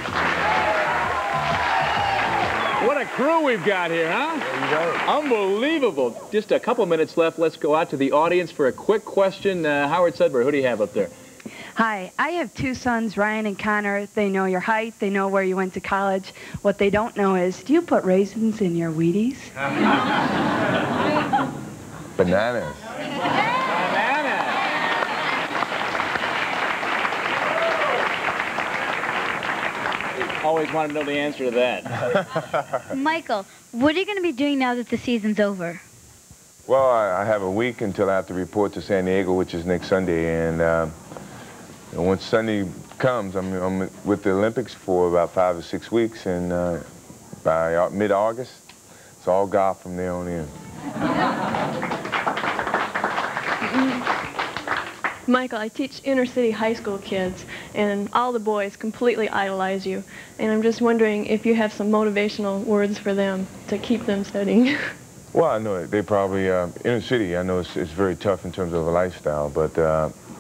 What a crew we've got here, huh? There you go. Unbelievable. Just a couple minutes left. Let's go out to the audience for a quick question. Howard Sudbury, who do you have up there? Hi, I have 2 sons, Ryan and Connor. They know your height. They know where you went to college. What they don't know is, do you put raisins in your Wheaties? Bananas. Always wanted to know the answer to that. Michael, what are you going to be doing now that the season's over? Well, I have a week until I have to report to San Diego, which is next Sunday, and once Sunday comes. I'm with the Olympics for about 5 or 6 weeks, and by mid-August, it's all golf from there on in. Michael, I teach inner-city high school kids, and all the boys completely idolize you. And I'm just wondering if you have some motivational words for them to keep them studying. Well, I know they probably, inner city, I know it's very tough in terms of a lifestyle, but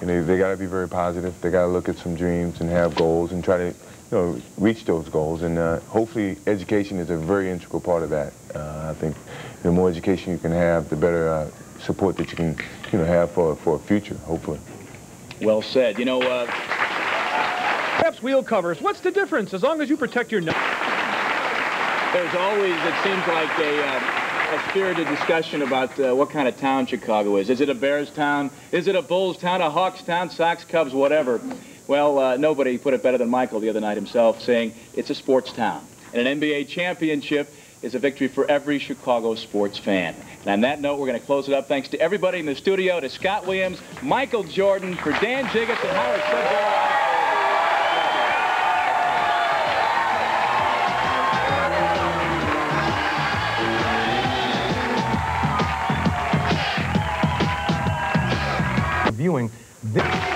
you know, they got to be very positive. They got to look at some dreams and have goals and try to, you know, reach those goals. And hopefully education is a very integral part of that. I think the more education you can have, the better support that you can, you know, have for a future, hopefully. Well said. You know, Perhaps wheel covers. What's the difference as long as you protect your nose? there's always, it seems like a spirited discussion about what kind of town Chicago is. Is it a Bears town? Is it a Bulls town, a Hawks town, Sox, Cubs, whatever? Well, nobody put it better than Michael the other night himself, saying it's a sports town. And an NBA championship is a victory for every Chicago sports fan. And on that note, we're going to close it up. Thanks to everybody in the studio, to Scott Williams, Michael Jordan, for Dan Jiggets and Howard Sudbury. Viewing this.